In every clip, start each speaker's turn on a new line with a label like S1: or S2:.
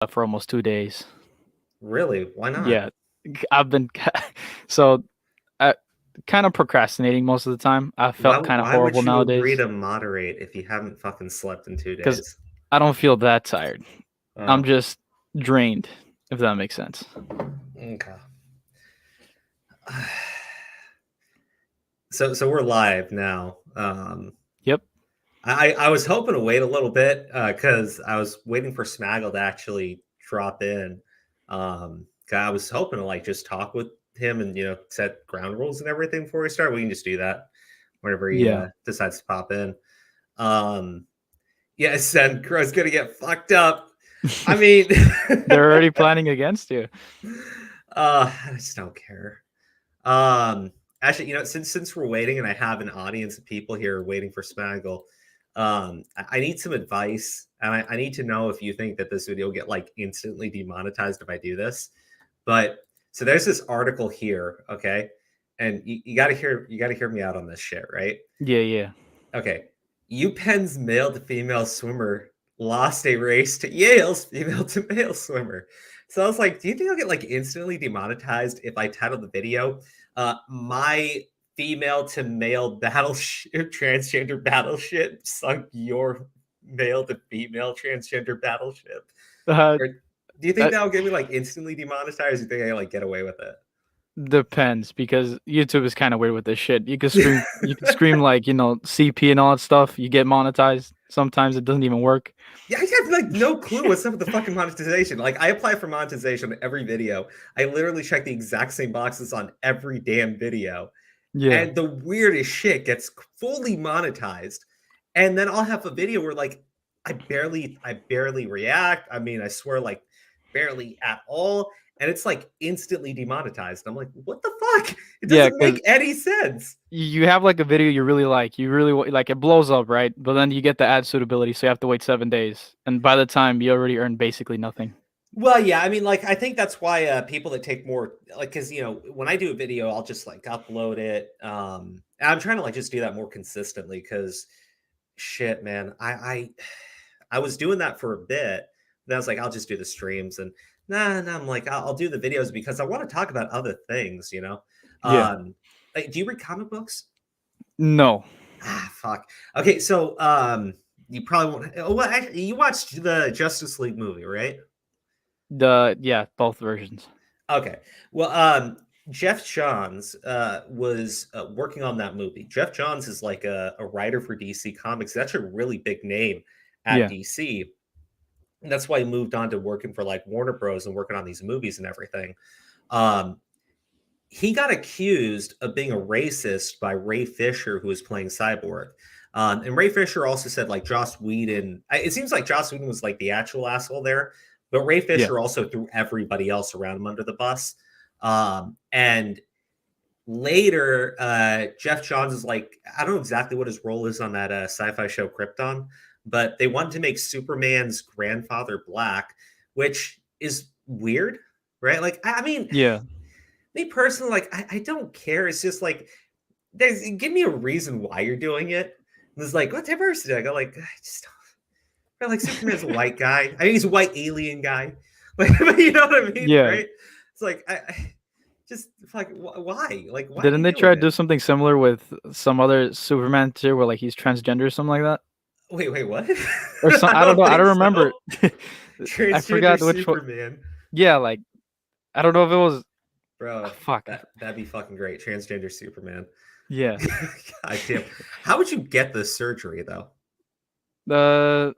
S1: for almost 2 days.
S2: Really? Why not?
S1: Yeah, I've been so I kind of procrastinating most of the time. I felt kind of
S2: Why would
S1: horrible
S2: you agree
S1: nowadays
S2: to moderate if you haven't fucking slept in two
S1: because
S2: days?
S1: I don't feel that tired. I'm
S2: Oh,
S1: just drained, if that makes sense.
S2: okay. So we're live now.
S1: Yep.
S2: I was hoping to wait a little bit because I was waiting for Smaggle to actually drop in. 'Cause I was hoping to like just talk with him and set ground rules and everything before we start. We can just do that whenever he
S1: Yeah.
S2: decides to pop in. Um, yes, and Crow's gonna get fucked up. I mean,
S1: They're already planning against you.
S2: I just don't care. Actually, since we're waiting and I have an audience of people here waiting for Smaggle, I need some advice, and I need to know if you think that this video will get like instantly demonetized if I do this. But so there's this article here, okay, and you got to hear me out on this shit, right?
S1: Yeah, yeah.
S2: Okay, UPenn's male to female swimmer lost a race to Yale's female to male swimmer. So I was like, do you think I'll get like instantly demonetized if I title the video, my female to male battleship transgender battleship sunk your male to female transgender battleship?
S1: Uh,
S2: Or do you think
S1: that
S2: that'll get me like instantly demonetized? Or do you think I like get away with it?
S1: depends because YouTube is kind of weird with this shit. You can scream like CP and all that stuff. You get monetized. Sometimes it doesn't even work.
S2: Yeah, I have like no clue what's up with the fucking monetization. Like, I apply for monetization on every video. I literally check the exact same boxes on every damn video.
S1: Yeah.
S2: And the weirdest shit gets fully monetized. And then I'll have a video where like I barely react. I mean, I swear, like barely at all. And it's like instantly demonetized. I'm like, what the fuck? It
S1: Yeah,
S2: doesn't
S1: because
S2: make any sense.
S1: you have like a video you really like. You really like it blows up, right? But then you get the ad suitability, so you have to wait 7 days. And by the time you already earned basically nothing.
S2: Well, yeah, I mean, like, I think that's why people that take more, like, because when I do a video, I'll just like upload it. And I'm trying to like just do that more consistently because shit, man, I was doing that for a bit. Then I was like, I'll just do the streams, and nah, I'm like, I'll do the videos because I want to talk about other things.
S1: Yeah.
S2: Like, do you read comic books?
S1: No.
S2: Ah, fuck. Okay, so you probably won't. Oh, well, actually, you watched the Justice League movie, right?
S1: Both versions.
S2: Okay. Well, Jeff Johns was working on that movie. Jeff Johns is like a writer for DC Comics. That's a really big name at
S1: Yeah.
S2: DC. And that's why he moved on to working for like Warner Bros. And working on these movies and everything. Um, he got accused of being a racist by Ray Fisher, who was playing Cyborg. And Ray Fisher also said like Joss Whedon. It seems like Joss Whedon was like the actual asshole there, but Ray
S1: Yeah.
S2: Fisher also threw everybody else around him under the bus. And later, Jeff Johns is like, I don't know exactly what his role is on that sci-fi show Krypton, but they wanted to make Superman's grandfather black, which is weird, right? Like, I mean,
S1: Yeah.
S2: me personally, like, I don't care. It's just like, give me a reason why you're doing it. And it's like, what diversity? I go like, I just don't. Like Superman's a white guy. I mean, he's a white alien guy. Like, you know what I mean,
S1: Yeah.
S2: right? It's like, I just like, why? Like, why are
S1: Didn't
S2: you
S1: they try
S2: doing
S1: to do
S2: it?
S1: something similar with some other Superman too, where like he's transgender or something like that?
S2: Wait, what?
S1: Or some,
S2: I
S1: I don't
S2: don't
S1: know. I
S2: think
S1: don't remember.
S2: so.
S1: I
S2: Transgender
S1: forgot which one.
S2: Superman,
S1: Yeah, like I don't know if it was.
S2: bro.
S1: Fuck.
S2: That'd be fucking great. Transgender Superman.
S1: Yeah.
S2: God damn. How would you get the surgery though?
S1: The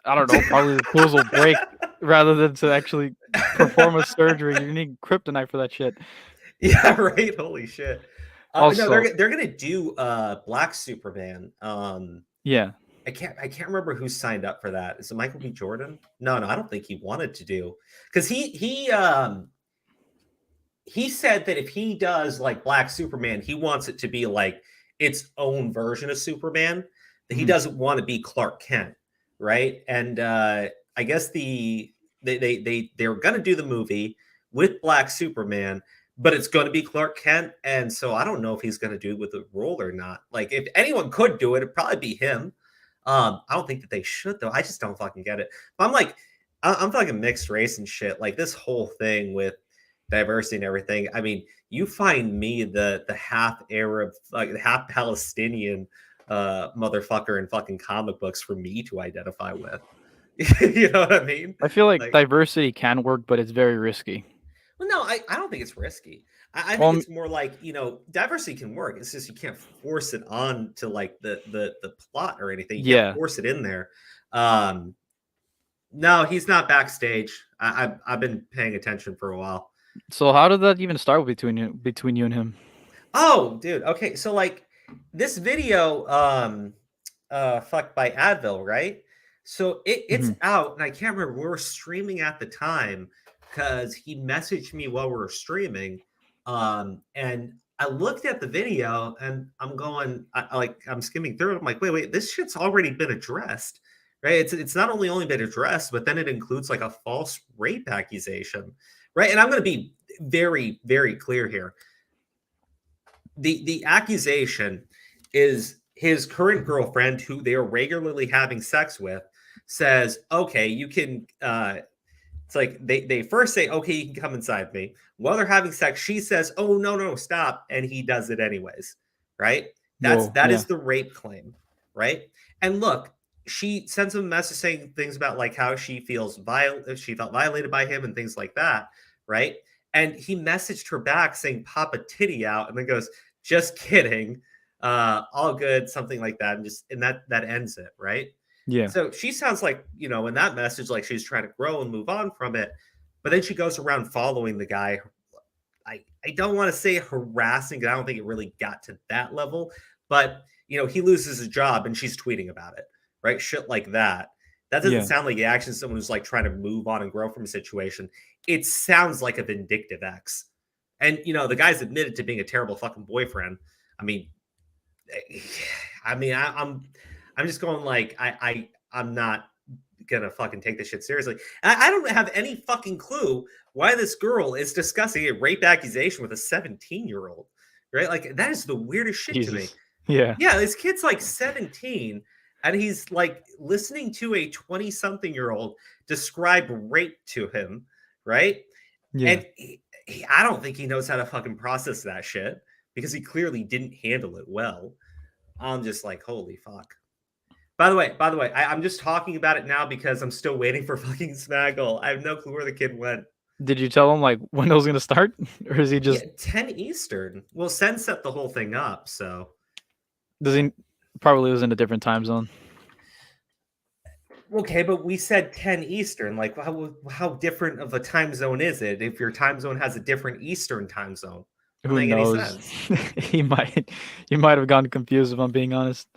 S1: I don't know. Probably the tools will break rather than to actually perform a surgery. You need kryptonite for that shit.
S2: Yeah, right. Holy shit. No,
S1: Also,
S2: they're gonna do Black Superman.
S1: yeah,
S2: I can't remember who signed up for that. Is it Michael B. Jordan? No, I don't think he wanted to do because he said that if he does like Black Superman, he wants it to be like its own version of Superman. That he
S1: mhm.
S2: doesn't want to be Clark Kent, right? And I guess they were gonna do the movie with Black Superman, but it's going to be Clark Kent, and so I don't know if he's going to do it with the role or not. Like, if anyone could do it, it'd probably be him. I don't think that they should though. I just don't fucking get it. But I'm like, I'm fucking mixed race and shit. Like this whole thing with diversity and everything. I mean, you find me the half Arab, like the half Palestinian motherfucker in fucking comic books for me to identify with. You know what I mean?
S1: I feel like diversity can work, but it's very risky.
S2: Well, no, I don't think it's risky. I
S1: Well,
S2: think it's more like, diversity can work. It's just you can't force it on to like the plot or anything. You can't force it in there. No, he's not backstage. I've been paying attention for a while.
S1: So how did that even start between you and him?
S2: Oh, dude. Okay, so like this video, fucked by Advil, right? So it's out, and I can't remember. We were streaming at the time because he messaged me while we were streaming, and I looked at the video, and I'm going, I'm skimming through it. I'm like, wait, this shit's already been addressed, right? It's not only been addressed, but then it includes like a false rape accusation, right? And I'm going to be very, very clear here. The accusation is his current girlfriend, who they are regularly having sex with, says, okay, you can, it's like they first say, okay, you can come inside me. While they're having sex, she says, oh, no, stop. And he does it anyways, right? That is the rape claim, right? And look, she sends him a message saying things about like how she felt violated by him and things like that, right? And he messaged her back saying, pop a titty out, and then goes, just kidding, all good, something like that, and that ends it, right?
S1: Yeah.
S2: So she sounds like, in that message, like she's trying to grow and move on from it, but then she goes around following the guy. I don't want to say harassing, because I don't think it really got to that level, but he loses his job and she's tweeting about it, right? Shit like that. That doesn't sound like the action of someone who's like trying to move on and grow from a situation. It sounds like a vindictive ex. And the guy's admitted to being a terrible fucking boyfriend. I'm just going like, I'm not gonna fucking take this shit seriously. I don't have any fucking clue why this girl is discussing a rape accusation with a 17-year-old, right? Like that is the weirdest shit to me.
S1: Yeah,
S2: this kid's like 17, and he's like listening to a 20-something-year-old describe rape to him, right?
S1: Yeah.
S2: And I don't think he knows how to fucking process that shit, because he clearly didn't handle it well. I'm just like, holy fuck. By the way, I'm just talking about it now because I'm still waiting for fucking Smaggle. I have no clue where the kid went.
S1: Did you tell him like when it was gonna start, or is he just
S2: 10 Eastern? Well, Sen set the whole thing up, so
S1: does he probably was in a different time zone?
S2: Okay, but we said 10 Eastern. Like, how different of a time zone is it if your time zone has a different Eastern time zone?
S1: Who knows? He might have gotten confused, if I'm being honest.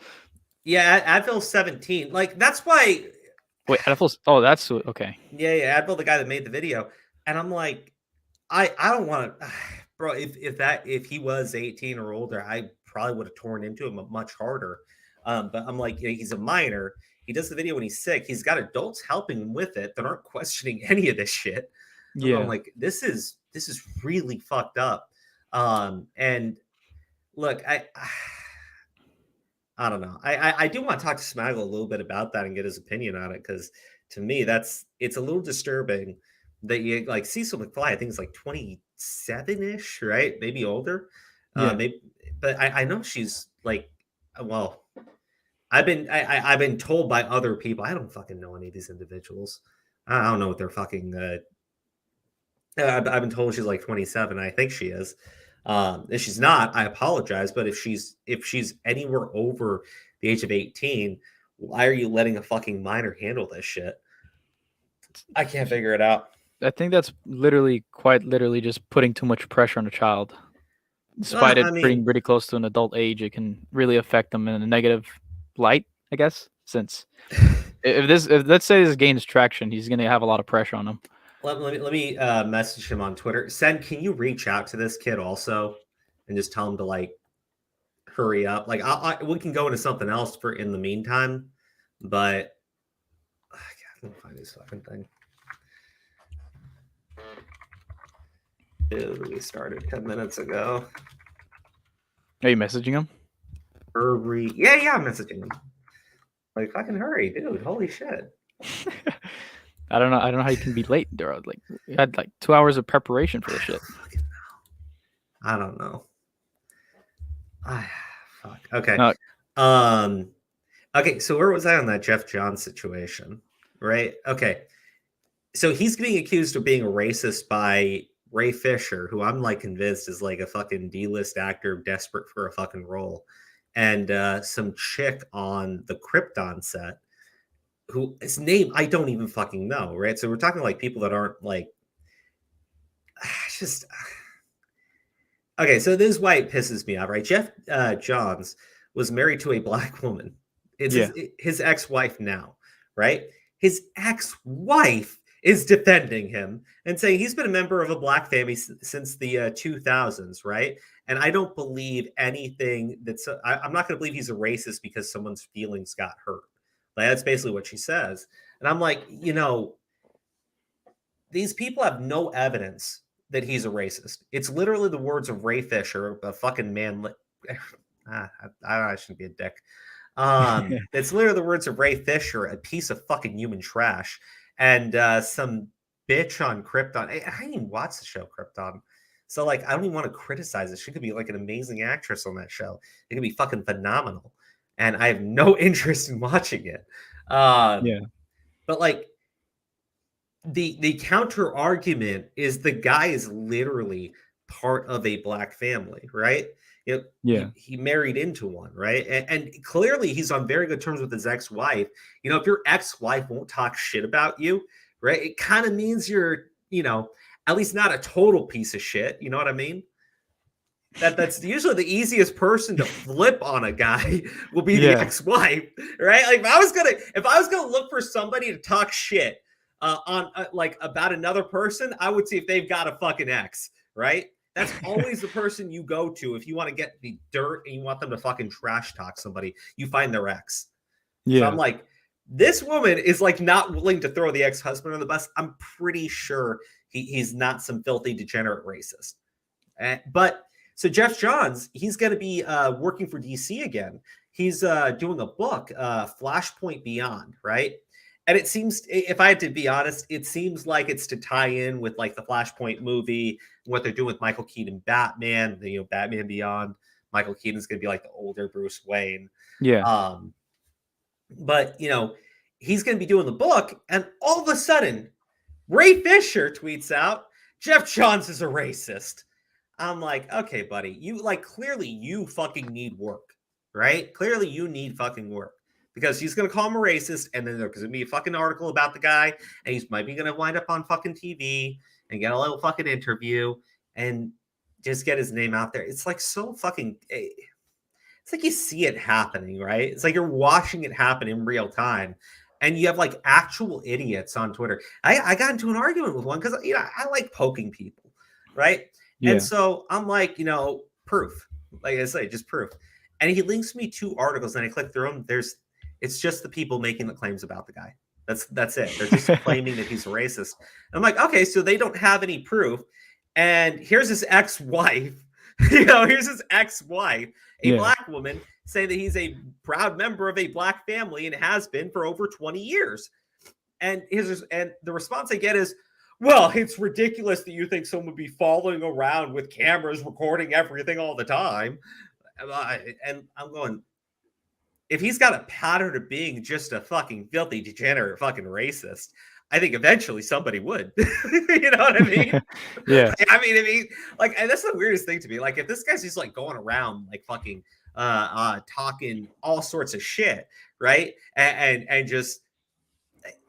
S2: Yeah, Advil's 17. Like, that's why.
S1: Wait, Advil's. Oh, that's okay.
S2: Yeah, Advil, the guy that made the video, and I'm like, I don't want to, bro. If he was 18 or older, I probably would have torn into him much harder. But I'm like, he's a minor. He does the video when he's sick. He's got adults helping him with it that aren't questioning any of this shit. Yeah, I'm like, this is really fucked up. And look, I don't know. I do want to talk to Smaggle a little bit about that and get his opinion on it, because to me, it's a little disturbing that you like Cecil McFly. I think it's like 27-ish, right? Maybe older.
S1: Yeah.
S2: But I know she's like, well, I've been told by other people. I don't fucking know any of these individuals. I don't know what they're fucking. I've been told she's like 27. I think she is. If she's not, I apologize. But if she's anywhere over the age of 18, why are you letting a fucking minor handle this shit? I can't figure it out.
S1: I think that's quite literally just putting too much pressure on a child. Despite it being pretty close to an adult age, it can really affect them in a negative light, I guess. Since if let's say this gains traction, he's gonna have a lot of pressure on him.
S2: Let me message him on Twitter. Sen, can you reach out to this kid also and just tell him to like hurry up? Like we can go into something else for in the meantime, but I can't find this fucking thing. We started 10 minutes ago.
S1: Are you messaging him?
S2: Yeah, I'm messaging him. Like, fucking hurry, dude. Holy shit.
S1: I don't know how you can be late, bro. Like, you had like 2 hours of preparation for this shit.
S2: I don't know. Fuck. Okay.
S1: No.
S2: Okay, so where was I on that Jeff Johns situation? Right? Okay. So he's being accused of being a racist by Ray Fisher, who I'm like convinced is like a fucking D-list actor desperate for a fucking role. And some chick on the Krypton set who his name I don't even fucking know, right? So we're talking like people that aren't like just okay. So this is why it pisses me off, right? Jeff Johns was married to a black woman. It's his ex-wife now, right? His ex-wife is defending him and saying he's been a member of a black family since the 2000s, right? And I don't believe anything that's I'm not going to believe he's a racist because someone's feelings got hurt. Like, that's basically what she says. And I'm like, these people have no evidence that he's a racist. It's literally the words of Ray Fisher, a fucking man. I shouldn't be a dick. It's literally the words of Ray Fisher, a piece of fucking human trash, and some bitch on Krypton. I didn't even watch the show Krypton, so like I don't even want to criticize it. She could be like an amazing actress on that show. It could be fucking phenomenal, and I have no interest in watching it. But like the counter argument is the guy is literally part of a black family, right? He married into one, right? And clearly he's on very good terms with his ex-wife. If your ex-wife won't talk shit about you, right, it kind of means you're, at least not a total piece of shit. You know what I mean? That's usually the easiest person to flip on a guy will be the ex-wife, right? Like if I was gonna look for somebody to talk shit on like about another person, I would see if they've got a fucking ex, right? That's always the person you go to if you want to get the dirt and you want them to fucking trash talk somebody. You find their ex. So I'm like, this woman is like not willing to throw the ex-husband on the bus. I'm pretty sure he's not some filthy degenerate racist. But so Jeff Johns, he's going to be working for DC again. He's doing a book, Flashpoint Beyond, right? And it seems, if I had to be honest, it seems like it's to tie in with like the Flashpoint movie, what they're doing with Michael Keaton Batman, Batman Beyond. Michael Keaton's going to be like the older Bruce Wayne. But he's going to be doing the book, and all of a sudden, Ray Fisher tweets out, Jeff Johns is a racist. I'm like, okay, buddy, clearly you fucking need work, right? Clearly you need fucking work. Because he's going to call him a racist, and then there's going to be a fucking article about the guy, and he's might be going to wind up on fucking TV and get a little fucking interview and just get his name out there. It's like so fucking... It's like you see it happening, right? It's like you're watching it happen in real time, and you have like actual idiots on Twitter. I got into an argument with one because I like poking people, right? And so I'm like, proof. Like I say, just proof. And he links me 2 articles, and I click through them. It's just the people making the claims about the guy. That's it. They're just claiming that he's a racist. And I'm like, okay, so they don't have any proof. And here's his ex-wife. Here's his ex-wife, a black woman, saying that he's a proud member of a black family and has been for over 20 years. And the response I get is, well, it's ridiculous that you think someone would be following around with cameras recording everything all the time. And I'm going, if he's got a pattern of being just a fucking filthy, degenerate, fucking racist, I think eventually somebody would. You know what I mean? I mean, like, and that's the weirdest thing to me. Like, if this guy's just like going around like fucking talking all sorts of shit, right? And just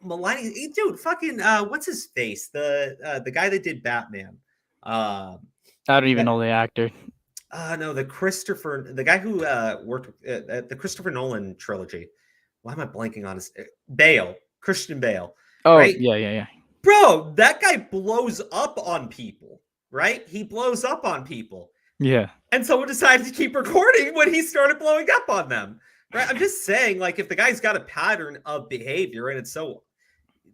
S2: maligning, dude, fucking what's his face? The guy that did Batman.
S1: I don't even know the actor.
S2: No, the guy who worked at the Christopher Nolan trilogy. Why am I blanking on his Christian Bale.
S1: Oh,
S2: right?
S1: Yeah.
S2: Bro, that guy blows up on people, right? He blows up on people.
S1: Yeah.
S2: And someone decided to keep recording when he started blowing up on them, right? I'm just saying, like, if the guy's got a pattern of behavior and it's so...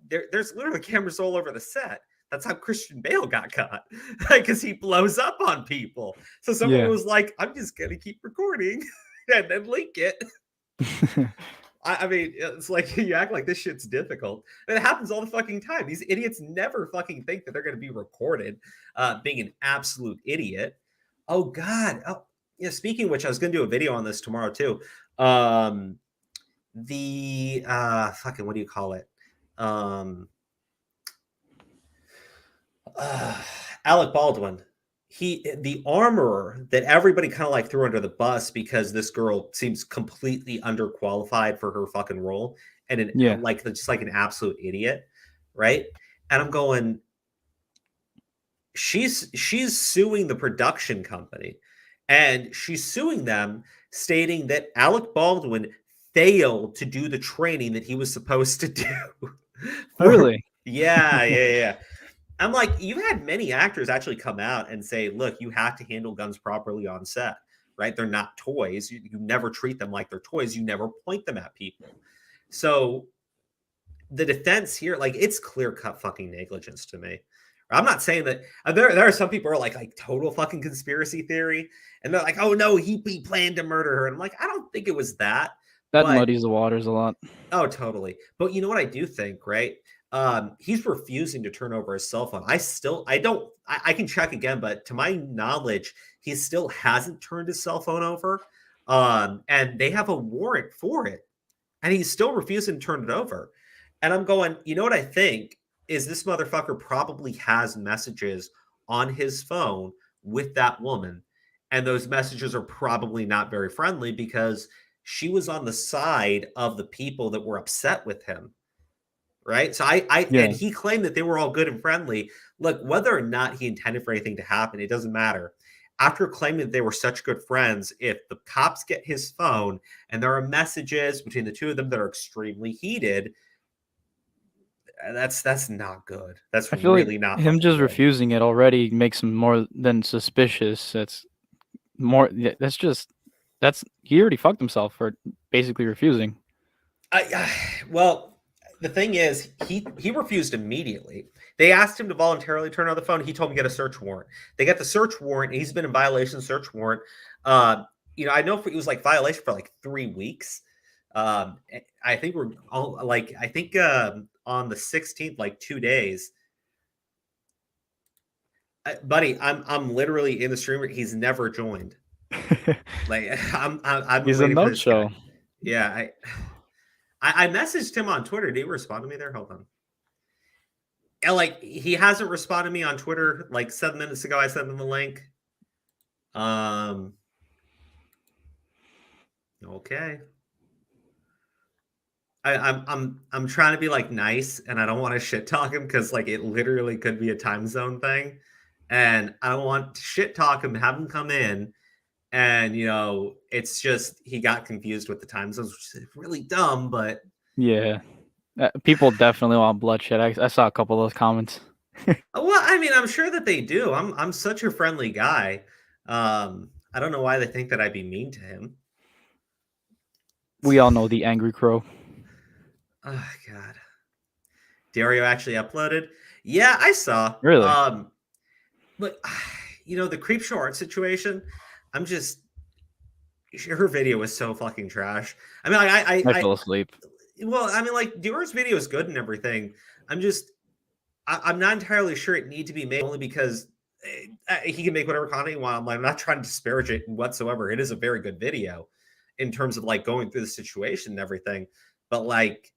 S2: There's literally cameras all over the set. That's how Christian Bale got caught, because he blows up on people. So someone was like, I'm just going to keep recording and then link it. I mean, it's like you act like this shit's difficult. And it happens all the fucking time. These idiots never fucking think that they're going to be recorded being an absolute idiot. Oh, God. Oh, yeah. Speaking of which, I was going to do a video on this tomorrow, too. Fucking, what do you call it? Alec Baldwin. The armorer that everybody kind of like threw under the bus because this girl seems completely underqualified for her fucking role and like just like an absolute idiot, right? And I'm going, she's suing the production company, and she's suing them, stating that Alec Baldwin failed to do the training that he was supposed to do.
S1: Really?
S2: Yeah. I'm like, you've had many actors actually come out and say, look, you have to handle guns properly on set, right? They're not toys. You never treat them like they're toys. You never point them at people. So the defense here, like, it's clear-cut fucking negligence to me. I'm not saying that there are some people who are like total fucking conspiracy theory, and they're like, oh no, he planned to murder her. And I'm like, I don't think it was that.
S1: That muddies the waters a lot.
S2: Oh, totally. But you know what I do think, right? He's refusing to turn over his cell phone. I can check again, but to my knowledge, he still hasn't turned his cell phone over. And they have a warrant for it, and he's still refusing to turn it over. And I'm going, you know what I think is this motherfucker probably has messages on his phone with that woman. And those messages are probably not very friendly because she was on the side of the people that were upset with him. Right. So and he claimed that they were all good and friendly. Look, whether or not he intended for anything to happen, it doesn't matter. After claiming that they were such good friends, if the cops get his phone and there are messages between the two of them that are extremely heated, that's not good. That's really not.
S1: Him just refusing it already makes him more than suspicious. He already fucked himself for basically refusing.
S2: Well, the thing is, he refused immediately. They asked him to voluntarily turn on the phone. He told them to get a search warrant. They got the search warrant. And he's been in violation of search warrant. I know it was like violation for like 3 weeks. I think we're all like, on the 16th, like 2 days. Buddy, I'm literally in the streamer. He's never joined. Like
S1: he's a no-show.
S2: Yeah, I messaged him on Twitter. Did he respond to me there? Hold on. And like, he hasn't responded to me on Twitter. Like 7 minutes ago, I sent him the link. Okay. I'm trying to be like nice, and I don't want to shit talk him because like it literally could be a time zone thing, and I don't want to shit talk him, have him come in, and it's just he got confused with the time zones, which is really dumb. But
S1: yeah, people definitely want bloodshed. I saw a couple of those comments.
S2: Well, I mean, I'm sure that they do. I'm such a friendly guy. I don't know why they think that I'd be mean to him.
S1: We all know the angry crow.
S2: Oh God. Dario actually uploaded. Yeah, I saw.
S1: Really?
S2: But the creep show art situation, her video was so fucking trash. I mean, I
S1: fell asleep.
S2: Well, I mean, like, Dior's video is good and everything. I'm not entirely sure it need to be made, only because he can make whatever content he wants. I'm not trying to disparage it whatsoever. It is a very good video in terms of like going through the situation and everything. But like,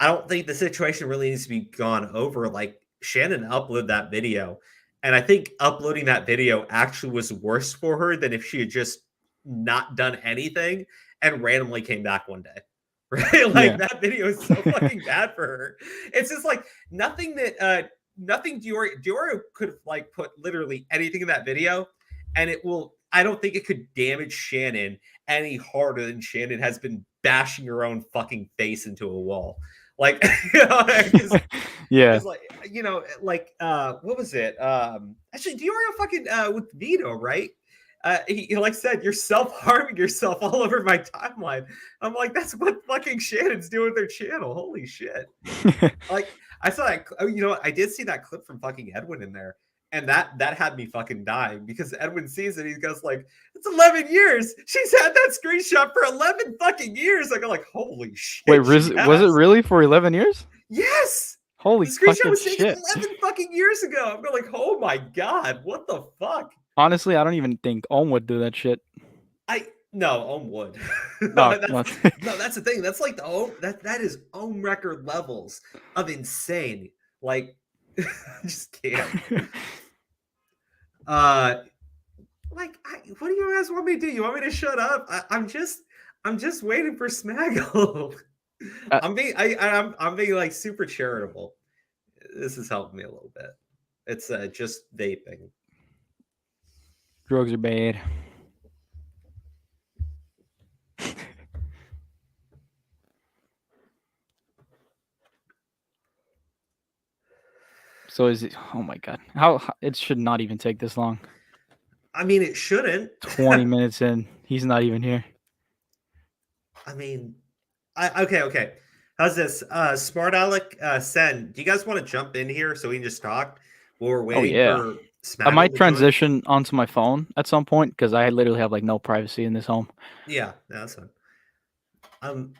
S2: I don't think the situation really needs to be gone over. Like, Shannon uploaded that video, and I think uploading that video actually was worse for her than if she had just not done anything and randomly came back one day. Right? Like, that video is so fucking bad for her. It's just like nothing Dior could like put literally anything in that video, and I don't think it could damage Shannon any harder than Shannon has been bashing her own fucking face into a wall. Like,
S1: yeah.
S2: What was it? Actually, Diorio fucking with Vito, right? He like said, you're self-harming yourself all over my timeline. I'm like, that's what fucking Shannon's doing with their channel. Holy shit. Like, I saw that, I did see that clip from fucking Edwin in there. And that had me fucking dying because Edwin sees it. He goes like, "It's 11 years. She's had that screenshot for 11 fucking years." I go like, "Holy shit!"
S1: Wait, was it really for 11 years?
S2: Yes.
S1: Holy
S2: the screenshot
S1: fucking
S2: was taken
S1: shit!
S2: 11 fucking years ago. I'm going like, "Oh my god, what the fuck?"
S1: Honestly, I don't even think Ohm would do that shit.
S2: No, Ohm would.
S1: No,
S2: that's the thing. That's like the Ohm. That is Ohm record levels of insane. Like, I just can't. What do you guys want me to do? You want me to shut up? I'm just waiting for Smaggle. I'm being like super charitable. This has helped me a little bit. It's just vaping.
S1: Drugs are bad. So is it? Oh my god! How it should not even take this long.
S2: I mean, it shouldn't.
S1: 20 minutes in, he's not even here.
S2: I mean, okay. How's this? Smart Alec, Sen, do you guys want to jump in here so we can just talk while we're waiting for Smaggle?
S1: I might transition onto my phone at some point because I literally have like no privacy in this home.
S2: Yeah, that's fine.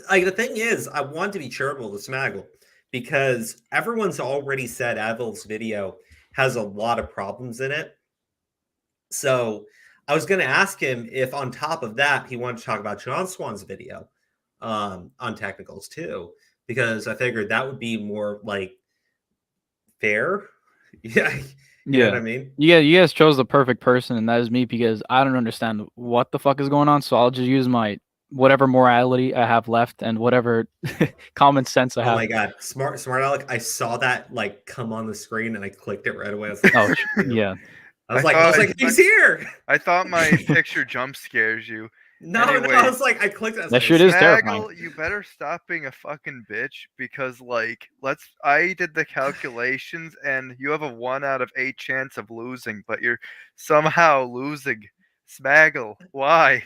S2: Like the thing is, I want to be charitable to Smaggle because everyone's already said adv1ll's video has a lot of problems in it. So I was going to ask him if on top of that, he wanted to talk about John Swan's video on technicals too, because I figured that would be more like fair. Yeah. You know what I mean?
S1: Yeah, you guys chose the perfect person, and that is me because I don't understand what the fuck is going on. So I'll just use my whatever morality I have left and whatever common sense I have.
S2: Oh my god, smart Alec! I saw that like come on the screen and I clicked it right away. I was like,
S1: oh yeah.
S2: I was like, he's here.
S3: I thought my picture jump scares you.
S2: No, I was like, I clicked it.
S1: That shit is terrifying.
S3: You better stop being a fucking bitch because, like, I did the calculations and you have a 1 out of 8 chance of losing, but you're somehow losing. Smaggle, why?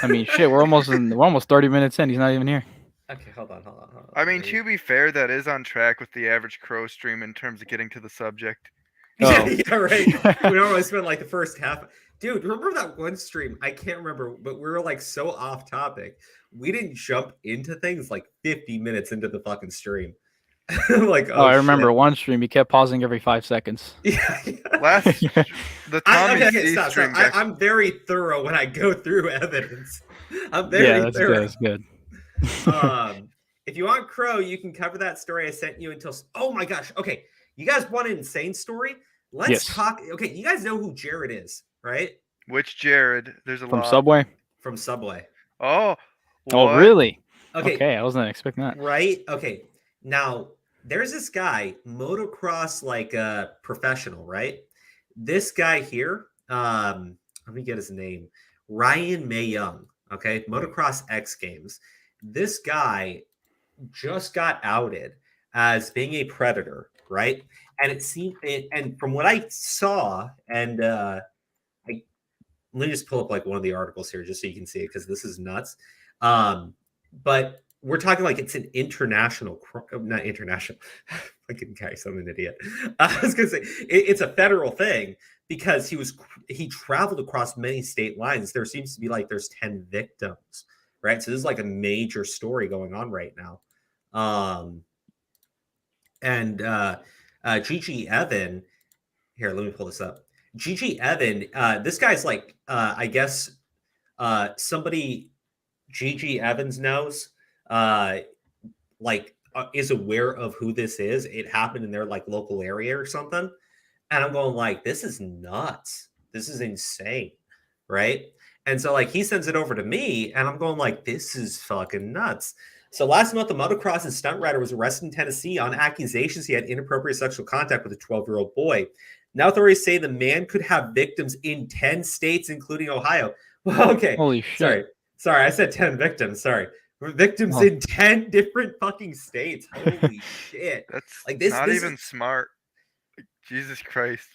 S1: I mean, shit, we're almost 30 minutes in. He's not even here.
S2: Okay, hold on.
S3: I mean, to be fair, that is on track with the average Crow stream in terms of getting to the subject.
S2: Oh. Yeah, right. We normally spend like the first half. Dude, remember that one stream? I can't remember, but we were like so off topic. We didn't jump into things like 50 minutes into the fucking stream. Like,
S1: I remember one stream. He kept pausing every 5 seconds.
S2: Yeah.
S3: The Tommy
S2: stop. I'm very thorough when I go through evidence. I'm very thorough.
S1: That's good.
S2: If you want Crow, you can cover that story I sent you until. Oh my gosh. Okay, you guys want an insane story? Let's talk. Okay, you guys know who Jared is, right?
S3: Which Jared? There's a
S1: from
S3: lot.
S1: Subway.
S2: From Subway.
S3: Oh. What?
S1: Oh really?
S2: Okay,
S1: I wasn't expecting that.
S2: Right. Okay. Now there's this guy, motocross like a professional, right? This guy here. Let me get his name. Ryan May Young. Okay, Motocross X Games. This guy just got outed as being a predator, right? And it seemed, and from what I saw, and let me just pull up like one of the articles here just so you can see it because this is nuts. But we're talking like it's an international, not international. Fucking guys, I'm an idiot. I was gonna say it's a federal thing because he traveled across many state lines. There seems to be like there's 10 victims, right? So this is like a major story going on right now. Gigi Evan, here, let me pull this up. Gigi Evan, this guy's like, I guess somebody Gigi Evans knows, is aware of who this is. It happened in their like local area or something. And I'm going like, this is nuts. This is insane, right? And so like he sends it over to me and I'm going like, this is fucking nuts. So last month, a motocross and stunt rider was arrested in Tennessee on accusations he had inappropriate sexual contact with a 12-year-old boy. Now authorities say the man could have victims in 10 states, including Ohio. Well, okay.
S1: Holy shit.
S2: Sorry, I said 10 victims. Sorry. Victims in 10 different fucking states. Holy shit.
S3: That's like this not even smart. Jesus Christ.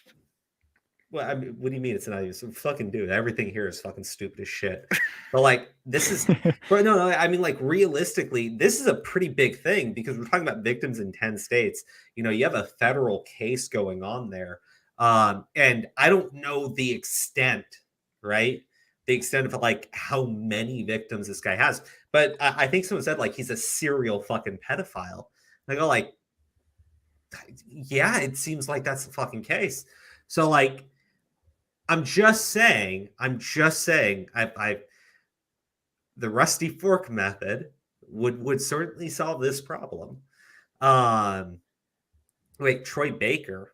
S2: Well, I mean, what do you mean it's not even fucking dude? Everything here is fucking stupid as shit. But like, this is, but no, I mean, like realistically, this is a pretty big thing because we're talking about victims in 10 states. You know, you have a federal case going on there, and I don't know the extent, right? The extent of like how many victims this guy has, but I think someone said like he's a serial fucking pedophile. I go like, yeah, it seems like that's the fucking case. So like, I'm just saying, I the rusty fork method would certainly solve this problem. Wait, Troy Baker,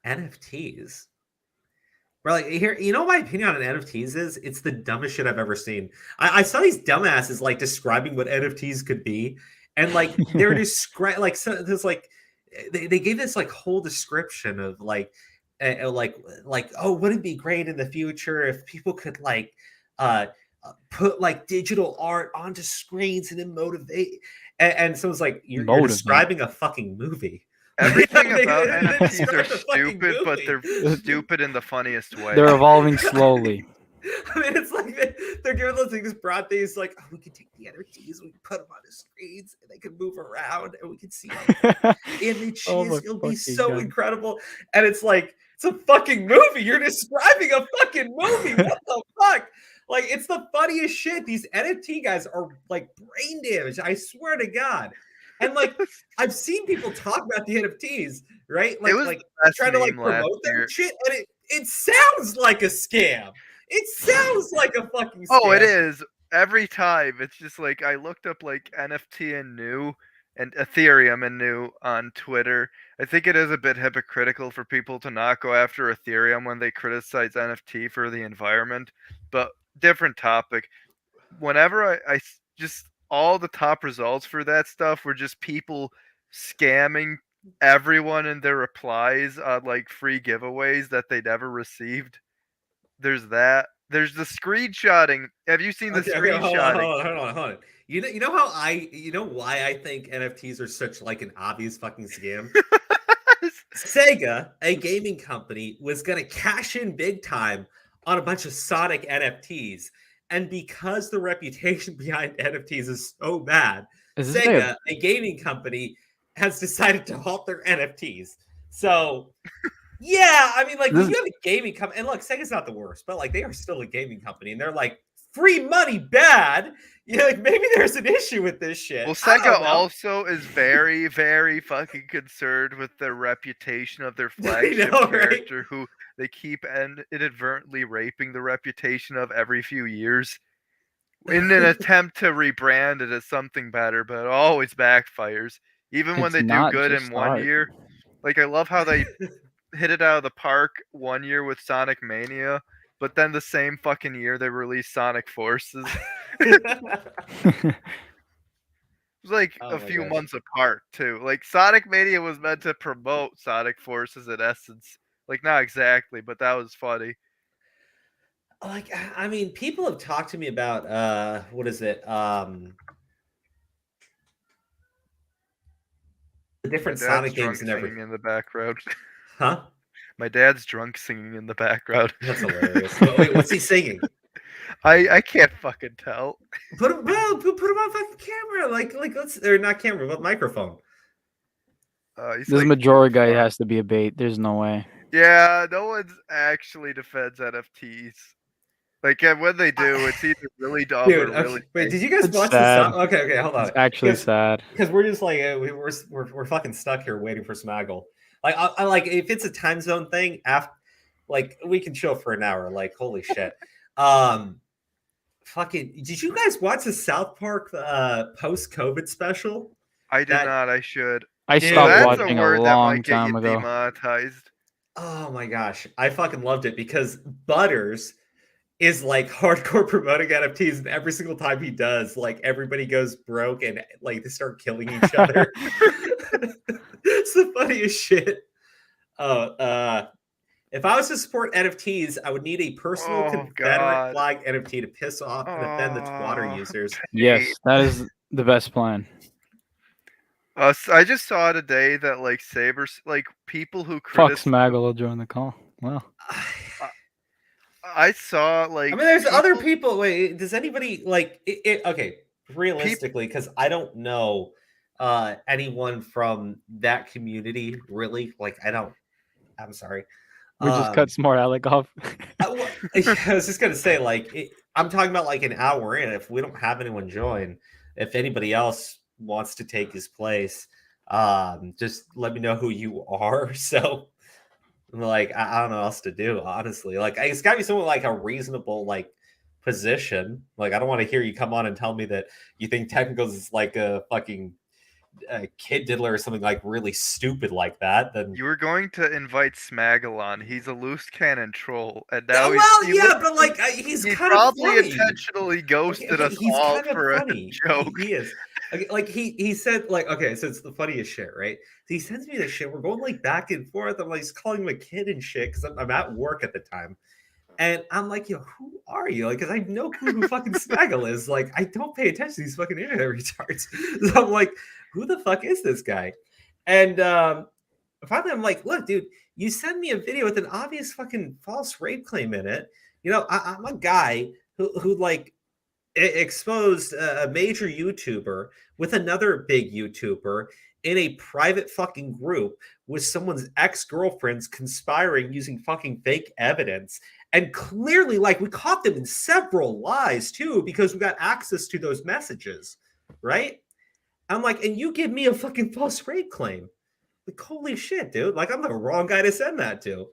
S2: NFTs. Bro, like here, you know what my opinion on NFTs is? It's the dumbest shit I've ever seen. I saw these dumbasses like describing what NFTs could be, and like they're describing like so there's like they gave this like whole description of like oh, wouldn't it be great in the future if people could like put like digital art onto screens and then motivate and so it's like you're describing a fucking movie.
S3: Everything about NFTs are stupid, but they're stupid in the funniest way.
S1: They're evolving slowly.
S2: I mean, it's like they're giving those things broad things like, oh, we can take the NFTs, we can put them on the screens, and they can move around, and we can see images. It'll be so incredible. And it's like, it's a fucking movie. You're describing a fucking movie. What the fuck? Like, it's the funniest shit. These NFT guys are like brain damaged. I swear to God. And like, I've seen people talk about the NFTs, right? Like trying to like promote their shit, and it sounds like a scam. It sounds like a fucking scam.
S3: Oh, it is. Every time. It's just like I looked up like NFT and new and Ethereum and new on Twitter. I think it is a bit hypocritical for people to not go after Ethereum when they criticize NFT for the environment. But different topic. Whenever I just all the top results for that stuff were just people scamming everyone in their replies on like free giveaways that they never received. There's that. There's the screenshotting. Have you seen the screenshotting?
S2: Hold on. You know why I think NFTs are such like an obvious fucking scam? Sega, a gaming company, was gonna cash in big time on a bunch of Sonic NFTs. And because the reputation behind NFTs is so bad, Sega, a gaming company, has decided to halt their NFTs. So, yeah, I mean, like, when you have a gaming company, and look, Sega's not the worst, but like, they are still a gaming company, and they're like, free money bad. You know, like, maybe there's an issue with this shit.
S3: Well, Sega also is very, very fucking concerned with the reputation of their flagship character, right? Who they keep inadvertently raping the reputation of every few years in an attempt to rebrand it as something better, but it always backfires. Even when they do good in 1 year. Like, I love how they hit it out of the park 1 year with Sonic Mania, but then the same fucking year they released Sonic Forces. It was like a few months apart, too. Like, Sonic Mania was meant to promote Sonic Forces in essence. Like, not exactly, but that was funny.
S2: Like, I mean, people have talked to me about, what is it? The different Sonic games and everything.
S3: In the background.
S2: Huh?
S3: My dad's drunk singing in the background.
S2: That's hilarious. Wait, what's he singing?
S3: I can't fucking tell.
S2: Put him on fucking camera. Like let's or not camera, but microphone.
S1: This like, Majora guy has to be a bait. There's no way.
S3: Yeah, no one's actually defends NFTs. Like when they do, it's either really dumb or really.
S2: Wait, did you guys watch this? Okay, hold on.
S1: It's actually sad
S2: because we're just like we're fucking stuck here waiting for Smaggle. Like I like if it's a time zone thing, after like we can chill for an hour. Like holy shit. Fucking, did you guys watch the South Park post-COVID special?
S3: I did not. I should.
S1: I stopped watching a long time ago.
S3: Demonetized.
S2: Oh my gosh, I fucking loved it because Butters is like hardcore promoting NFTs, and every single time he does, like everybody goes broke and like they start killing each other. It's the funniest shit. If I was to support NFTs, I would need a personal Confederate flag NFT to piss off and offend the Twitter users.
S1: Yes, that is the best plan.
S3: I just saw today that like Sabers, like people who
S1: Fuck Smaggle will join the call. Wow.
S3: I saw like.
S2: I mean, there's other people. Wait, does anybody like it? Okay, realistically, because I don't know anyone from that community really. Like, I'm sorry.
S1: We just cut Smart Alec off.
S2: I was just gonna say, like, I'm talking about like an hour in. If we don't have anyone join, if anybody else wants to take his place, just let me know who you are. So, like, I don't know what else to do, honestly. Like, it's got to be someone like a reasonable like position. Like, I don't want to hear you come on and tell me that you think Technicals is like a fucking kid diddler or something like really stupid like that. Then
S3: you were going to invite Smaggle on. He's a loose cannon troll, and now
S2: but like he's kind
S3: probably
S2: of funny.
S3: Intentionally ghosted us all for
S2: funny.
S3: A joke.
S2: He is. Like he said, like, okay, so it's the funniest shit, right? So he sends me this shit. We're going like back and forth. I'm like, he's calling him a kid and shit because I'm at work at the time. And I'm like, yo, who are you? Like, because I have no clue who fucking Smaggle is. Like, I don't pay attention to these fucking internet retards. So I'm like, who the fuck is this guy? And finally, I'm like, look, dude, you send me a video with an obvious fucking false rape claim in it. You know, I'm a guy who like exposed a major YouTuber with another big YouTuber in a private fucking group with someone's ex-girlfriends conspiring using fucking fake evidence. And clearly, like, we caught them in several lies too, because we got access to those messages, right? I'm like, and you give me a fucking false rape claim. Like, holy shit, dude. Like, I'm the wrong guy to send that to.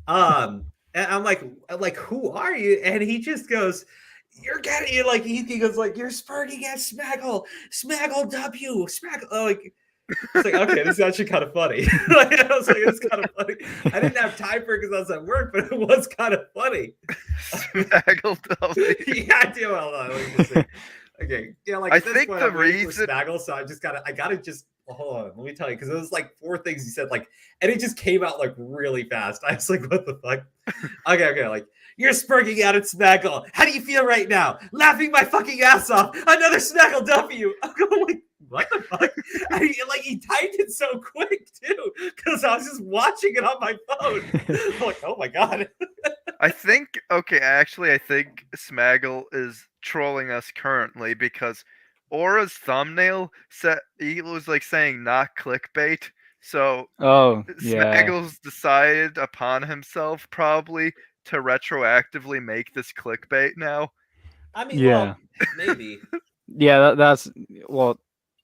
S2: And I'm like, who are you? And he just goes, you're getting it. Like, he goes, like, you're spurting at Smaggle W. Smaggle. Like, it's like, okay, this is actually kind of funny. Like, I was like, it's kind of funny. I didn't have time for it because I was at work, but it was kind of funny.
S3: Smaggle W.
S2: Yeah, I do. Hold on. Okay. Yeah, like,
S3: I think the reason
S2: Smaggle, so I gotta just hold on. Let me tell you, because it was like 4 things he said, like, and it just came out like really fast. I was like, what the fuck? Okay, like, you're spurging out at Smaggle. How do you feel right now? Laughing my fucking ass off. Another Smaggle W. I'm going like, what the fuck? He typed it so quick too, because I was just watching it on my phone. I'm like, oh my god.
S3: I think Smaggle is trolling us currently because Aura's thumbnail said he was like saying not clickbait. So Smaggle's decided upon himself probably to retroactively make this clickbait now.
S2: I mean, well, maybe.
S1: Yeah, that's well.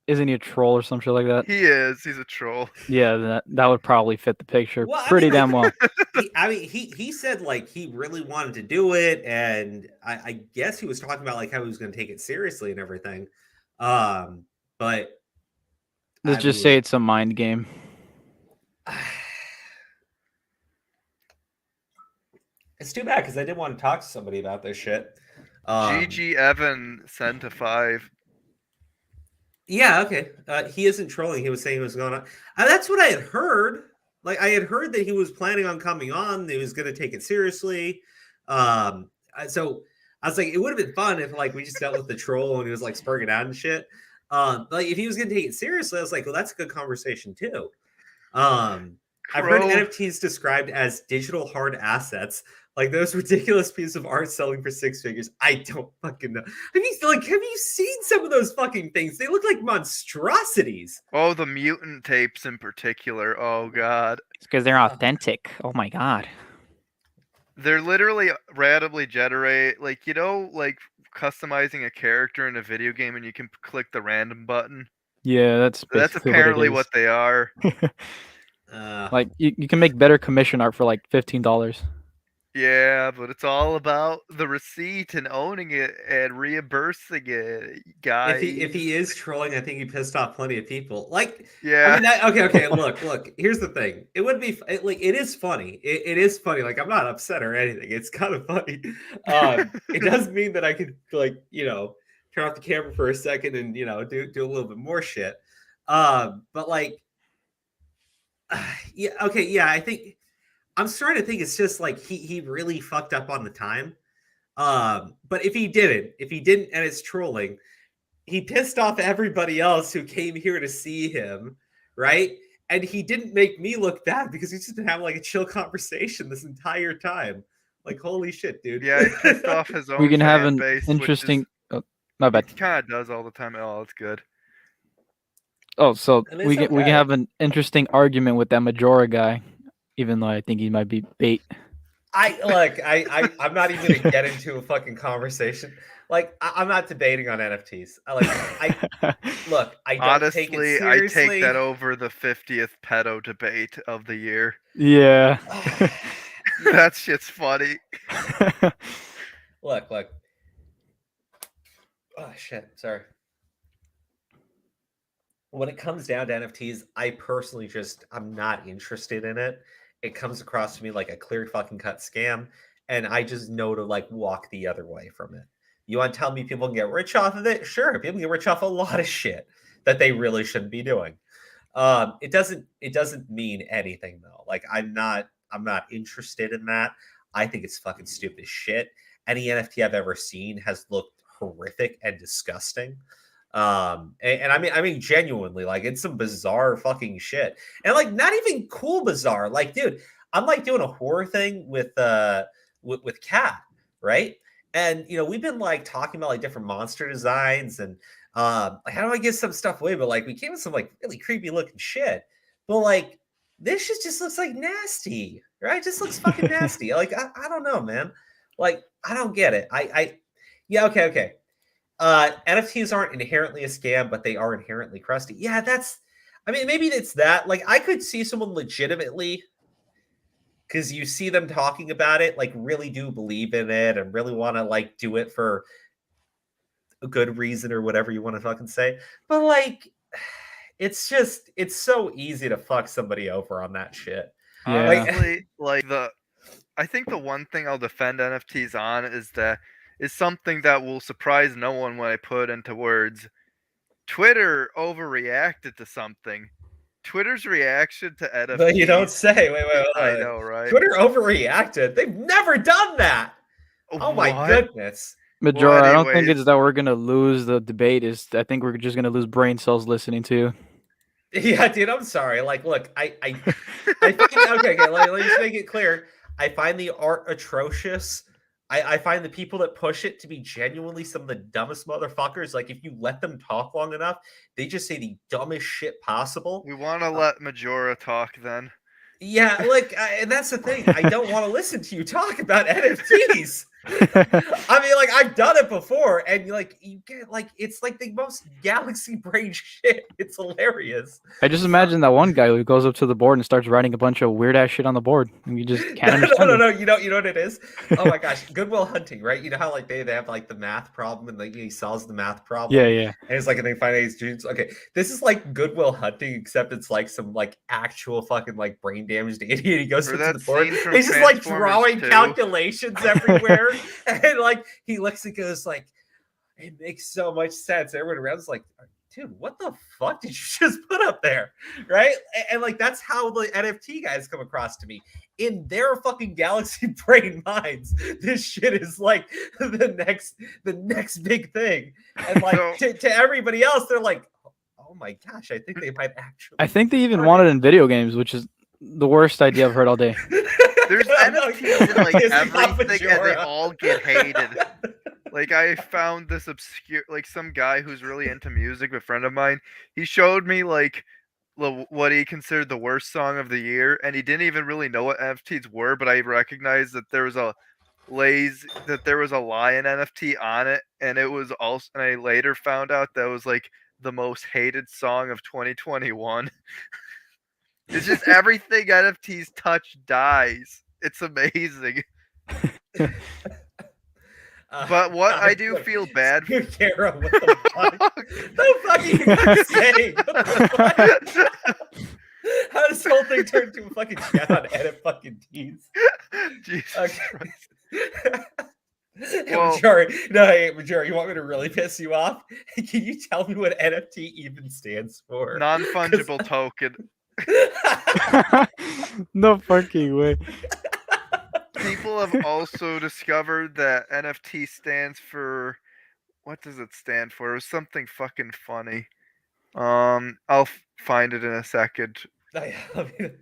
S1: Isn't he a troll or some shit like that?
S3: He is. He's a troll.
S1: Yeah, that would probably fit the picture pretty damn well.
S2: He said like he really wanted to do it, and I guess he was talking about like how he was going to take it seriously and everything. But
S1: let's just say it's a mind game.
S2: It's too bad because I did want to talk to somebody about this shit.
S3: GG Evan sent a 5.
S2: Yeah, okay. He isn't trolling. He was saying he was going on. That's what I had heard. Like, I had heard that he was planning on coming on. He was going to take it seriously. So I was like, it would have been fun if, like, we just dealt with the troll and he was, like, spurring out and shit. Like, if he was going to take it seriously, I was like, well, that's a good conversation, too. I've heard NFTs described as digital hard assets. Like those ridiculous pieces of art selling for 6 figures. I don't fucking know. Have you seen some of those fucking things? They look like monstrosities.
S3: Oh, the mutant tapes in particular. Oh god.
S1: It's because they're authentic. Oh my god.
S3: They're literally randomly generate, like, you know, like customizing a character in a video game and you can click the random button.
S1: Yeah, that's
S3: apparently what they are.
S1: Like you can make better commission art for like $15.
S3: Yeah, but it's all about the receipt and owning it and reimbursing it, guys.
S2: If he is trolling, I think he pissed off plenty of people. Like,
S3: yeah.
S2: I mean, okay. Look. Here's the thing. It would be like it is funny. It is funny. Like, I'm not upset or anything. It's kind of funny. It does mean that I could like turn off the camera for a second and do a little bit more shit. But like, yeah, okay, yeah. I think. I'm starting to think it's just like he really fucked up on the time. But if he didn't and it's trolling, he pissed off everybody else who came here to see him, right? And he didn't make me look bad because he's just been having like a chill conversation this entire time. Like, holy shit, dude.
S3: Yeah, he pissed off his own
S1: We can have
S3: fan
S1: an
S3: base,
S1: interesting.
S3: which is,
S1: my bad.
S3: he kind of does all the time. Oh, it's good.
S1: Oh, so
S2: And
S1: we
S2: it's
S1: can
S2: okay.
S1: have an interesting argument with that Majora guy, even though I think he might be bait.
S2: I'm not even gonna get into a fucking conversation. Like, I'm not debating on NFTs. I don't
S3: Honestly,
S2: take it seriously.
S3: I take that over the 50th pedo debate of the year.
S1: Yeah.
S3: That shit's funny.
S2: Look. Oh shit, sorry. When it comes down to NFTs, I personally I'm not interested in it. It comes across to me like a clear fucking cut scam, and I just know to like walk the other way from it. You want to tell me people can get rich off of it? Sure, people can get rich off a lot of shit that they really shouldn't be doing. It doesn't mean anything though. Like I'm not interested in that. I think it's fucking stupid as shit. Any NFT I've ever seen has looked horrific and disgusting. And I mean genuinely, like it's some bizarre fucking shit. And like not even cool bizarre. Like, dude, I'm like doing a horror thing with Kat, right? And you know, we've been like talking about like different monster designs and like how do I give some stuff away? But like we came with some like really creepy looking shit. But like this shit just looks like nasty, right? It just looks fucking nasty. Like I don't know, man. Like I don't get it. Yeah, okay. NFTs aren't inherently a scam, but they are inherently crusty. Yeah, I mean, maybe it's that. Like, I could see someone legitimately, because you see them talking about it, like, really do believe in it and really want to, like, do it for a good reason or whatever you want to fucking say. But, like, it's so easy to fuck somebody over on that shit.
S1: Yeah.
S3: Honestly, I think the one thing I'll defend NFTs on is something that will surprise no one when I put into words. Twitter overreacted to something. Twitter's reaction to NFTs.
S2: But you don't say. Wait.
S3: I know, right?
S2: Twitter overreacted. They've never done that. Oh my goodness.
S1: Majora, I don't think it's that we're gonna lose the debate. I think we're just gonna lose brain cells listening to you.
S2: Yeah, dude, I'm sorry. Like, look, I find, okay, let me just make it clear. I find the art atrocious. I find the people that push it to be genuinely some of the dumbest motherfuckers. Like, if you let them talk long enough, they just say the dumbest shit possible.
S3: We want to let Majora talk then.
S2: Yeah, like, and that's the thing. I don't want to listen to you talk about NFTs. I mean, like, I've done it before, and like, you get like, it's like the most galaxy brain shit. It's hilarious.
S1: I just imagine that one guy who goes up to the board and starts writing a bunch of weird ass shit on the board, and you just can't understand.
S2: No. You know what it is? Oh my gosh, Goodwill Hunting, right? You know how like they have like the math problem, and like he solves the math problem.
S1: Yeah.
S2: And it's like, and they find these students. Okay, this is like Goodwill Hunting, except it's like some like actual fucking like brain damaged idiot. He goes up to the board. He's just like drawing calculations everywhere, and like he looks and goes like, it makes so much sense. Everyone around is like, dude, what the fuck did you just put up there? Right? And like, that's how the NFT guys come across to me. In their fucking galaxy brain minds, this shit is like the next big thing. And like to everybody else, they're like, oh my gosh, I think they might actually.
S1: I think they even want it in video games, which is the worst idea I've heard all day.
S3: There's NFTs in like everything, and they all get hated. Like, I found this obscure, like, some guy who's really into music, a friend of mine. He showed me like what he considered the worst song of the year, and he didn't even really know what NFTs were. But I recognized that there was a lion NFT on it, and it was also. And I later found out that was like the most hated song of 2021. It's just everything NFTs touch dies. It's amazing. But what I do feel bad for.
S2: Kara, what the fuck? The fuck are you guys saying? How does this whole thing turn into a fucking chat on edit fucking tees?
S3: Jesus
S2: okay.
S3: Well,
S2: Majora, you want me to really piss you off? Can you tell me what NFT even stands for?
S3: Non-fungible token.
S1: No fucking way.
S3: People have also discovered that NFT stands for what does it stand for? It was something fucking funny. I'll find it in a second.
S2: I mean,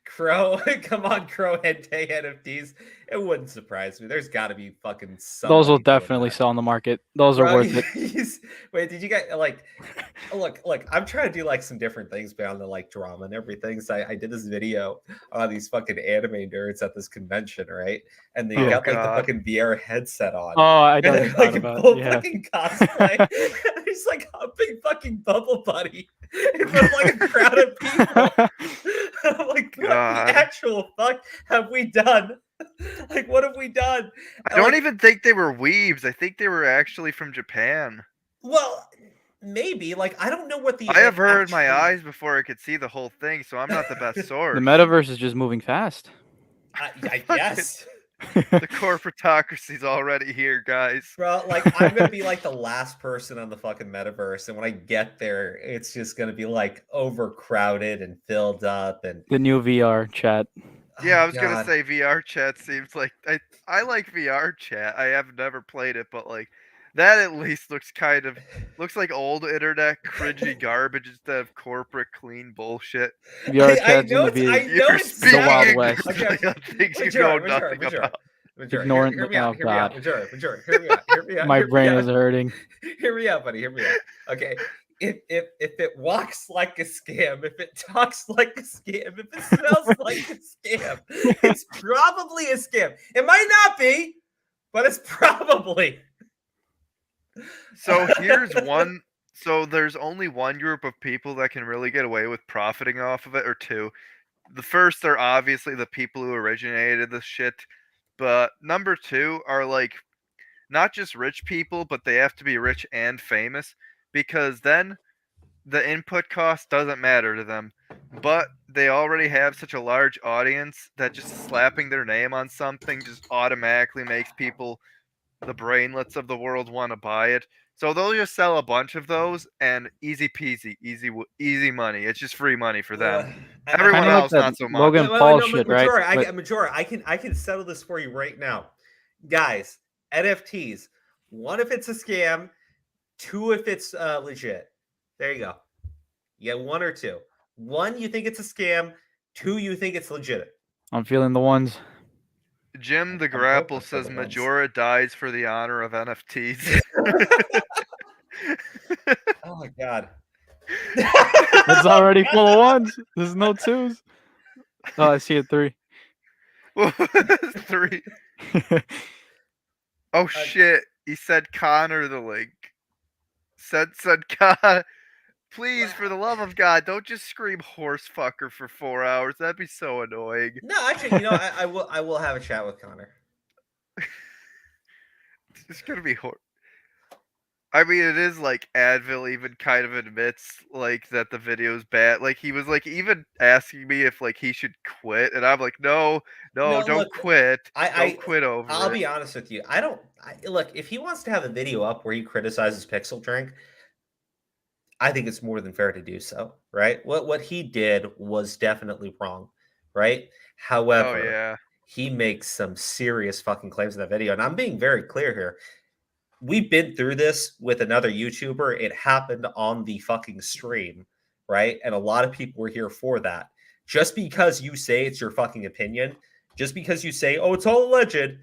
S2: Crow, come on, Crow Hentai NFTs. It wouldn't surprise me. There's got to be fucking somebody.
S1: Those will definitely sell on the market. Those are worth it.
S2: Wait, did you guys like? Look, I'm trying to do like some different things beyond the like drama and everything. So I did this video on these fucking anime nerds at this convention, right? And they got like the fucking VR headset on.
S1: Oh, I know
S2: and like full fucking cosplay. He's like humping fucking Bubble Buddy in front of like a crowd of people. I'm like, what the actual fuck have we done? Like, what have we done?
S3: I don't even think they were weebs. I think they were actually from Japan.
S2: Well, maybe. Like, I don't know what the.
S3: I have heard my eyes before I could see the whole thing, so I'm not the best source.
S1: The metaverse is just moving fast.
S2: I guess.
S3: The corporatocracy's already here, guys.
S2: Bro, like, I'm gonna be like the last person on the fucking metaverse, and when I get there, it's just gonna be like overcrowded and filled up, and
S1: the new VR chat.
S3: Yeah, I was gonna say VR chat seems like I like VR chat. I have never played it, but like that at least looks like old internet cringy garbage instead of corporate clean bullshit.
S1: VR chat's gonna be
S3: the
S1: Wild West.
S3: Things you know nothing about.
S1: Ignoring.
S2: Hear me out.
S1: My brain is hurting.
S2: Hear me out, buddy. Hear me out. Okay. If it walks like a scam, if it talks like a scam, if it smells like a scam, it's probably a scam. It might not be, but it's probably.
S3: So here's one. So there's only one group of people that can really get away with profiting off of it, or two. The first are obviously the people who originated the shit, but number two are like not just rich people, but they have to be rich and famous, because then the input cost doesn't matter to them. But they already have such a large audience that just slapping their name on something just automatically makes people, the brainlets of the world, want to buy it. So they'll just sell a bunch of those, and easy peasy, easy money. It's just free money for them. Everyone else, not so much.
S1: Logan Paul shit, right?
S2: Majora, I can settle this for you right now, guys. NFTs. One, if it's a scam. Two, if it's legit. There you go. You get one or two. One, you think it's a scam. Two, you think it's legit.
S1: I'm feeling the ones.
S3: Jim the Grapple says Majora dies for the honor of NFTs.
S2: Oh my god.
S1: It's already full of ones. There's no twos. Oh, I see a three.
S3: Three. Oh shit. He said Connor the link. Said Connor. Please, for the love of God, don't just scream horse fucker for 4 hours. That'd be so annoying.
S2: No, actually, I will have a chat with Connor.
S3: It's gonna be horse. I mean, it is like Advil even kind of admits like that the video's bad. Like he was like even asking me if like he should quit, and I'm like, no, don't look, quit. Don't quit over.
S2: I'll be honest with you. Look, if he wants to have a video up where he criticizes Pixel Drink, I think it's more than fair to do so, right? What he did was definitely wrong, right? However, he makes some serious fucking claims in that video, and I'm being very clear here. We've been through this with another YouTuber. It happened on the fucking stream, right? And a lot of people were here for that. Just because you say it's your fucking opinion, just because you say, oh, it's all alleged,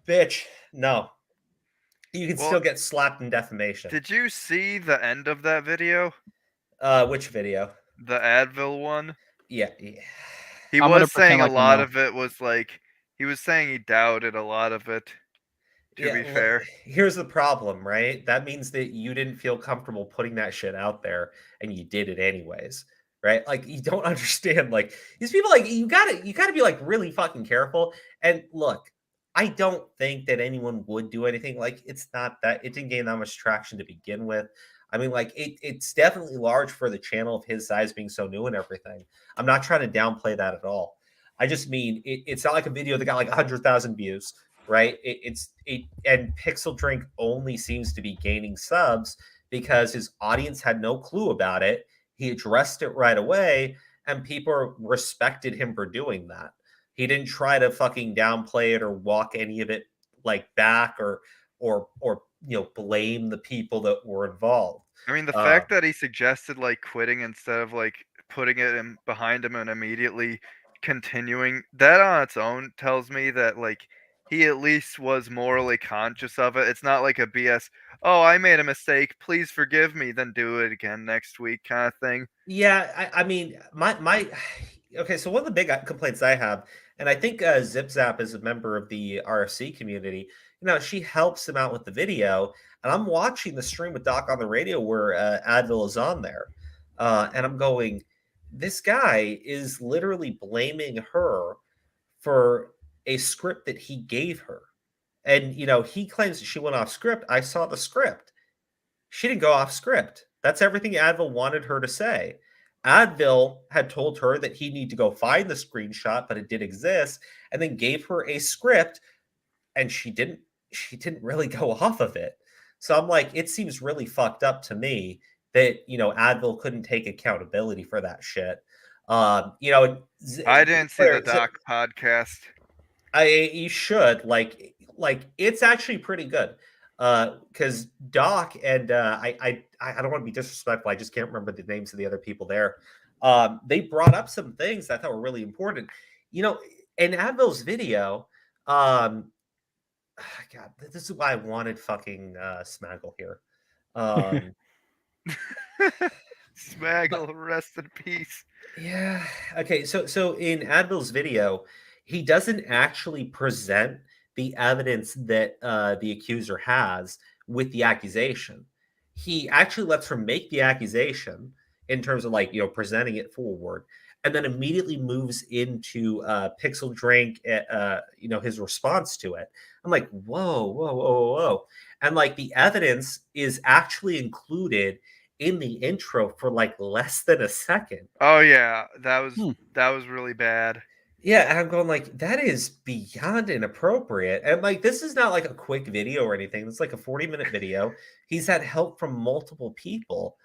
S2: bitch, no. You can still get slapped in defamation.
S3: Did you see the end of that video?
S2: Which video?
S3: The Advil one?
S2: Yeah.
S3: He was saying a lot of it was like, he was saying he doubted a lot of it, to be fair.
S2: Here's the problem, right? That means that you didn't feel comfortable putting that shit out there, and you did it anyways, right? Like, you don't understand, like, these people, like, you gotta be, like, really fucking careful. And look, I don't think that anyone would do anything. Like, it's not that, it didn't gain that much traction to begin with. I mean, like, it's definitely large for the channel of his size being so new and everything. I'm not trying to downplay that at all. I just mean, it's not like a video that got like 100,000 views, right? And Pixel Drink only seems to be gaining subs because his audience had no clue about it. He addressed it right away, and people respected him for doing that. He didn't try to fucking downplay it or walk any of it like back or blame the people that were involved.
S3: I mean, the fact that he suggested like quitting instead of like putting it in behind him and immediately continuing, that on its own tells me that like he at least was morally conscious of it. It's not like a BS, oh, I made a mistake, please forgive me, then do it again next week kind of thing.
S2: Yeah, I mean, my okay. So one of the big complaints I have, and I think Zip Zap is a member of the RFC community. She helps him out with the video, and I'm watching the stream with Doc on the radio where Advil is on there, and I'm going, this guy is literally blaming her for a script that he gave her, and he claims that she went off script. I saw the script. She didn't go off script. That's everything Advil wanted her to say. Advil had told her that he needed to go find the screenshot, but it did exist, and then gave her a script, and she didn't really go off of it. So I'm like, it seems really fucked up to me that Advil couldn't take accountability for that shit.
S3: I didn't see the Doc podcast.
S2: You should like it's actually pretty good. Because Doc and I don't want to be disrespectful. I just can't remember the names of the other people there. They brought up some things I thought were really important. In Advil's video, God, this is why I wanted fucking Smaggle here.
S3: Smaggle, rest in peace.
S2: Yeah. Okay. So in Advil's video, he doesn't actually present the evidence that the accuser has with the accusation. He actually lets her make the accusation in terms of presenting it forward, and then immediately moves into Pixel Drink, his response to it. I'm like, whoa. And the evidence is actually included in the intro for less than a second.
S3: Oh yeah, that was really bad.
S2: Yeah, and I'm going that is beyond inappropriate. And this is not a quick video or anything. It's a 40-minute video. He's had help from multiple people.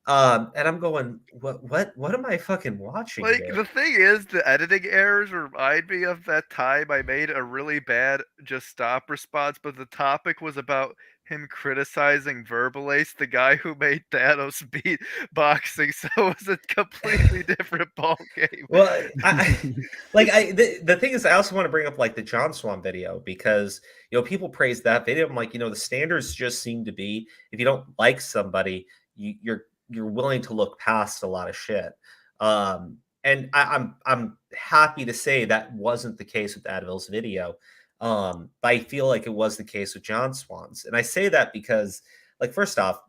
S2: And I'm going, what am I fucking watching here?
S3: The thing is, the editing errors remind me of that time I made a really bad just stop response, but the topic was about him criticizing Verbalace, the guy who made Thanos beat boxing, so it was a completely different ball game.
S2: Well, the thing is, I also want to bring up the John Swan video because people praise that video. I'm like, the standards just seem to be, if you don't like somebody, you're willing to look past a lot of shit. And I'm happy to say that wasn't the case with Advil's video. But I feel like it was the case with John Swan's. And I say that because, first off,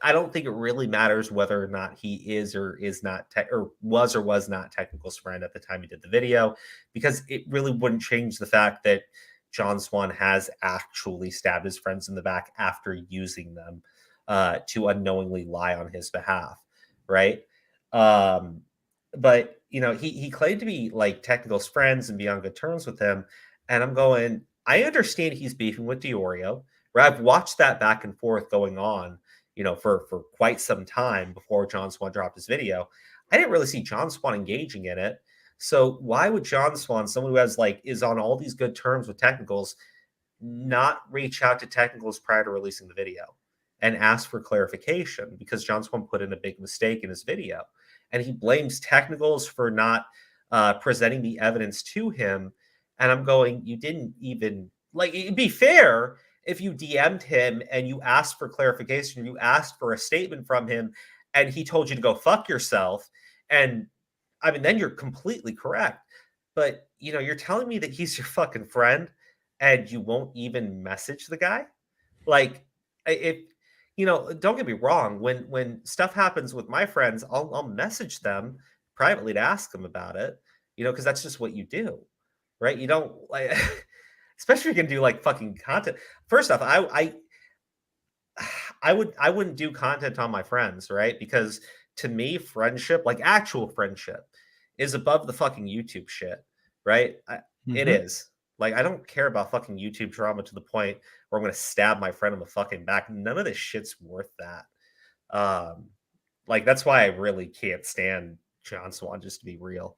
S2: I don't think it really matters whether or not he is or is not or was not Technical's friend at the time he did the video, because it really wouldn't change the fact that John Swan has actually stabbed his friends in the back after using them to unknowingly lie on his behalf, right? But he claimed to be Technical's friends and be on good terms with him, and I'm going, I understand he's beefing with Diorio, right? I've watched that back and forth going on, for quite some time before John Swan dropped his video. I didn't really see John Swan engaging in it. So why would John Swan, someone who has is on all these good terms with Technicals, not reach out to Technicals prior to releasing the video and ask for clarification? Because John Swan put in a big mistake in his video, and he blames Technicals for not presenting the evidence to him. And I'm going, you didn't even it'd be fair if you DM'd him and you asked for clarification, you asked for a statement from him, and he told you to go fuck yourself. And I mean, then you're completely correct. But, you're telling me that he's your fucking friend and you won't even message the guy? If, don't get me wrong. When stuff happens with my friends, I'll message them privately to ask them about it, because that's just what you do, right? You don't especially if you can do fucking content. First off, I wouldn't do content on my friends, right? Because to me, friendship, actual friendship, is above the fucking YouTube shit, right? It is. I don't care about fucking YouTube drama to the point where I'm going to stab my friend in the fucking back. None of this shit's worth that. That's why I really can't stand John Swan, just to be real.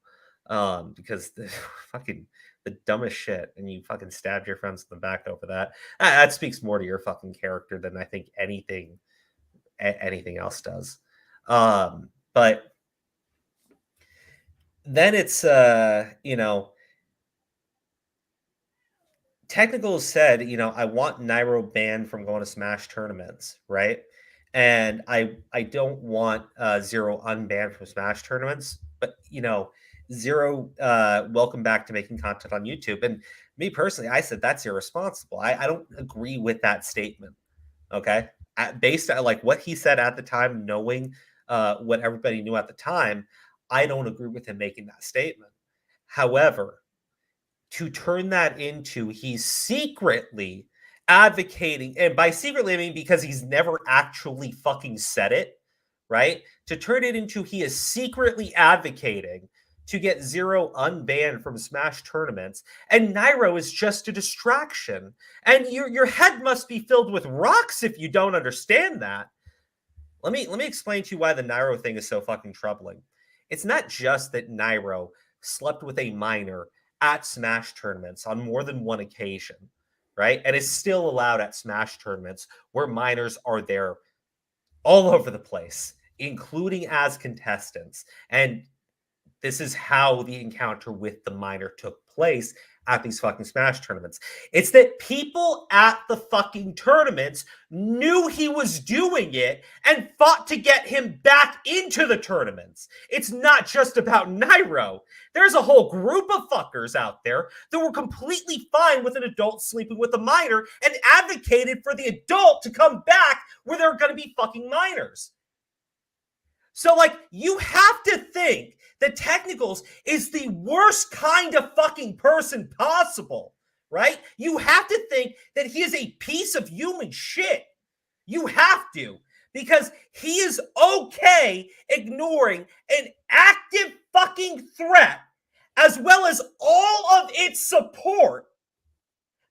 S2: Because the fucking The dumbest shit, and you fucking stabbed your friends in the back over that. That speaks more to your fucking character than I think anything else does. But then it's Technical said, I want Nairo banned from going to Smash tournaments, right? And I don't want Zero unbanned from Smash tournaments, but Zero, welcome back to making content on YouTube. And me personally, I said that's irresponsible. I don't agree with that statement. Okay, based on like what he said at the time, knowing what everybody knew at the time, I don't agree with him making that statement. However, to turn that into he's secretly advocating, and by secretly I mean because he's never actually fucking said it, right? To turn it into he is secretly advocating to get Zero unbanned from Smash tournaments, and Nairo is just a distraction. And your head must be filled with rocks if you don't understand that. Let me explain to you why the Nairo thing is so fucking troubling. It's not just that Nairo slept with a minor at Smash tournaments on more than one occasion, right? And is still allowed at Smash tournaments where minors are there all over the place, including as contestants. And this is how the encounter with the minor took place at these fucking Smash tournaments. It's that people at the fucking tournaments knew he was doing it and fought to get him back into the tournaments. It's not just about Nairo. There's a whole group of fuckers out there that were completely fine with an adult sleeping with a minor and advocated for the adult to come back where there are going to be fucking minors. So, like, you have to think that Technicals is the worst kind of fucking person possible, right? You have to think that he is a piece of human shit. You have to, because he is okay ignoring an active fucking threat as well as all of its support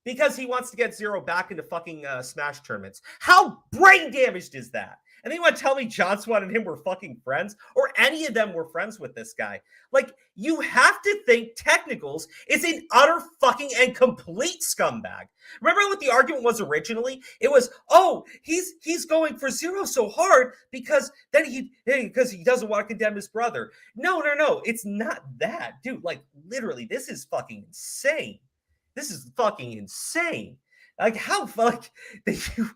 S2: because he wants to get Zero back into fucking Smash tournaments. How brain damaged is that? And then you want to tell me John Swan and him were fucking friends? Or any of them were friends with this guy? Like, you have to think Technicals is an utter fucking and complete scumbag. Remember what the argument was originally? It was, oh, he's going for Zero so hard because then he doesn't want to condemn his brother. No. It's not that. Dude, like, literally, this is fucking insane. This is fucking insane. Like, how fuck that you...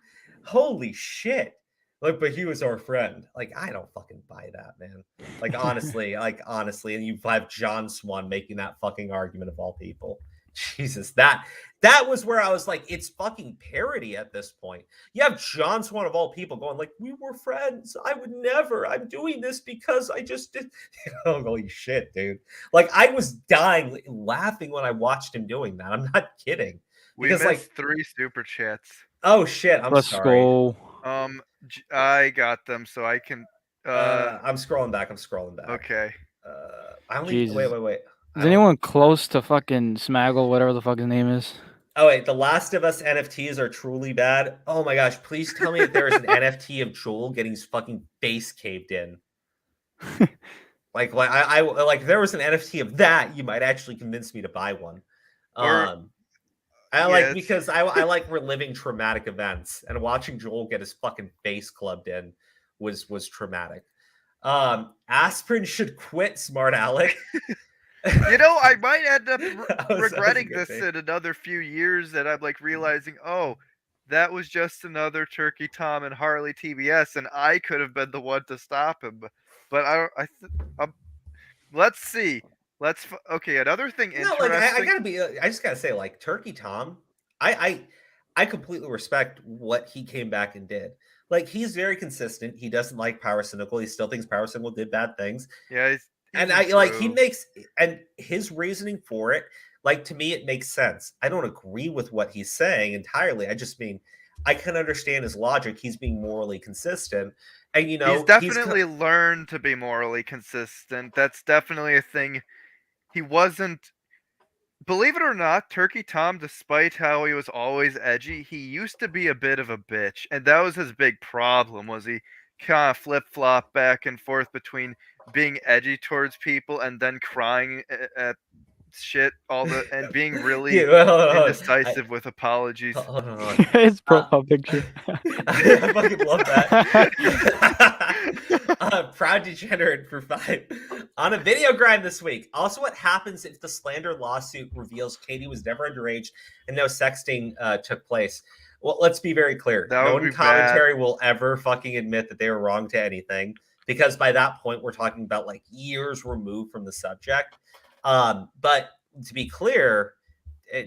S2: Holy shit. Like, but he was our friend. Like, I don't fucking buy that, man. Like, honestly, and you have John Swan making that fucking argument of all people. Jesus, that was where I was like, it's fucking parody at this point. You have John Swan of all people going like, we were friends. I would never. I'm doing this because I just did. Holy shit, dude. Like, I was dying laughing when I watched him doing that. I'm not kidding.
S3: Because, we missed 3 super chats.
S2: Oh shit, I'm sorry.
S1: Go.
S3: I got them, so I can.
S2: I'm scrolling back.
S3: Okay.
S2: Wait.
S1: Is anyone close to fucking Smaggle, whatever the fuck his name is?
S2: Oh wait, The Last of Us NFTs are truly bad. Oh my gosh, please tell me if there is an NFT of Joel getting his fucking face caved in. Like I if there was an NFT of that, you might actually convince me to buy one. Because I like reliving traumatic events, and watching Joel get his fucking face clubbed in was traumatic. Aspirin should quit, smart Alec.
S3: I might end up regretting this in another few years, that I'm like realizing, oh, that was just another Turkey Tom and Harley TBS, and I could have been the one to stop him. But let's see. Okay, another thing interesting.
S2: I just gotta say, like, Turkey Tom, I completely respect what he came back and did. Like, he's very consistent. He doesn't like Power Cynical. He still thinks Power Cynical did bad things.
S3: Yeah,
S2: he makes, and his reasoning for it, like, to me, it makes sense. I don't agree with what he's saying entirely. I just mean, I can understand his logic. He's being morally consistent. And, he's
S3: definitely learned to be morally consistent. That's definitely a thing. He wasn't, believe it or not, Turkey Tom, despite how he was always edgy, he used to be a bit of a bitch. And that was his big problem, was he kind of flip-flop back and forth between being edgy towards people and then crying at shit and being really indecisive with apologies.
S2: Hold on.
S1: His profile picture.
S2: I fucking love that. Proud degenerate for 5 on a video grind this week. Also, what happens if the slander lawsuit reveals Katie was never underage and no sexting took place? Well, let's be very clear. No one in commentary will ever fucking admit that they were wrong to anything, because by that point we're talking about like years removed from the subject. But to be clear,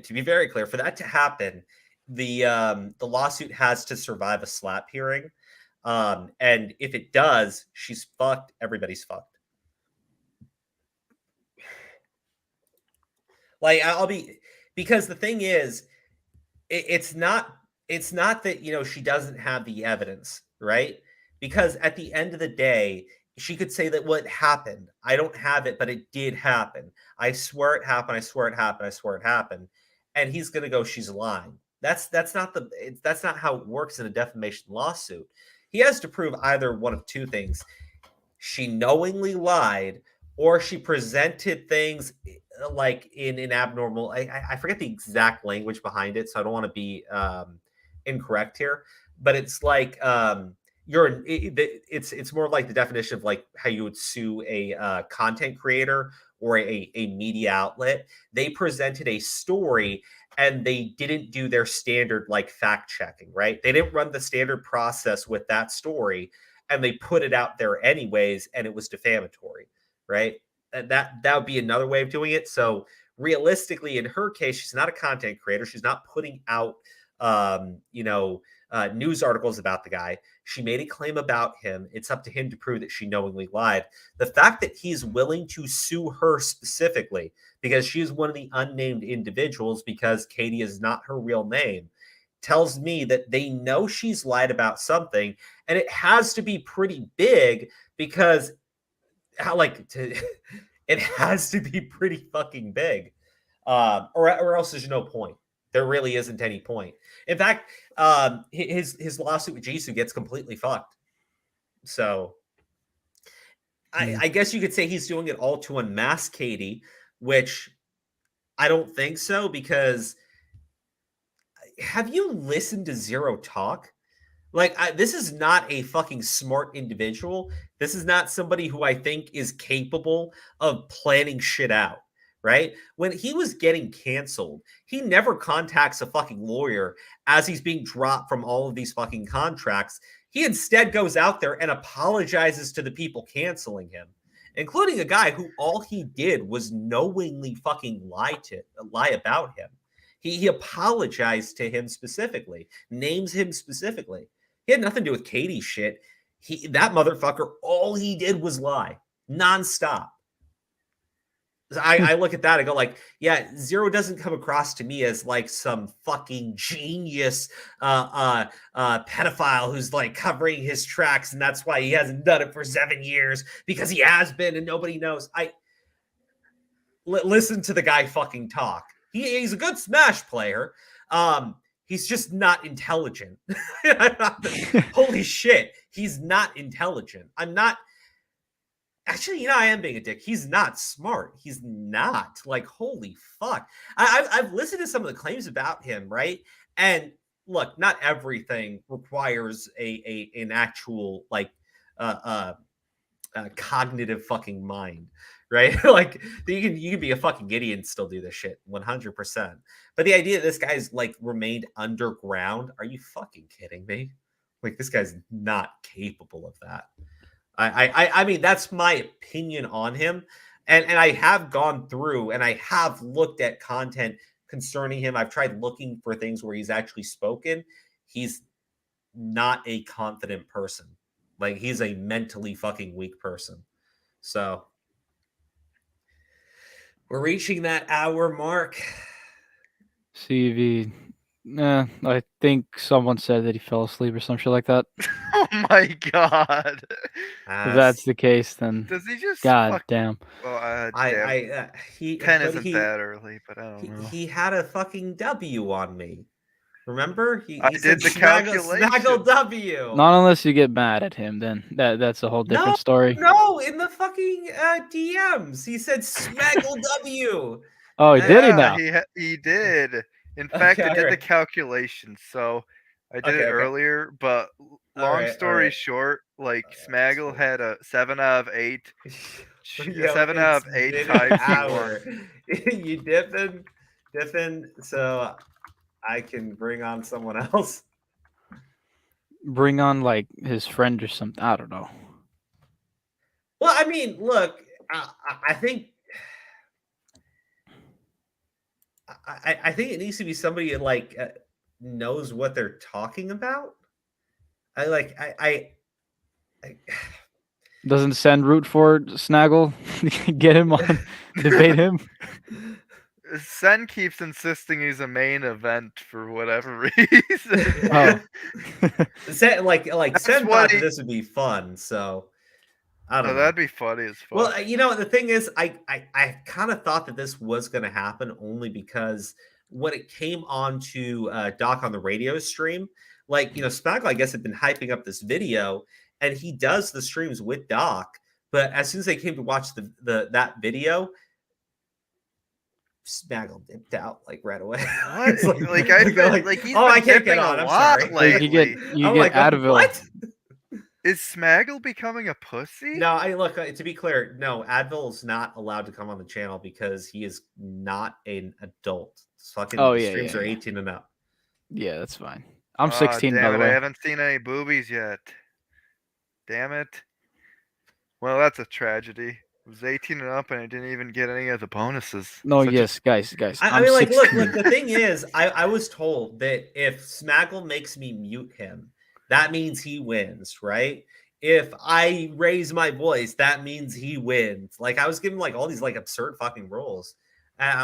S2: to be very clear, for that to happen, the lawsuit has to survive a slap hearing. And if it does, she's fucked. Everybody's fucked. Like, because the thing is, it's not that, you know, she doesn't have the evidence, right? Because at the end of the day, she could say that what happened, I don't have it, but it did happen. I swear it happened. I swear it happened. I swear it happened. And he's going to go, she's lying. That's not how it works in a defamation lawsuit. He has to prove either one of two things. She knowingly lied, or she presented things like in an abnormal, I forget the exact language behind it, so I don't want to be incorrect here, but it's like it's more like the definition of like how you would sue a content creator or a media outlet. They presented a story and they didn't do their standard like fact checking, right? They didn't run the standard process with that story, and they put it out there anyways, and it was defamatory, right? And that would be another way of doing it. So realistically, in her case, she's not a content creator. She's not putting out news articles about the guy. She made a claim about him. It's up to him to prove that she knowingly lied. The fact that he's willing to sue her specifically because she is one of the unnamed individuals, because Katie is not her real name, tells me that they know she's lied about something, and it has to be pretty big, because it has to be pretty fucking big, or else there's no point. There really isn't any point. In fact, his lawsuit with Jisoo gets completely fucked. So I guess you could say he's doing it all to unmask Katie, which I don't think so, because have you listened to Zero talk? Like, this is not a fucking smart individual. This is not somebody who I think is capable of planning shit out, right? When he was getting canceled, he never contacts a fucking lawyer as he's being dropped from all of these fucking contracts. He instead goes out there and apologizes to the people canceling him, including a guy who all he did was knowingly fucking lie about him. He apologized to him specifically, names him specifically. He had nothing to do with Katie's shit. That motherfucker, all he did was lie nonstop. I look at that, I go like, yeah, Zero doesn't come across to me as like some fucking genius pedophile who's like covering his tracks, and that's why he hasn't done it for 7 years, because he has been and nobody knows. Listen to the guy fucking talk. He's a good Smash player. He's just not intelligent. Holy shit, he's not intelligent. I'm not. Actually, I am being a dick. He's not smart. He's not. Like, holy fuck. I've listened to some of the claims about him, right? And look, not everything requires an actual like cognitive fucking mind, right? Like, you can be a fucking idiot and still do this shit 100%. But the idea that this guy's like remained underground, are you fucking kidding me? Like, this guy's not capable of that. I mean, that's my opinion on him. And I have gone through and I have looked at content concerning him. I've tried looking for things where he's actually spoken. He's not a confident person. Like, he's a mentally fucking weak person. So we're reaching that hour mark.
S1: CV. I think someone said that he fell asleep or some shit like that.
S3: Oh my god!
S1: If that's the case, then
S3: does he just?
S1: God damn.
S3: Well,
S2: 10
S3: isn't that early, but I don't know.
S2: He had a fucking W on me. Remember?
S3: I did the calculation.
S2: Smaggle W.
S1: Not unless you get mad at him, then that's a whole different story.
S2: No, in the fucking DMs, he said Smaggle W.
S1: Oh, he did it now.
S3: He did. In fact, I did the calculations, so I did it earlier. But long story short, like Smaggle had a 7 out of 8.
S2: Yo,
S3: 7 out of 8 times he won.
S2: You dipping, so I can bring on someone else.
S1: Bring on like his friend or something. I don't know.
S2: Well, I mean, look, I think. I think it needs to be somebody that like knows what they're talking about. I
S1: Doesn't Sen root for Snaggle? Get him on, debate him.
S3: Sen keeps insisting he's a main event for whatever reason.
S1: Oh,
S2: Sen, Sen thought this would be fun, so I don't know.
S3: That'd be funny as fuck.
S2: Well, you know, the thing is, I kind of thought that this was going to happen only because when it came on to Doc on the radio stream, like, you know, Smaggle, I guess, had been hyping up this video, and he does the streams with Doc. But as soon as they came to watch that video, Smaggle dipped out like right away.
S3: What? He's
S2: I can't get on. I'm sorry.
S1: Like, you get Advil.
S2: What?
S3: Is Smaggle becoming a pussy?
S2: No, to be clear, no, Advil is not allowed to come on the channel because he is not an adult. Fucking streams are 18 and up.
S1: Yeah, that's fine. I'm 16,
S3: damn
S1: by the way.
S3: I haven't seen any boobies yet. Damn it. Well, that's a tragedy. It was 18 and up, and I didn't even get any of the bonuses.
S1: No, guys.
S2: I mean, like, look, the thing is, I was told that if Smaggle makes me mute him, that means he wins, right? If I raise my voice, that means he wins. Like, I was given like all these like absurd fucking rules.
S3: I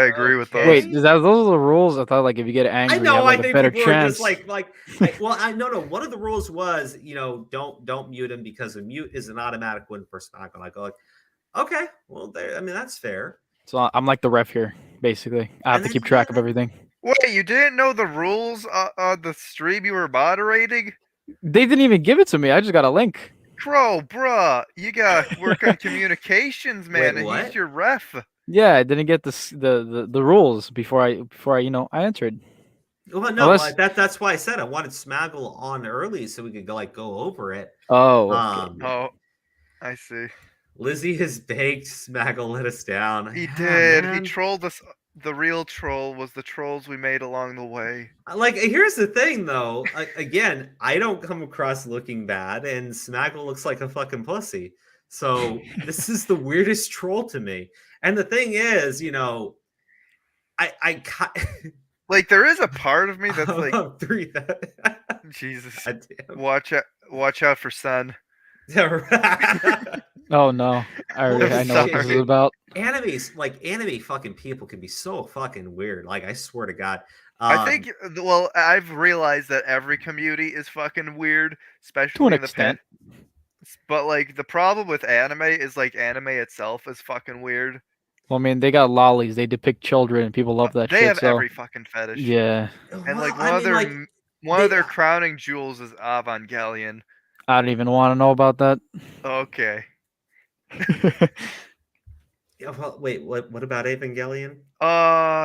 S3: agree with those.
S1: Wait, those are the rules? I thought like if you get angry, you have, like, a better chance.
S2: One of the rules was, you know, don't mute him because a mute is an automatic win for Smaggle. I go like, okay, well, I mean, that's fair.
S1: So I'm like the ref here, basically. I have to keep track of everything.
S3: Wait, you didn't know the rules on the stream you were moderating?
S1: They didn't even give it to me. I just got a link.
S3: Bruh, you gotta work on communications, man.
S2: Wait,
S3: and he's your ref.
S1: Yeah, I didn't get the rules before I I entered.
S2: Well, no, that's why I said I wanted Smaggle on early so we could go over it.
S1: Oh,
S3: okay. I see.
S2: Lizzie has baked. Smaggle let us down.
S3: He did. Man. He trolled us. The real troll was the trolls we made along the way.
S2: Like, here's the thing, though. Again, I don't come across looking bad, and Smaggle looks like a fucking pussy. So this is the weirdest troll to me. And the thing is, you know, I
S3: like there is a part of me that's like, Jesus, watch out for Sun.
S1: Oh no! I know what this is about.
S2: Anime fucking people can be so fucking weird. Like, I swear to God.
S3: I think. Well, I've realized that every community is fucking weird, especially
S1: to an
S3: in the
S1: extent.
S3: But like the problem with anime is like anime itself is fucking weird.
S1: Well, I mean, they got lollies. They depict children, and people love that shit.
S3: They have every fucking fetish.
S1: Yeah.
S3: And like one of their crowning jewels is Evangelion.
S1: I don't even want to know about that.
S2: Okay. Yeah, well, wait, what about Evangelion?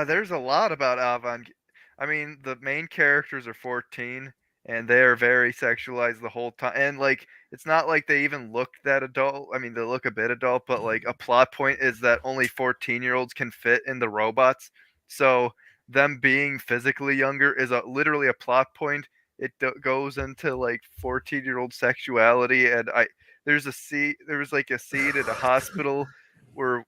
S3: There's a lot about Evangelion. I mean, the main characters are 14, and they are very sexualized the whole time. And like, it's not like they even look that adult. I mean, they look a bit adult, but like a plot point is that only 14-year-olds can fit in the robots. So them being physically younger is literally a plot point. It goes into like 14-year-old sexuality, and there was like a scene at a hospital where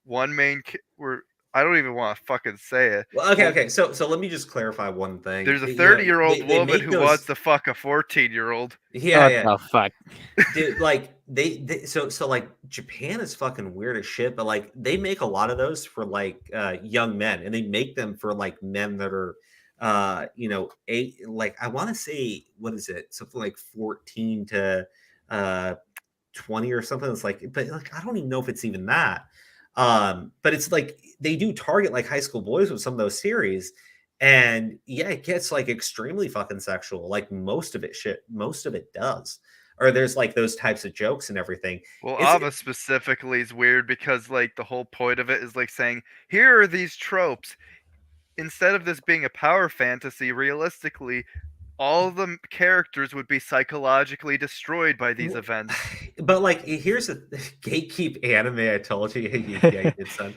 S3: I don't even want to fucking say it.
S2: Well, okay. So let me just clarify one thing.
S3: There's a 30-year-old woman who wants to fuck a 14-year-old.
S2: Yeah.
S1: Oh fuck.
S2: Dude, like so like Japan is fucking weird as shit, but like they make a lot of those for like young men, and they make them for like men that are like I want to say, what is it? Something like 14 to 20 or something. It's like, but like I don't even know if it's even that. But it's like they do target like high school boys with some of those series, and yeah, it gets like extremely fucking sexual. Like most of it does. or there's like those types of jokes and everything.
S3: Well, Ava specifically is weird because like the whole point of it is like saying, here are these tropes. Instead of this being a power fantasy, realistically, all the characters would be psychologically destroyed by these events.
S2: But like, here's a gatekeep anime. I told you, yeah, good son.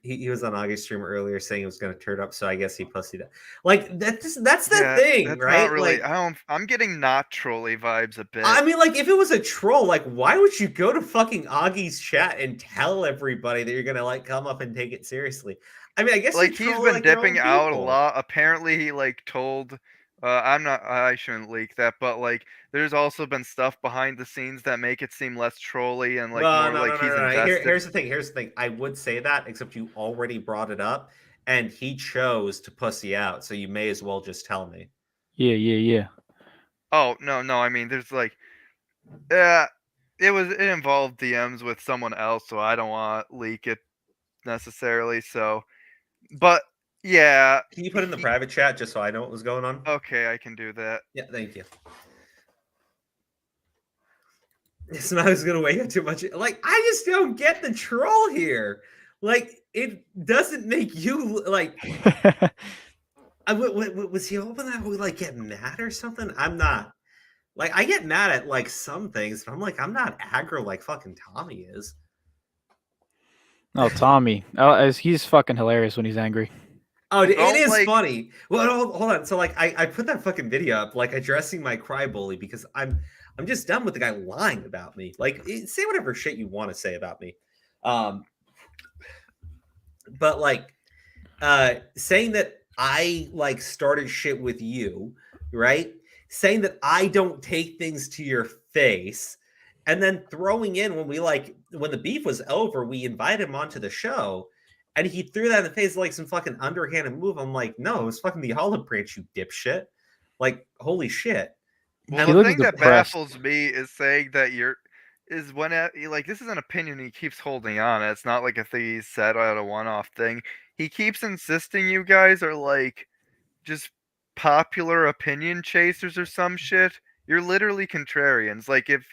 S2: He was on Augie's stream earlier saying he was going to turn up, so I guess he pussied it. Like that's the thing,
S3: that's
S2: right?
S3: Not really.
S2: Like,
S3: I'm getting not trolly vibes a bit.
S2: I mean, like if it was a troll, like why would you go to fucking Augie's chat and tell everybody that you're going to like come up and take it seriously? I mean, I guess
S3: like he's been
S2: like,
S3: dipping out a lot. Apparently, he like told. I shouldn't leak that, but like, there's also been stuff behind the scenes that make it seem less trolly and like he's invested.
S2: Here's the thing. I would say that, except you already brought it up, and he chose to pussy out, so you may as well just tell me.
S1: Yeah.
S3: Oh no! I mean, there's like, it involved DMs with someone else, so I don't want to leak it necessarily. So, but. Yeah.
S2: Can you put in the private chat just so I know what was going on?
S3: Okay, I can do that.
S2: Yeah, thank you. Smag's gonna wake up too much. Like, I just don't get the troll here. Like, it doesn't make you like. Was he hoping that we like get mad or something? I'm not. Like, I get mad at like some things, but I'm not aggro like fucking Tommy is.
S1: No, Tommy. He's fucking hilarious when he's angry.
S2: Oh, it is like, funny. Well, hold on. So, like, I put that fucking video up, like, addressing my cry bully because I'm just done with the guy lying about me. Like, say whatever shit you want to say about me. But like, saying that I like started shit with you, right? Saying that I don't take things to your face, and then throwing in when the beef was over, we invited him onto the show. And he threw that in the face like some fucking underhanded move. I'm like, no, it was fucking the olive branch, you dipshit. Like, holy shit.
S3: Well, the thing that baffles me is saying that this is an opinion he keeps holding on. It's not like a thing he said out a one-off thing. He keeps insisting you guys are like just popular opinion chasers or some shit. You're literally contrarians. Like if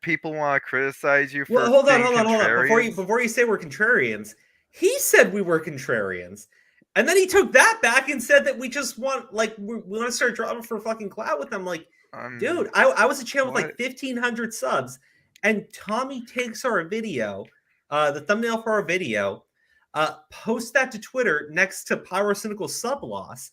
S3: people want to criticize you for
S2: hold on. Before you say we're contrarians. He said we were contrarians. And then he took that back and said that we just want, like, we want to start drama for fucking clout with them. Like, dude, I was a channel with like 1,500 subs. And Tommy takes our video, the thumbnail for our video, posts that to Twitter next to Pyrocynical sub loss.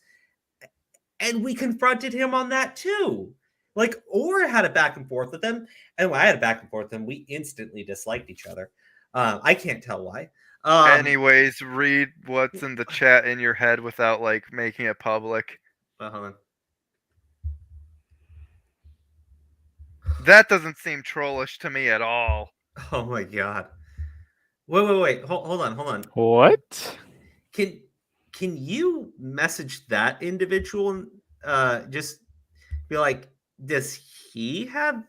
S2: And we confronted him on that too. Like, or had a back and forth with him. And when I had a back and forth with him, we instantly disliked each other. I can't tell why.
S3: Anyways, read what's in the chat in your head without like making it public.
S2: Hold on.
S3: That doesn't seem trollish to me at all.
S2: Oh my god. Wait. Hold on.
S1: What?
S2: Can you message that individual and just be like, does he have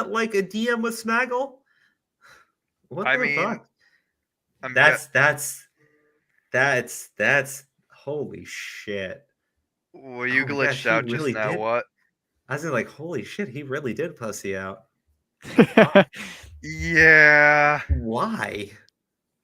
S2: like a DM with Smaggle? What the fuck? That's holy shit.
S3: Well, you glitched out just now.
S2: Did.
S3: What?
S2: I was like, holy shit, he really did pussy out.
S3: Yeah.
S2: Why?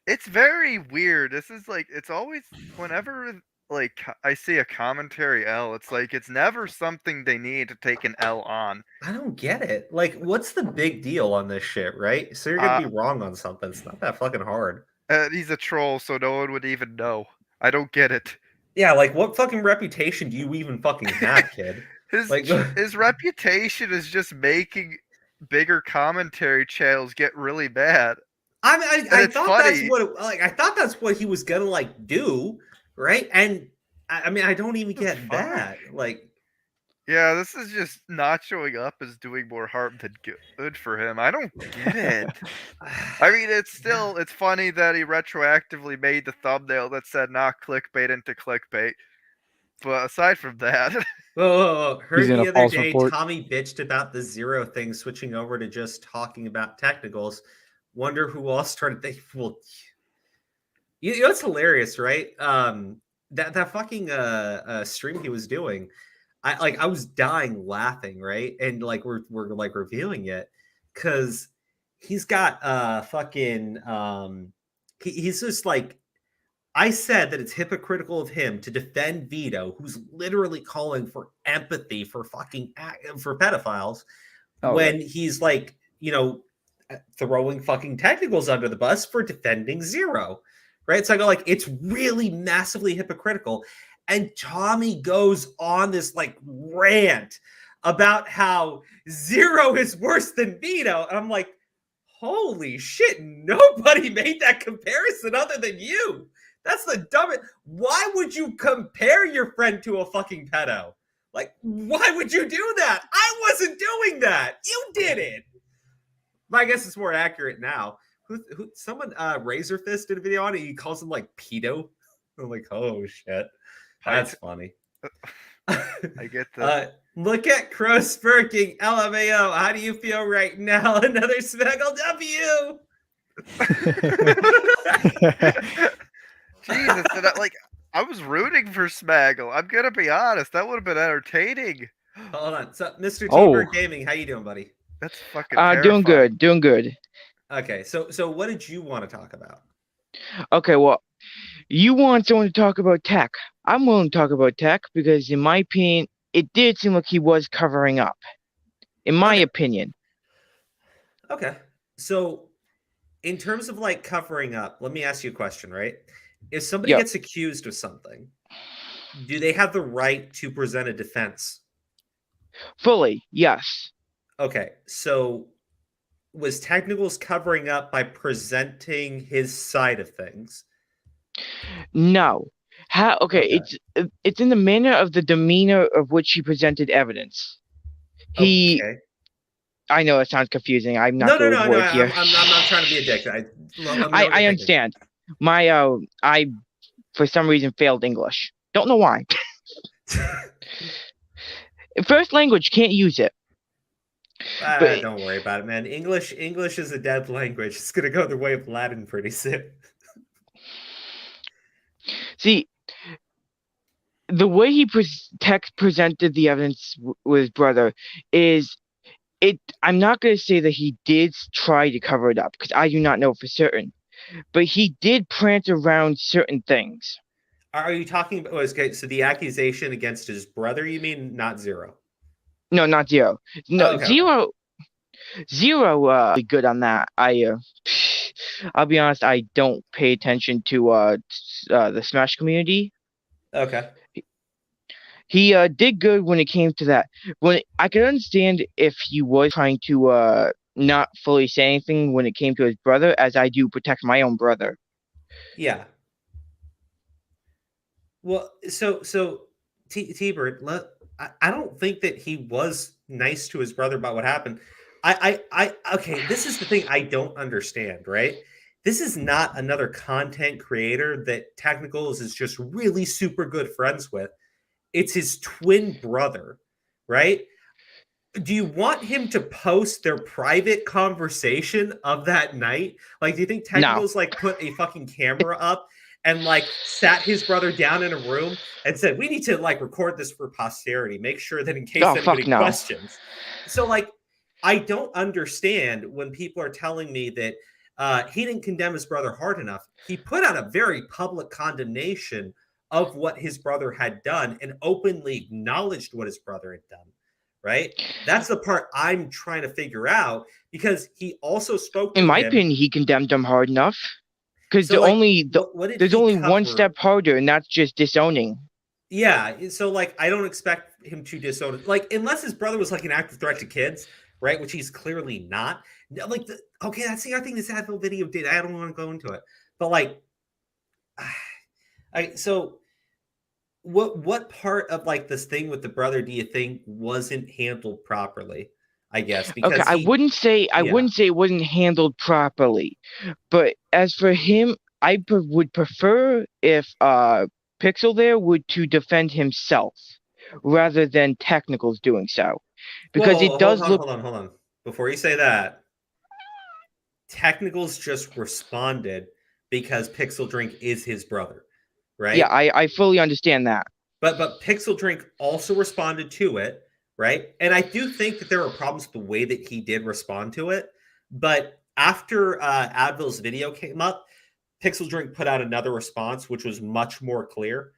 S3: It's very weird. This is like, it's always whenever like I see a commentary L, it's like it's never something they need to take an L on.
S2: I don't get it. Like, what's the big deal on this shit, right? So you're gonna be wrong on something. It's not that fucking hard.
S3: He's a troll, so no one would even know. I don't get it.
S2: Yeah, like what fucking reputation do you even fucking have, kid?
S3: His reputation is just making bigger commentary channels get really bad.
S2: I mean, I thought that's what he was gonna like do, right? And I mean, I don't even get that. Like,
S3: yeah, this is just not showing up as doing more harm than good for him. I don't get it. I mean, it's funny that he retroactively made the thumbnail that said not clickbait into clickbait. But aside from that,
S2: heard the other day Tommy bitched about the zero thing switching over to just talking about technicals. Wonder who else started thinking. Well, you know it's hilarious, right? That fucking stream he was doing. I was dying laughing, right? And like we're like reviewing it because he's got fucking he's just like, I said that it's hypocritical of him to defend Vito, who's literally calling for empathy for for pedophiles, when he's like, throwing fucking technicals under the bus for defending Zero, right? So I go like, it's really massively hypocritical. And Tommy goes on this like rant about how Zero is worse than Vito. And I'm like, holy shit, nobody made that comparison other than you. That's the dumbest. Why would you compare your friend to a fucking pedo? Like, why would you do that? I wasn't doing that. You did it. But I guess it's more accurate now. Someone Razor Fist did a video on it. He calls him like pedo. I'm like, oh shit, that's funny.
S3: I get that.
S2: Look at Crow Spurking. LMAO. How do you feel right now? Another Smaggle W.
S3: Jesus, I was rooting for Smaggle. I'm gonna be honest. That would have been entertaining.
S2: Hold on. So, Mr. T-Bird Gaming, how you doing, buddy?
S3: That's fucking terrifying.
S4: Doing good.
S2: Okay, so what did you want to talk about?
S4: Okay, well, you want someone to talk about tech. I'm willing to talk about tech because, in my opinion, it did seem like he was covering up. In my opinion.
S2: Okay, so in terms of like covering up, let me ask you a question, right? If somebody gets accused of something, do they have the right to present a defense?
S4: Fully, yes.
S2: Okay, so was Technicals covering up by presenting his side of things?
S4: No. It's in the manner of the demeanor of which he presented evidence. I know it sounds confusing. I'm not
S2: no,
S4: here.
S2: I'm not trying to be a dick.
S4: I understand. I for some reason failed English. Don't know why. First language, can't use it.
S2: Don't worry about it, man. English is a dead language. It's gonna go the way of Latin pretty soon.
S4: See, the way he presented the evidence with his brother is I'm not going to say that he did try to cover it up because I do not know for certain, but he did prance around certain things.
S2: Are you talking about? Okay, so the accusation against his brother, you mean, not Zero?
S4: No, not Zero. No,
S2: okay.
S4: Zero. Good on that. I'll be honest. I don't pay attention to the Smash community.
S2: Okay.
S4: He did good when it came to that. When I can understand if he was trying to not fully say anything when it came to his brother, as I do protect my own brother.
S2: Yeah. Well, so T-Bird, I don't think that he was nice to his brother about what happened. Okay, this is the thing I don't understand, right? This is not another content creator that Technicals is just really super good friends with. It's his twin brother, right? Do you want him to post their private conversation of that night? Like, do you think Technicals like put a fucking camera up and like sat his brother down in a room and said, we need to like record this for posterity, make sure that in case anybody questions. So like, I don't understand when people are telling me that he didn't condemn his brother hard enough. He put out a very public condemnation of what his brother had done and openly acknowledged what his brother had done, right? That's the part I'm trying to figure out, because he also spoke to
S4: in my opinion, he condemned him hard enough. Because there's only one step harder, and that's just disowning.
S2: Yeah, so like I don't expect him to disown it. Like, unless his brother was like an active threat to kids, right? Which he's clearly not. Like, that's the other thing this Advil video did. I don't want to go into it, but like, so what part of like this thing with the brother do you think wasn't handled properly? I guess because
S4: I wouldn't say it wasn't handled properly, but as for him, I would prefer if Pixel there would to defend himself rather than Technicals doing so, because it does look.
S2: Hold on. Before you say that, Technicals just responded because Pixel Drink is his brother, right?
S4: Yeah, I fully understand that.
S2: But Pixel Drink also responded to it, right? And I do think that there were problems with the way that he did respond to it. But after Advill's video came up, Pixel Drink put out another response, which was much more clear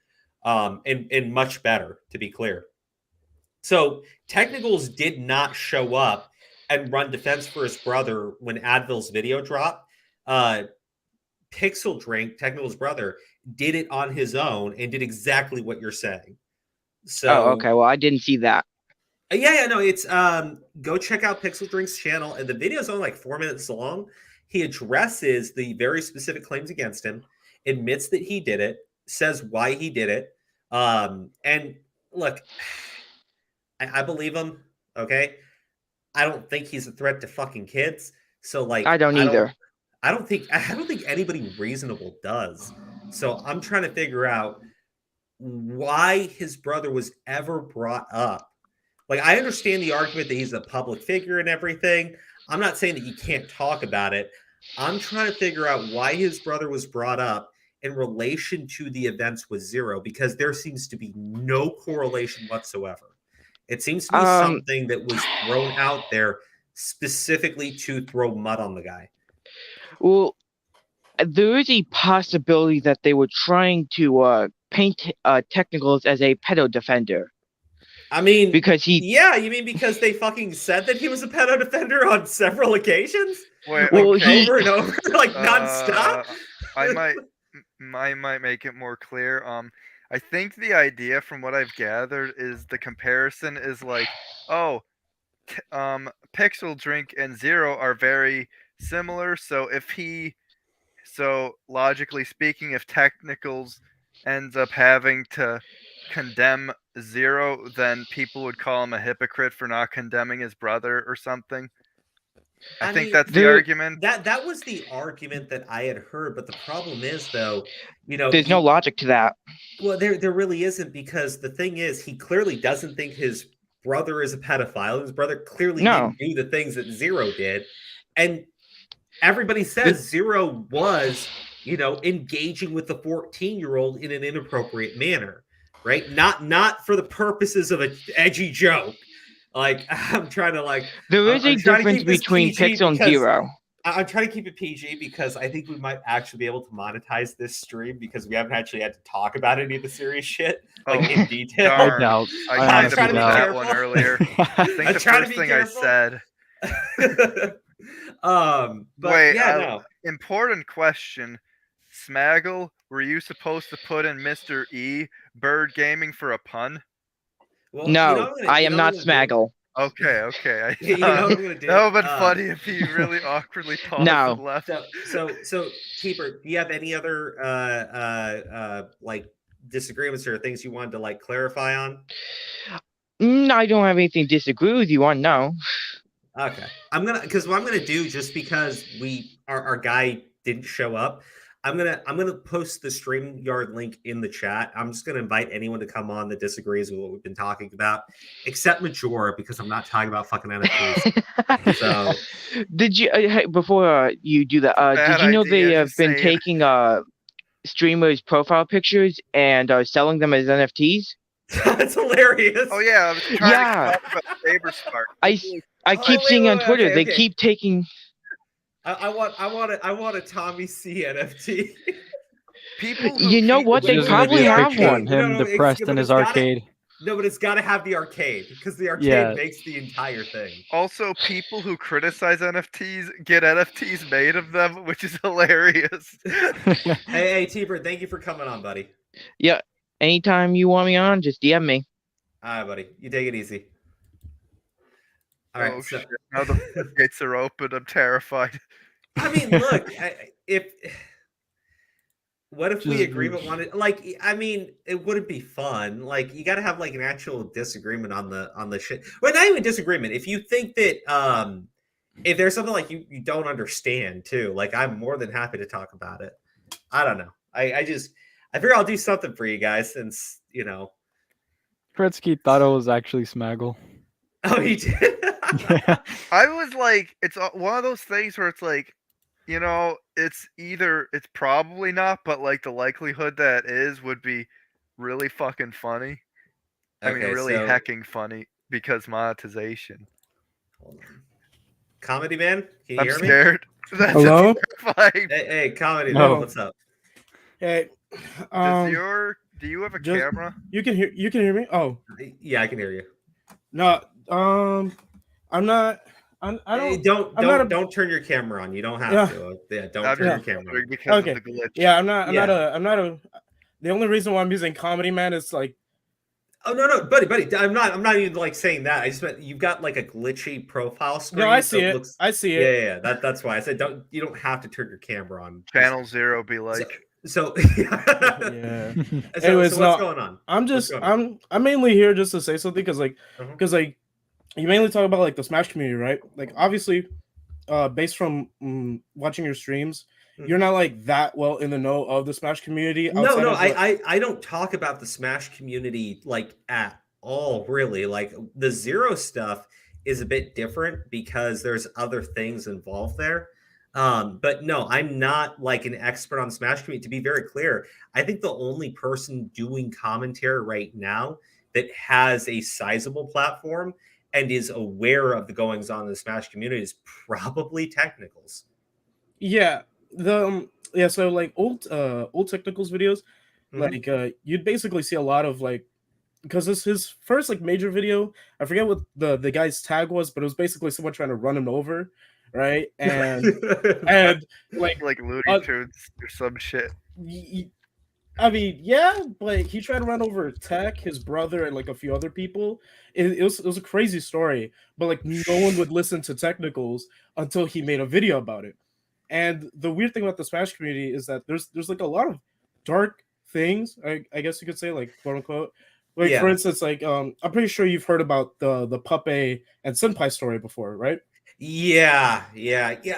S2: and much better, to be clear. So Technicals did not show up and run defense for his brother when Advill's video dropped. Pixel Drink, Technical's brother, did it on his own and did exactly what you're saying. So,
S4: okay. Well, I didn't see that.
S2: Yeah, no, it's go check out Pixel Drink's channel, and the video is only like 4 minutes long. He addresses the very specific claims against him, admits that he did it, says why he did it. And look, I believe him. Okay, I don't think he's a threat to fucking kids. So like,
S4: I don't either.
S2: I don't think anybody reasonable does. So I'm trying to figure out why his brother was ever brought up. Like, I understand the argument that he's a public figure and everything. I'm not saying that you can't talk about it. I'm trying to figure out why his brother was brought up in relation to the events with Zero, because there seems to be no correlation whatsoever. It seems to be something that was thrown out there specifically to throw mud on the guy.
S4: Well, there is a possibility that they were trying to paint Technicals as a pedo defender.
S2: I mean,
S4: because
S2: yeah, you mean because they fucking said that he was a pedo defender on several occasions?
S3: Wait,
S2: over and over, like nonstop?
S3: I might make it more clear. I think the idea from what I've gathered is the comparison is like, Pixel Drink and Zero are very similar. So logically speaking, if Technicals ends up having to condemn Zero, then people would call him a hypocrite for not condemning his brother or something. I think that's the argument.
S2: That was the argument that I had heard, but the problem is, though,
S4: there's no logic to that.
S2: Well, there really isn't, because the thing is, he clearly doesn't think his brother is a pedophile. His brother clearly didn't do the things that Zero did, and everybody says Zero was, engaging with the 14-year-old in an inappropriate manner, right? Not for the purposes of an edgy joke. Like, I'm trying to there
S4: is a difference between Pixel and Zero.
S2: I'm trying to keep it PG because I think we might actually be able to monetize this stream, because we haven't actually had to talk about any of the serious shit in detail.
S1: I doubt.
S3: I tried to that one earlier. I think the first thing I said.
S2: But wait, no.
S3: Important question. Smaggle, were you supposed to put in Mr. E, Bird Gaming, for a pun?
S2: Well,
S4: no, I am not Smaggle.
S3: Okay.
S2: You know what I'm gonna do?
S3: That would have been funny if he really awkwardly paused and left.
S2: So, Keeper, do you have any other disagreements or things you wanted to clarify on?
S4: I don't have anything to disagree with you on. No.
S2: Okay, because what I'm gonna do, just because our guy didn't show up, I'm gonna post the StreamYard link in the chat. I'm just gonna invite anyone to come on that disagrees with what we've been talking about, except Majora, because I'm not talking about fucking NFTs. So,
S4: did you before you do that? Did you know they have been taking streamers' profile pictures and selling them as NFTs?
S2: That's hilarious.
S3: Oh yeah, I was trying to talk about Saber Spark.
S4: I keep seeing on Twitter they keep taking.
S2: I want a Tommy C NFT.
S3: People,
S4: you know what? They probably have one.
S1: Him depressed in his arcade.
S2: No, but it's got to have the arcade, because the arcade makes the entire thing.
S3: Also, people who criticize NFTs get NFTs made of them, which is hilarious.
S2: Hey, T-Bird, thank you for coming on, buddy.
S4: Yeah, anytime you want me on, just DM me.
S2: All right, buddy. You take it easy. All right.
S3: Shit. Now the gates are open. I'm terrified.
S2: I mean, look, what if we agree with one? It wouldn't be fun. You got to have an actual disagreement on the shit. Well, not even disagreement. If you think that if there's something you don't understand too, I'm more than happy to talk about it. I don't know. I figure I'll do something for you guys, since
S1: Kretsky thought it was actually Smaggle.
S2: Oh, he did.
S1: Yeah.
S3: I was it's one of those things where it's it's probably not, but the likelihood that it is would be really fucking funny.
S2: Okay,
S3: I mean, really
S2: so,
S3: hecking funny because monetization.
S2: hold on. Comedy Man, can you
S3: I'm
S2: hear me?
S3: scared. That's
S5: Hello?
S3: terrifying.
S2: Hey, Comedy
S1: No.
S2: Man, what's up?
S5: Hey,
S3: Do you have a
S5: just-
S3: camera?
S5: you can hear me? Oh,
S2: Yeah, I can hear you.
S5: no, I'm not. I
S2: Hey,
S5: don't. I'm not a.
S2: don't turn your camera on. You don't have
S5: Yeah.
S2: to. Yeah, don't
S3: I'm
S2: turn your
S3: just
S2: camera
S3: wondering
S2: on.
S3: because
S5: Okay.
S3: of the glitch.
S5: Yeah, I'm not. I'm not
S2: Yeah.
S5: a. I'm not a. The only reason why I'm using Comedy Man is like.
S2: Oh no, buddy. I'm not even like saying that. I just meant you've got like a glitchy profile screen.
S5: No, I
S2: so
S5: see it.
S2: looks.
S5: I see
S2: Yeah,
S5: it.
S2: yeah. That's why I said you don't have to turn your camera on.
S3: Channel 0 be like.
S2: So
S5: Yeah.
S2: so
S5: Anyways,
S2: what's
S5: no,
S2: going on?
S5: I'm
S2: What's
S5: just.
S2: going on?
S5: I'm mainly here just to say something because
S2: Uh-huh.
S5: you mainly talk about like the Smash community, right? Like obviously, based from watching your streams, you're not like that well in the know of the Smash community.
S2: No,
S5: outside of, like-
S2: I don't talk about the Smash community like at all, really. Like the Zero stuff is a bit different because there's other things involved there. But no, I'm not like an expert on Smash community. To be very clear, I think the only person doing commentary right now that has a sizable platform and is aware of the goings on in the Smash community is probably Technicals.
S5: Yeah, so like old Technicals videos, like you'd basically see a lot of like because this his first like major video. I forget what the guy's tag was, but it was basically someone trying to run him over, right? And like
S3: Looney Tunes or some shit.
S5: I mean, yeah, but he tried to run over Tech, his brother, and like a few other people. It was a crazy story, but like no one would listen to Technicals until he made a video about it. And the weird thing about the Smash community is that there's like a lot of dark things, I guess you could say, like quote unquote. Like
S2: Yeah.
S5: for instance, like I'm pretty sure you've heard about the Puppet and Senpai story before, right?
S2: Yeah.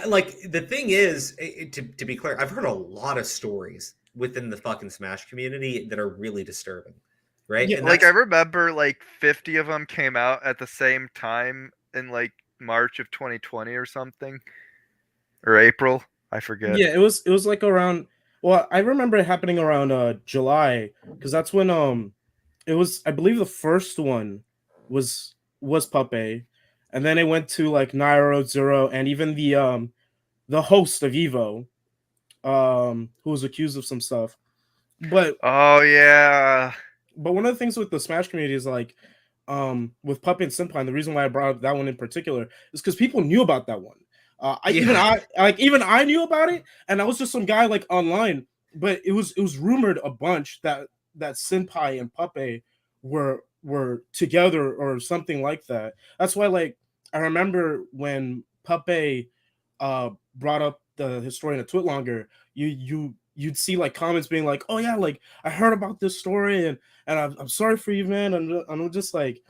S2: Like the thing is, to be clear, I've heard a lot of stories within the fucking Smash community that are really disturbing, right?
S5: Yeah,
S2: And
S3: Like I remember like 50 of them came out at the same time in like March of 2020 or something. Or April, I forget.
S5: Yeah, it was like around. Well, I remember it happening around July because that's when it was. I believe the first one was Puppet, and then it went to like Nairo Zero and even the host of Evo, who was accused of some stuff. But
S3: oh yeah,
S5: one of the things with the Smash community is like with Puppet and Senpai, and the reason why I brought up that one in particular is because people knew about that one. Even I knew about it, and I was just some guy like online. But it was rumored a bunch that Senpai and Puppet were together or something like that. That's why like I remember when Puppet brought up the historian of Twitlonger, you'd see like comments being like, "Oh yeah, like I heard about this story and I'm sorry for you, man." And I'm just like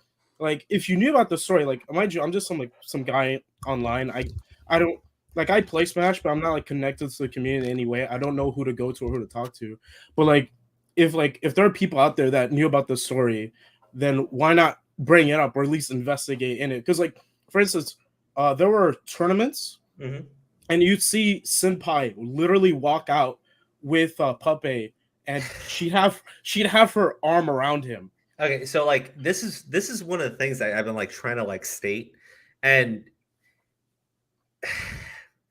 S5: if you knew about the story, like mind you, I'm just some guy online. I don't like I play Smash, but I'm not like connected to the community in any way. I don't know who to go to or who to talk to. But like if there are people out there that knew about the story, then why not bring it up or at least investigate in it? Because like for instance, there were tournaments, and you'd see Senpai literally walk out with Puppet, and she'd have her arm around him.
S2: Okay, so like this is one of the things that I've been like trying to like state, and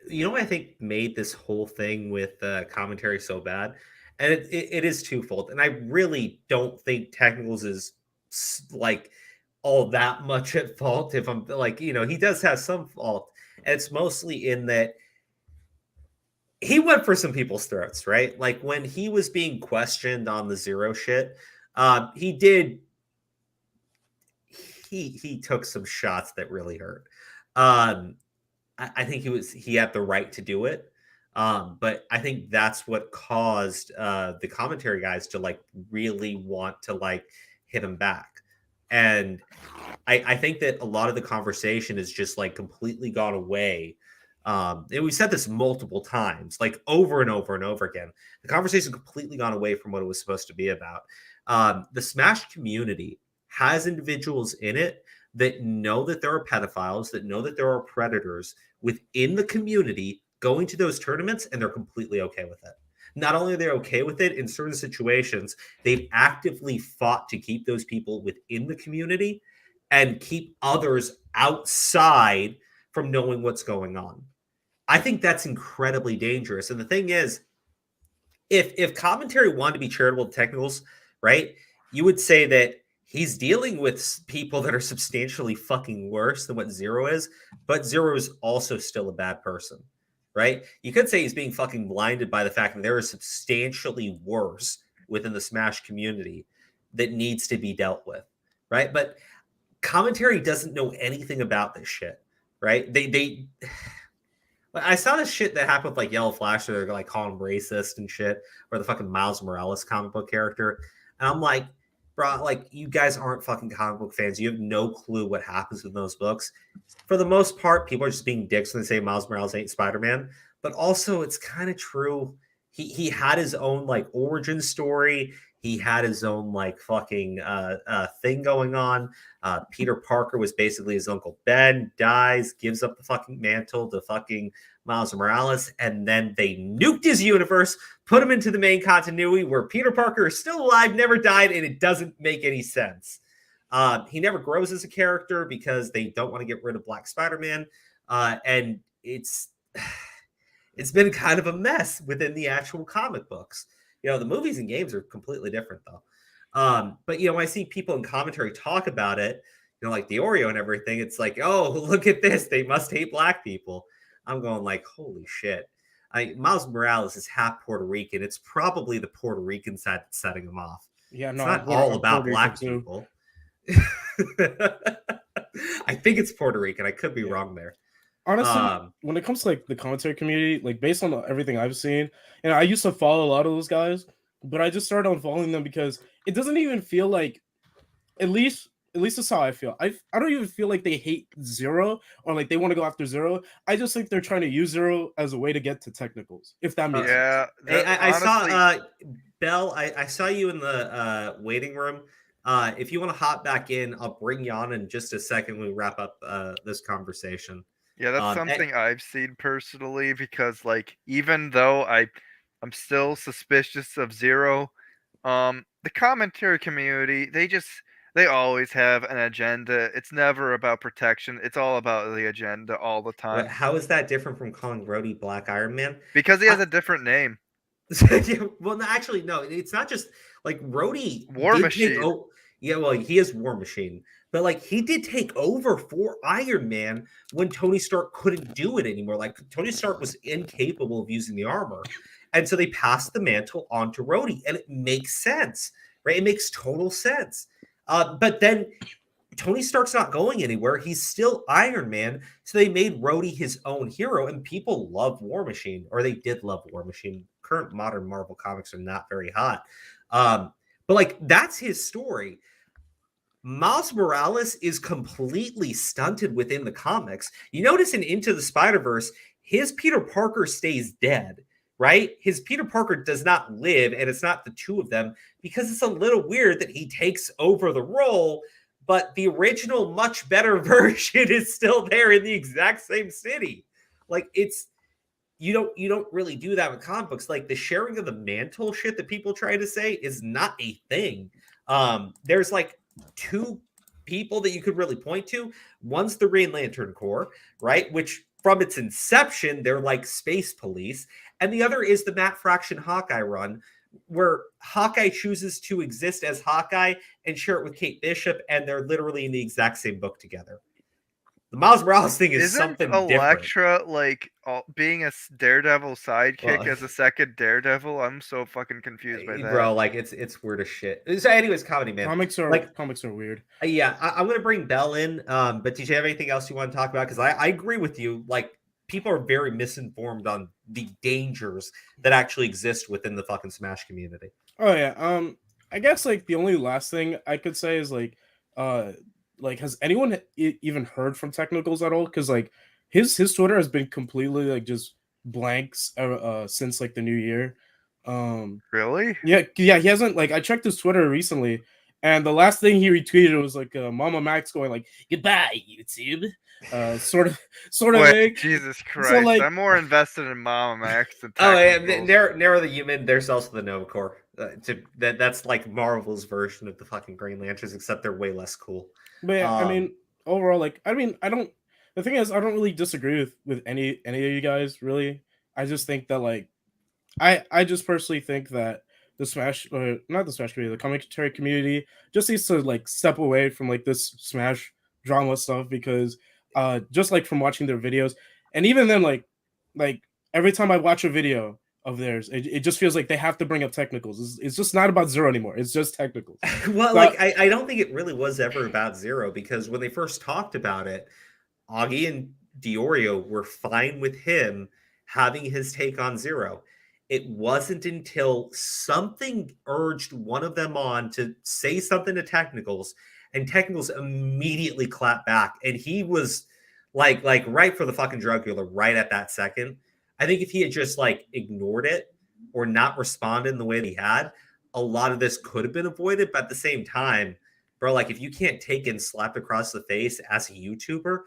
S2: you know what I think made this whole thing with commentary so bad, and it is twofold, and I really don't think Technicals is like all that much at fault. If I'm like, he does have some fault, and it's mostly in that he went for some people's throats, right? Like when he was being questioned on the Zero shit, he took some shots that really hurt. I think he had the right to do it. But I think that's what caused the commentary guys to like really want to like hit him back. And I think that a lot of the conversation is just like completely gone away. And we said this multiple times, like over and over and over again. The conversation completely gone away from what it was supposed to be about. The Smash community has individuals in it that know that there are pedophiles, that know that there are predators within the community going to those tournaments, and they're completely okay with it. Not only are they okay with it, in certain situations, they've actively fought to keep those people within the community and keep others outside from knowing what's going on. I think that's incredibly dangerous. And the thing is, if commentary wanted to be charitable to technicals, right, you would say that he's dealing with people that are substantially fucking worse than what Zero is, but Zero is also still a bad person, right? You could say he's being fucking blinded by the fact that there is substantially worse within the Smash community that needs to be dealt with, right? But commentary doesn't know anything about this shit, right? I saw this shit that happened with like Yellow Flash, where they're like calling him racist and shit, or the fucking Miles Morales comic book character. And I'm like, bro, like, you guys aren't fucking comic book fans. You have no clue what happens in those books. For the most part, people are just being dicks when they say Miles Morales ain't Spider-Man. But also, it's kind of true. He had his own like origin story. He had his own like fucking thing going on. Peter Parker was basically his Uncle Ben, dies, gives up the fucking mantle to fucking Miles Morales, and then they nuked his universe, put him into the main continuity where Peter Parker is still alive, never died, and it doesn't make any sense. He never grows as a character because they don't want to get rid of Black Spider-Man, and it's been kind of a mess within the actual comic books. You know, the movies and games are completely different, though. But, you know, when I see people in commentary talk about it, you know, like the Oreo and everything, it's like, oh, look at this. They must hate Black people. I'm going like, holy shit. Miles Morales is half Puerto Rican. It's probably the Puerto Rican side that's setting him off.
S5: Yeah,
S2: it's
S5: no,
S2: not all about Black people. I think it's Puerto Rican. I could be wrong there.
S5: Honestly, when it comes to like the commentary community, like based on everything I've seen, and I used to follow a lot of those guys, but I just started unfollowing them because it doesn't even feel like, at least that's how I feel. I don't even feel like they hate Zero or like they want to go after Zero. I just think they're trying to use Zero as a way to get to technicals, if that makes sense.
S2: Hey, I saw Bell. I saw you in the waiting room. If you want to hop back in, I'll bring you on in just a second when we wrap up this conversation.
S3: Yeah, that's something I've seen personally, because like, even though I'm still suspicious of Zero, the commentary community, they always have an agenda. It's never about protection. It's all about the agenda all the time.
S2: How is that different from calling Rhodey Black Iron Man?
S3: Because he has a different name.
S2: Well, no, actually, no. It's not just like Rhodey.
S3: War Machine.
S2: Yeah, well, he is War Machine. But like, he did take over for Iron Man when Tony Stark couldn't do it anymore. Like, Tony Stark was incapable of using the armor. And so they passed the mantle on to Rhodey. And it makes sense, right? It makes total sense. But then Tony Stark's not going anywhere. He's still Iron Man. So they made Rhodey his own hero. And people love War Machine, or they did love War Machine. Current modern Marvel comics are not very hot. But like, that's his story. Miles Morales is completely stunted within the comics. You notice in Into the Spider-Verse, his Peter Parker stays dead, right? His Peter Parker does not live, and it's not the two of them, because it's a little weird that he takes over the role, but the original, much better version is still there in the exact same city. Like, it's, you don't really do that with comic books. Like, the sharing of the mantle shit that people try to say is not a thing. There's like two people that you could really point to. One's the Green Lantern Corps, right? Which from its inception, they're like space police. And the other is the Matt Fraction Hawkeye run, where Hawkeye chooses to exist as Hawkeye and share it with Kate Bishop, and they're literally in the exact same book together. The Miles Morales thing is something
S3: Elektra
S2: different.
S3: like being a Daredevil sidekick as a second Daredevil? I'm so fucking confused by that,
S2: bro. Like, it's weird as shit. So, anyways, comedy man.
S5: Comics are weird.
S2: Yeah, I'm gonna bring Bell in. But did you have anything else you want to talk about? Because I agree with you. Like, people are very misinformed on the dangers that actually exist within the fucking Smash community.
S5: Oh yeah. I guess like the only last thing I could say is like has anyone even heard from Technicals at all? Because like his Twitter has been completely like just blanks since like the new year.
S3: Really?
S5: Yeah, he hasn't, like, I checked his Twitter recently And the last thing he retweeted was like Mama Max going like "Goodbye, YouTube," sort of thing.
S3: Jesus Christ!
S5: So, like,
S3: I'm more invested in Mama Max than
S2: Oh, yeah,
S3: technicals.
S2: narrow the human. There's also the Nova Corps. That's like Marvel's version of the fucking Green Lanterns, except they're way less cool.
S5: But yeah, I mean, overall, like, I mean, I don't. The thing is, I don't really disagree with any of you guys. Really, I just think that like, I just personally think that the Smash, not the Smash community, the commentary community, just needs to like step away from like this Smash drama stuff because, just like from watching their videos, and even then, like every time I watch a video of theirs, it just feels like they have to bring up technicals. It's just not about Zero anymore. It's just technicals.
S2: Well, like I don't think it really was ever about Zero because when they first talked about it, Augie and Diorio were fine with him having his take on Zero. It wasn't until something urged one of them on to say something to Technicals, and Technicals immediately clapped back, and he was like right for the fucking jugular right at that second. I think if he had just like ignored it or not responded in the way that he had, a lot of this could have been avoided. But at the same time, bro, like if you can't take and slap across the face as a YouTuber,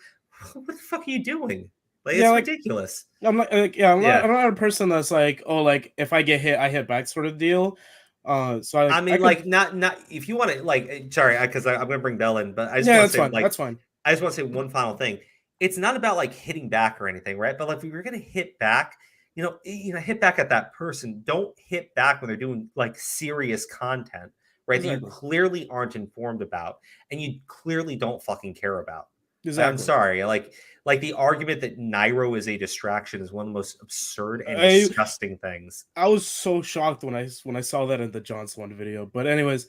S2: what the fuck are you doing? Like, it's ridiculous.
S5: I'm not I'm not a person that's like, oh, like if I get hit, I hit back sort of deal. So
S2: I mean, not if you want to like, sorry, because I'm gonna bring Bell in, but I just want to say,
S5: fine.
S2: like,
S5: that's fine.
S2: I just want to say one final thing. It's not about like hitting back or anything, right? But like, if you're gonna hit back, hit back at that person. Don't hit back when they're doing like serious content, right? Exactly. That you clearly aren't informed about, and you clearly don't fucking care about. Exactly. I'm sorry, like the argument that Nairo is a distraction is one of the most absurd and disgusting things.
S5: I was so shocked when I saw that in the John Swan video. But anyways,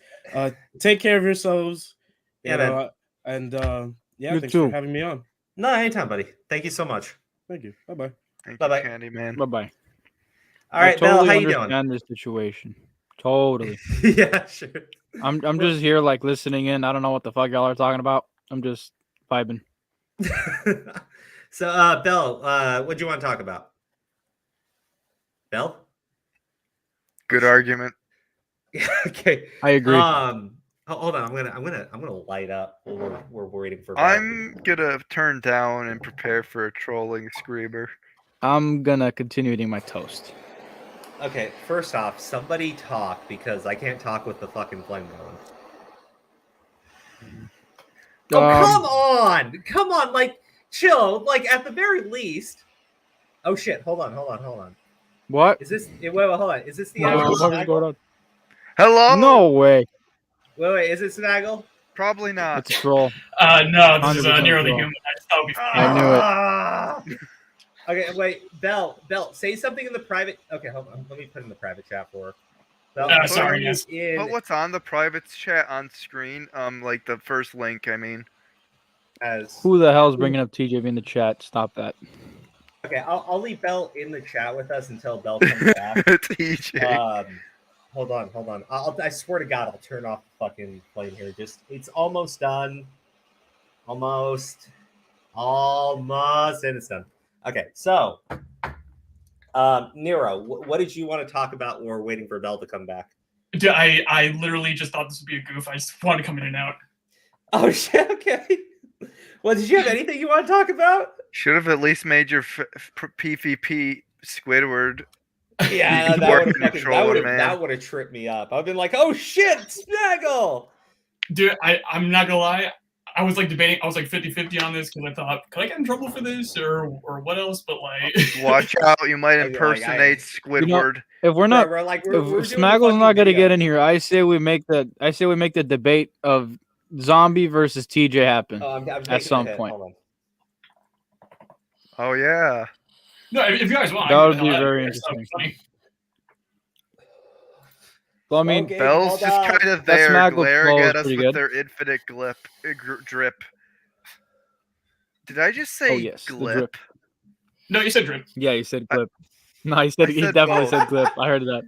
S5: take care of yourselves.
S2: Man.
S5: And thanks for having me on.
S2: No, anytime, buddy. Thank you so much.
S5: Thank you. Bye-bye.
S2: Bye-bye,
S3: Candyman.
S1: Bye-bye.
S2: All right, Bell, how you doing?
S1: I understand this situation. Totally.
S2: Yeah, sure.
S1: I'm just here like listening in. I don't know what the fuck y'all are talking about. I'm just vibing.
S2: So, Bell, what do you want to talk about? Bell?
S3: Good argument.
S2: Okay.
S1: I agree.
S2: Hold on. I'm gonna light up while we're waiting for.
S3: I'm gonna turn down and prepare for a trolling screamer.
S1: I'm gonna continue eating my toast.
S2: Okay. First off, somebody talk because I can't talk with the fucking flame going. Oh, come on, like chill, like at the very least. Oh shit, hold on.
S1: What?
S2: Is this wait, hold on. Is this the
S1: Snaggle?
S3: Hello?
S1: No way.
S2: Wait, is it Smaggle?
S3: Probably not.
S1: It's a troll.
S6: No, this is Nero the Human.
S1: I knew it.
S2: Okay, wait, Bell, say something in the private. Okay, hold on. Let me put in the private chat for her. Bell,
S6: sorry, yes.
S3: Put what's on the private chat on screen. Like the first link, I mean.
S1: Who the hell is bringing up TJB in the chat? Stop that.
S2: Okay, I'll leave Bell in the chat with us until Bell comes back.
S3: TJ.
S2: Hold on. I swear to God, I'll turn off the fucking flame here. It's almost done. Almost, and it's done. Okay, so, Nero, what did you want to talk about when we're waiting for Bell to come back?
S6: I literally just thought this would be a goof. I just wanted to come in and out.
S2: Oh, shit, okay. Well, did you have anything you want to talk about?
S3: Should have at least made your PvP Squidward.
S2: Yeah, that would have tripped me up. I've been like, oh shit, Smaggle!
S6: Dude, I'm not gonna lie. I was like debating. I was like 50-50 on this because I thought, could I get in trouble for this or what else? But like,
S3: watch out, you might impersonate Squidward.
S1: If we're not, if Smaggle's not gonna get in here, I say we make the debate of Zombie versus TJ happen at some point.
S3: Oh yeah.
S6: No, if you guys want,
S1: that would be very interesting. Well, I mean,
S3: Bell's just kind of there, glaring at us with their infinite drip. Did I just say glip?
S6: No, you said drip.
S1: Yeah, you said glip. No, he definitely said glip. I heard that.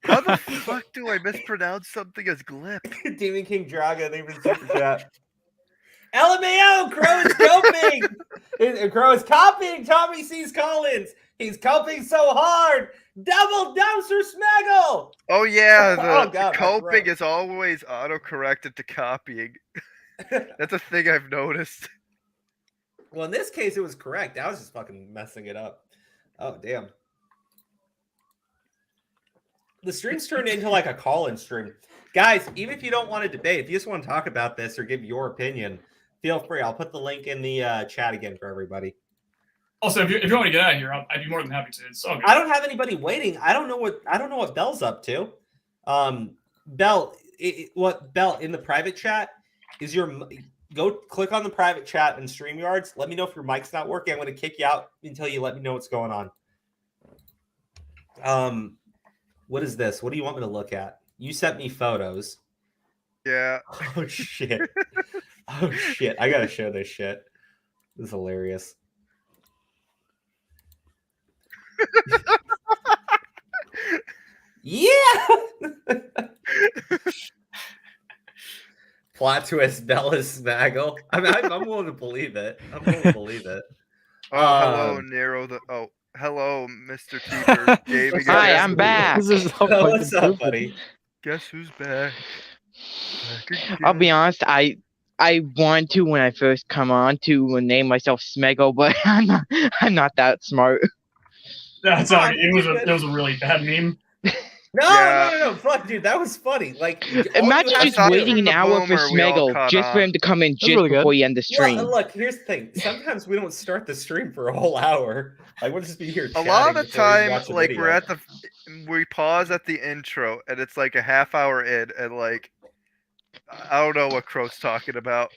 S3: How the fuck do I mispronounce something as glip?
S2: Demon King Draga, thank you for the super chat. LMAO, Crow is coping. Crow is copying Tommy C's Collins. He's coping so hard. Double dumpster Smaggle!
S3: Oh yeah, the
S2: God, my
S3: coping
S2: throat.
S3: is always auto-corrected to copying. That's a thing I've noticed.
S2: Well, in this case, it was correct. I was just fucking messing it up. Oh, damn. The stream's turned into like a call-in stream. Guys, even if you don't want to debate, if you just want to talk about this or give your opinion, feel free. I'll put the link in the chat again for everybody.
S6: Also, if you want to get out of here, I'd be more than happy to. It's all good.
S2: I don't have anybody waiting. I don't know what Bell's up to. Bell, Bell in the private chat is go click on the private chat and StreamYards. Let me know if your mic's not working. I'm going to kick you out until you let me know what's going on. What is this? What do you want me to look at? You sent me photos.
S3: Yeah.
S2: Oh shit. Oh shit. I gotta show this shit. This is hilarious. Yeah. Plot twist, Bella's Smaggle. I'm willing to believe it. I'm willing to believe it.
S3: Oh, hello, Nero. Hello, Mr. Teeper.
S4: Hi, I'm back.
S2: What's up, buddy?
S3: Guess who's back?
S4: I'll be honest, I wanted to when I first come on to name myself Smaggle, but I'm not that smart.
S6: That's all right. It was a really bad meme.
S2: No. Fuck, dude, that was funny. Like,
S4: imagine just waiting an hour for Smaggle just for him to come in just
S1: really
S4: before you end the stream.
S2: Well, look, here's the thing. Sometimes we don't start the stream for a whole hour. Like, we'll just be here.
S3: A lot of the time, like we pause at the intro, and it's like a half hour in, and like I don't know what Crow's talking about.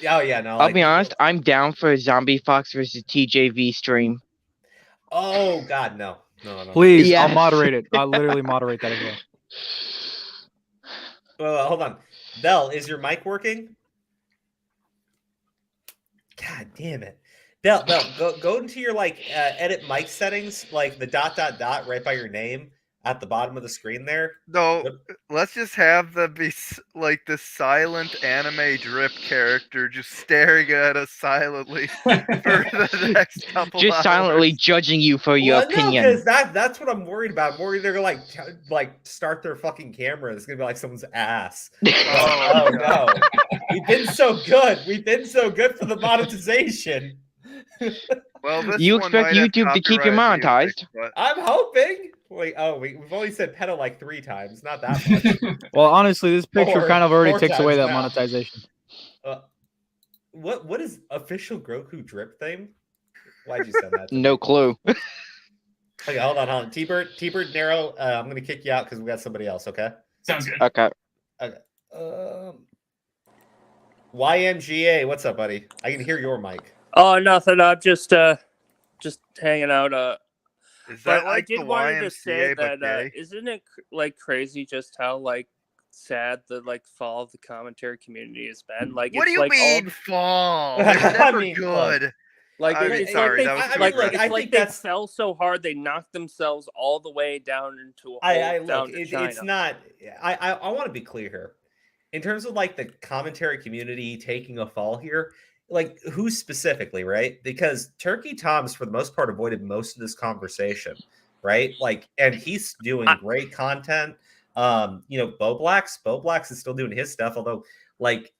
S2: Oh yeah, no.
S4: I'll be honest, I'm down for a Zombie Fox versus TJV stream.
S2: Oh God, no.
S1: Please,
S4: Yes.
S1: I'll moderate it. I'll literally moderate that as well.
S2: Well, hold on. Bell, is your mic working? God damn it. Bell, go into your edit mic settings, like the ... right by your name at the bottom of the screen there.
S3: No, let's just have them be like the silent anime drip character just staring at us silently for the next couple
S4: Just
S3: hours.
S4: Silently judging you for your opinion.
S2: No, because that's what I'm worried about. I'm worried they're gonna like start their fucking camera. It's gonna be like someone's ass. Oh no. We've been so good. We've been so good for the monetization.
S3: Well, this
S4: You
S3: one
S4: expect
S3: might have
S4: YouTube to keep you
S3: copyright
S4: monetized?
S3: music, but-
S2: I'm hoping. Wait, we've only said pedo like 3 times, not that much.
S1: Well, honestly, this picture kind of already takes away that
S2: now.
S1: monetization.
S2: What is official Groku drip thing? Why'd you send that?
S4: No clue.
S2: Okay, hold on. T-Bird, Narrow. I'm gonna kick you out because we got somebody else. Okay.
S6: Sounds good.
S4: Okay.
S2: YMGA, what's up, buddy? I can hear your mic.
S7: Oh, nothing. I'm just hanging out.
S3: Is
S7: But
S3: that like
S7: I did
S3: the
S7: want to say
S3: YMCA, but
S7: that
S3: gay?
S7: isn't it like crazy just how like sad the fall of the commentary community has been? Like,
S3: What do
S7: it's
S3: you
S7: like
S3: mean fall? They're never
S2: mean,
S3: good.
S7: Like,
S3: I'm
S7: it's
S3: sorry,
S7: like
S3: that was
S7: they,
S3: too
S7: like,
S3: aggressive.
S7: it's
S2: I
S7: like
S2: think
S7: they
S2: that's-
S7: fell so hard they knocked themselves all the way down into a hole down to China.
S2: It's not. I want to be clear here. In terms of like the commentary community taking a fall here, like who specifically, right? Because Turkey Tom's for the most part avoided most of this conversation, right? Like, and he's doing great content. Bo Blacks is still doing his stuff, although like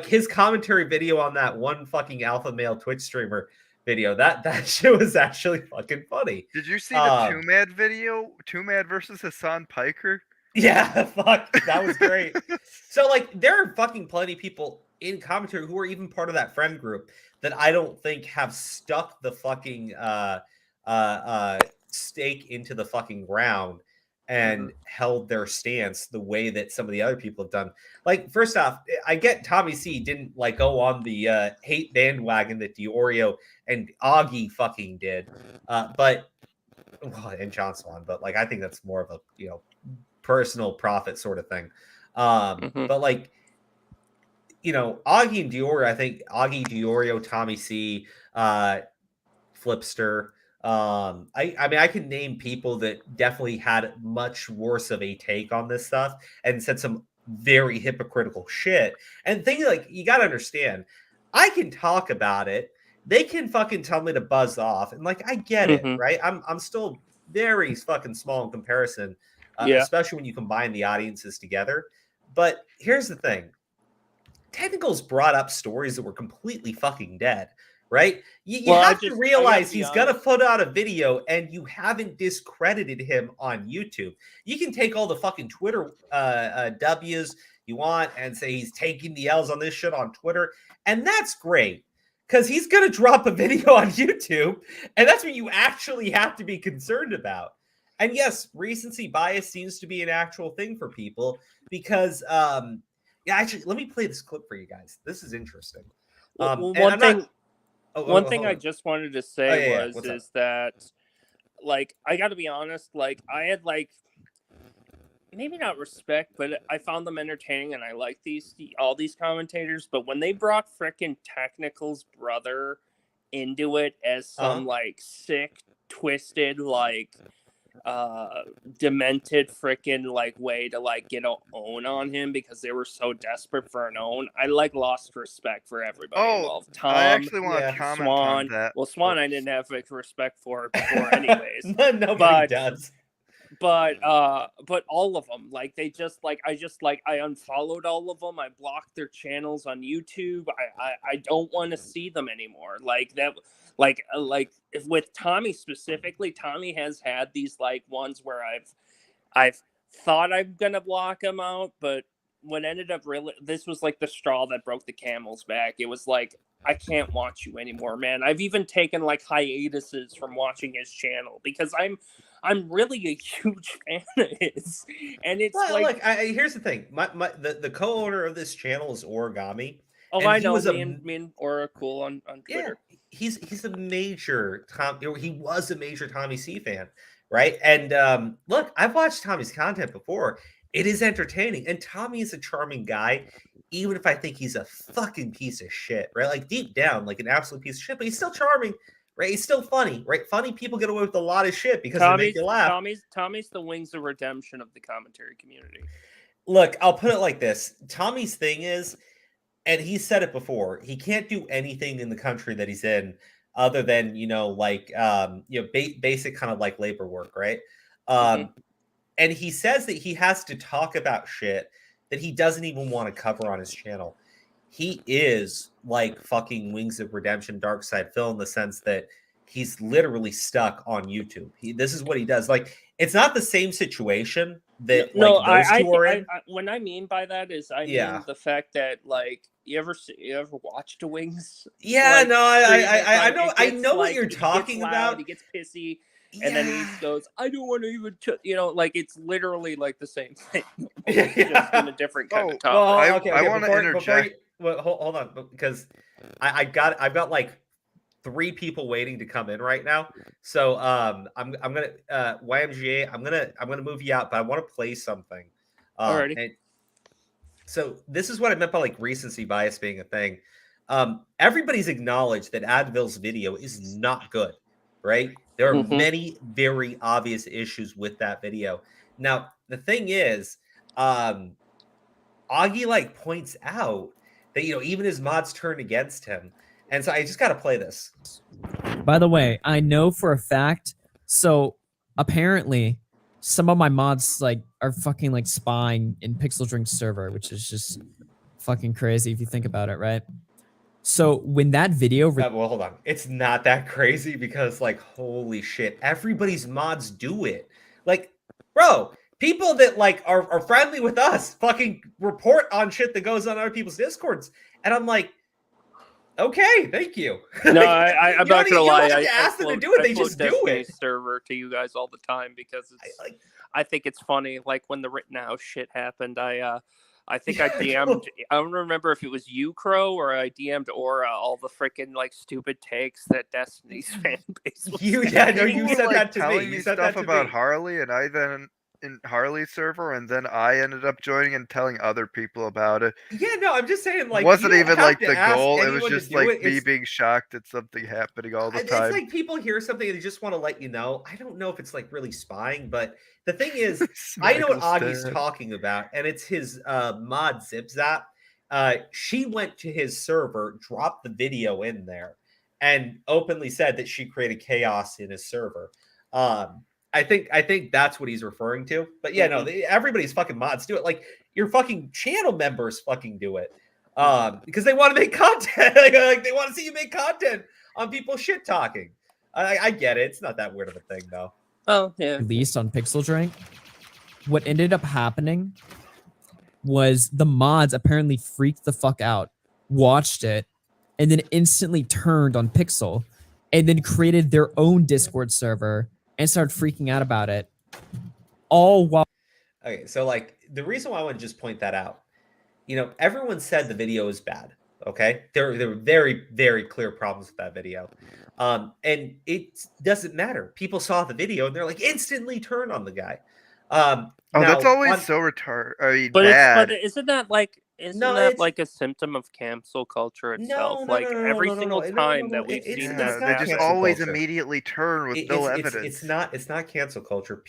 S2: his commentary video on that one fucking alpha male Twitch streamer video, that shit was actually fucking funny.
S3: Did you see the Two Mad video? Two Mad versus Hassan Piker?
S2: Yeah, fuck, that was great. So like there are fucking plenty of people in commentary who are even part of that friend group that I don't think have stuck the fucking stake into the fucking ground and held their stance the way that some of the other people have done. Like, first off, I get Tommy C didn't like go on the hate bandwagon that Diorio and Augie fucking did, and John Swan, but like I think that's more of a personal profit sort of thing. But like, Augie and Diorio, I think Augie, Diorio, Tommy C, Flipster. I mean, I can name people that definitely had much worse of a take on this stuff and said some very hypocritical shit. And things like, you got to understand, I can talk about it. They can fucking tell me to buzz off. And like, I get it, right? I'm still very fucking small in comparison, especially when you combine the audiences together. But here's the thing. Technical's brought up stories that were completely fucking dead, right? You have to realize he's going to put out a video and you haven't discredited him on YouTube. You can take all the fucking Twitter W's you want and say he's taking the L's on this shit on Twitter. And that's great because he's going to drop a video on YouTube. And that's what you actually have to be concerned about. And yes, recency bias seems to be an actual thing for people because, yeah, actually, let me play this clip for you guys. This is interesting.
S7: One thing I just wanted to say is that, like, I got to be honest, like, I had, like, maybe not respect, but I found them entertaining, and I like all these commentators. But when they brought frickin' Technical's brother into it as some, like, sick, twisted, like, demented freaking like way to like get an own on him because they were so desperate for an own, I like lost respect for everybody involved. Tom,
S3: I actually want to comment on that.
S7: Well, Swan, I didn't have respect for before, anyways.
S2: Nobody does.
S7: But all of them, like they just like I unfollowed all of them. I blocked their channels on YouTube. I don't want to see them anymore. Like that. Like with Tommy specifically, Tommy has had these like ones where I've thought I'm gonna block him out, but what ended up this was like the straw that broke the camel's back. It was like, I can't watch you anymore, man. I've even taken like hiatuses from watching his channel because I'm really a huge fan of his, and it's
S2: look, here's the thing. The co-owner of this channel is Origami.
S7: Oh, I know. Me and Aura cool on Twitter.
S2: Yeah, he's a major he was a major Tommy C fan, right? And look, I've watched Tommy's content before. It is entertaining, and Tommy is a charming guy, even if I think he's a fucking piece of shit, right? Like deep down, like an absolute piece of shit, but he's still charming, right? He's still funny, right? Funny people get away with a lot of shit because they make you laugh.
S7: Tommy's the wings of redemption of the commentary community.
S2: Look, I'll put it like this. Tommy's thing is, and he said it before, he can't do anything in the country that he's in other than, basic kind of like labor work, right? And he says that he has to talk about shit that he doesn't even want to cover on his channel. He is like fucking Wings of Redemption, Dark Side Phil, in the sense that he's literally stuck on YouTube. This is what he does. Like, it's not the same situation that those two are in.
S7: What I mean by that is, mean the fact that like you ever watched Wings?
S2: Yeah,
S7: like,
S2: no, I know what you're talking about.
S7: He gets pissy, and then he goes, "I don't want to even," like it's literally like the same thing, just in a different kind of topic.
S3: Well, okay, I want to interject.
S2: Hold on, because I've got like 3 people waiting to come in right now. So I'm gonna YMGA. I'm gonna move you out, but I want to play something.
S7: Alrighty.
S2: And so this is what I meant by like recency bias being a thing. Everybody's acknowledged that adv1ll's video is not good, right? There are many very obvious issues with that video. Now the thing is, Augie like points out that even his mods turned against him. And so I just got to play this.
S8: By the way, I know for a fact, so apparently some of my mods like are fucking like spying in Pixel Drink's server, which is just fucking crazy if you think about it, right? So when that video...
S2: well, hold on. It's not that crazy because like, holy shit, everybody's mods do it. Like, bro, people that like are friendly with us fucking report on shit that goes on other people's Discords. And I'm like, okay, thank you.
S7: No, I'm not gonna lie.
S2: I ask them to do it; they just do it.
S7: Server to you guys all the time because I think it's funny. Like when the Rittenhouse shit happened, I think I DM'd. I don't remember if it was you, Crow, or I DM'd Aura all the freaking like stupid takes that Destiny's fan base.
S2: You said that to me.
S3: You said stuff about Harley, and I then in Harley's server, and then I ended up joining and telling other people about it.
S2: Yeah, no, I'm just saying, like,
S3: it wasn't even like the goal. It was just like me being shocked at something happening all the time.
S2: It's like people hear something and they just want to let you know. I don't know if it's like really spying, but the thing is, I know what Augie's talking about, and it's his mod ZipZap. She went to his server, dropped the video in there, and openly said that she created chaos in his server. I think that's what he's referring to. But yeah, no, everybody's fucking mods do it. Like your fucking channel members fucking do it. Because they want to make content. Like they want to see you make content on people shit talking. I get it. It's not that weird of a thing though.
S7: Oh yeah.
S8: Released on Pixel Drink. What ended up happening was the mods apparently freaked the fuck out, watched it, and then instantly turned on Pixel, and then created their own Discord server and started freaking out about it. All while.
S2: Okay, so like the reason why I want to just point that out, you know, everyone said the video is bad. Okay, there were very, very clear problems with that video, and it doesn't matter. People saw the video and they're like instantly turned on the guy. Now,
S3: that's always so retarded. I mean,
S7: but
S3: bad.
S7: But isn't that like like a symptom of cancel culture itself? Every single time that we've seen that,
S3: they just always immediately turn with no evidence.
S2: It's not cancel culture.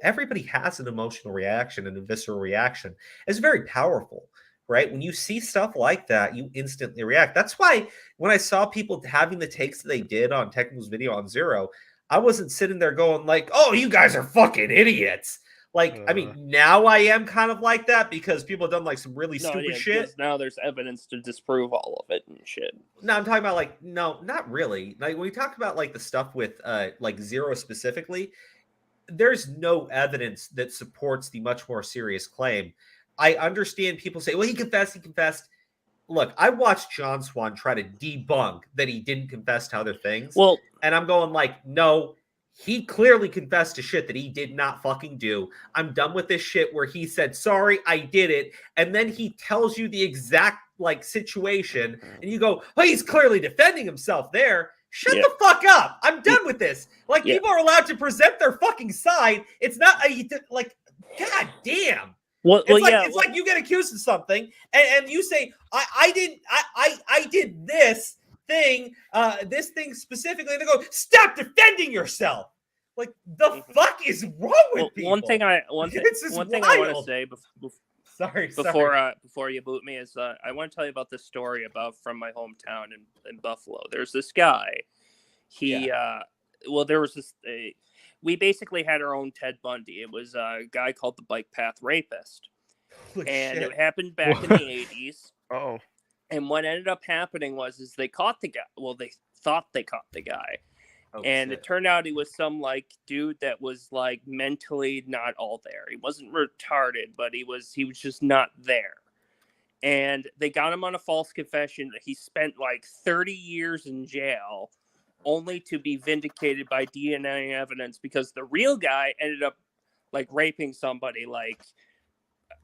S2: Everybody has an emotional reaction and a visceral reaction. It's very powerful. Right? When you see stuff like that, you instantly react. That's why when I saw people having the takes that they did on Technical's video on Zero, I wasn't sitting there going like, oh, you guys are fucking idiots. Like, I mean, now I am kind of like that because people have done like some really stupid shit.
S7: Now there's evidence to disprove all of it and shit.
S2: No, I'm talking about like, no, not really. Like when we talk about like the stuff with like Zero specifically, there's no evidence that supports the much more serious claim. I understand people say, well, he confessed. Look, I watched John Swan try to debunk that he didn't confess to other things.
S7: Well,
S2: and I'm going like, no, he clearly confessed to shit that he did not fucking do. I'm done with this shit where he said, sorry, I did it. And then he tells you the exact like situation and you go, oh, he's clearly defending himself there. Shut the fuck up. I'm done with this. Like people are allowed to present their fucking side. It's not like, God damn. It's like you get accused of something and you say, I did this thing specifically. And they go, stop defending yourself. Like the fuck is wrong with people?
S7: One thing I want to say before you boot me is I want to tell you about this story from my hometown in Buffalo. There's this guy. There was this. We basically had our own Ted Bundy. It was a guy called the Bike Path Rapist. It happened back in the 80s.
S3: Oh.
S7: And what ended up happening was they caught the guy. Well, they thought they caught the guy. It turned out he was some like dude that was like mentally not all there. He wasn't retarded, but he was just not there. And they got him on a false confession that he spent like 30 years in jail only to be vindicated by DNA evidence because the real guy ended up like raping somebody like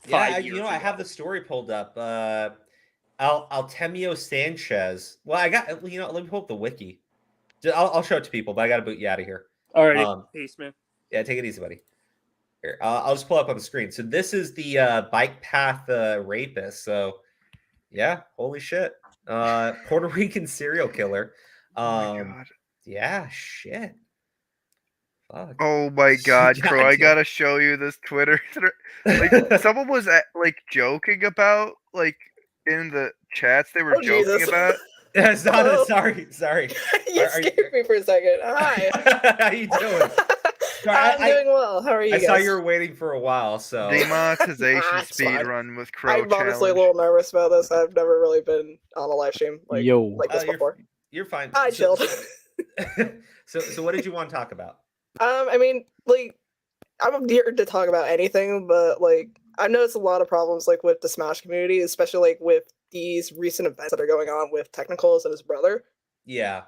S7: 5 years ago.
S2: I have the story pulled up. Altemio Sanchez. Well, let me pull up the wiki. I'll show it to people, but I got to boot you out of here.
S7: All right. Peace, man.
S2: Yeah, take it easy, buddy. Here, I'll just pull up on the screen. So this is the Bike Path Rapist. So yeah, holy shit. Puerto Rican serial killer.
S3: Oh my God.
S2: Yeah, shit. Fuck.
S3: Oh my God, Crow! I gotta show you this Twitter. Like someone was like joking about like in the chats they were joking about.
S2: Sorry.
S9: You scared me for a second. Hi.
S2: How you doing?
S9: I'm doing well. How are you guys?
S2: I saw you were waiting for a while, so
S3: demonetization speed run with Crow.
S9: I'm honestly a little nervous about this. I've never really been on a live stream like this before.
S2: You're fine.
S9: I chilled.
S2: So what did you want to talk about?
S9: I mean, like, I'm here to talk about anything, but like, I've noticed a lot of problems like with the Smash community, especially like with these recent events that are going on with Technicals and his brother.
S2: Yeah.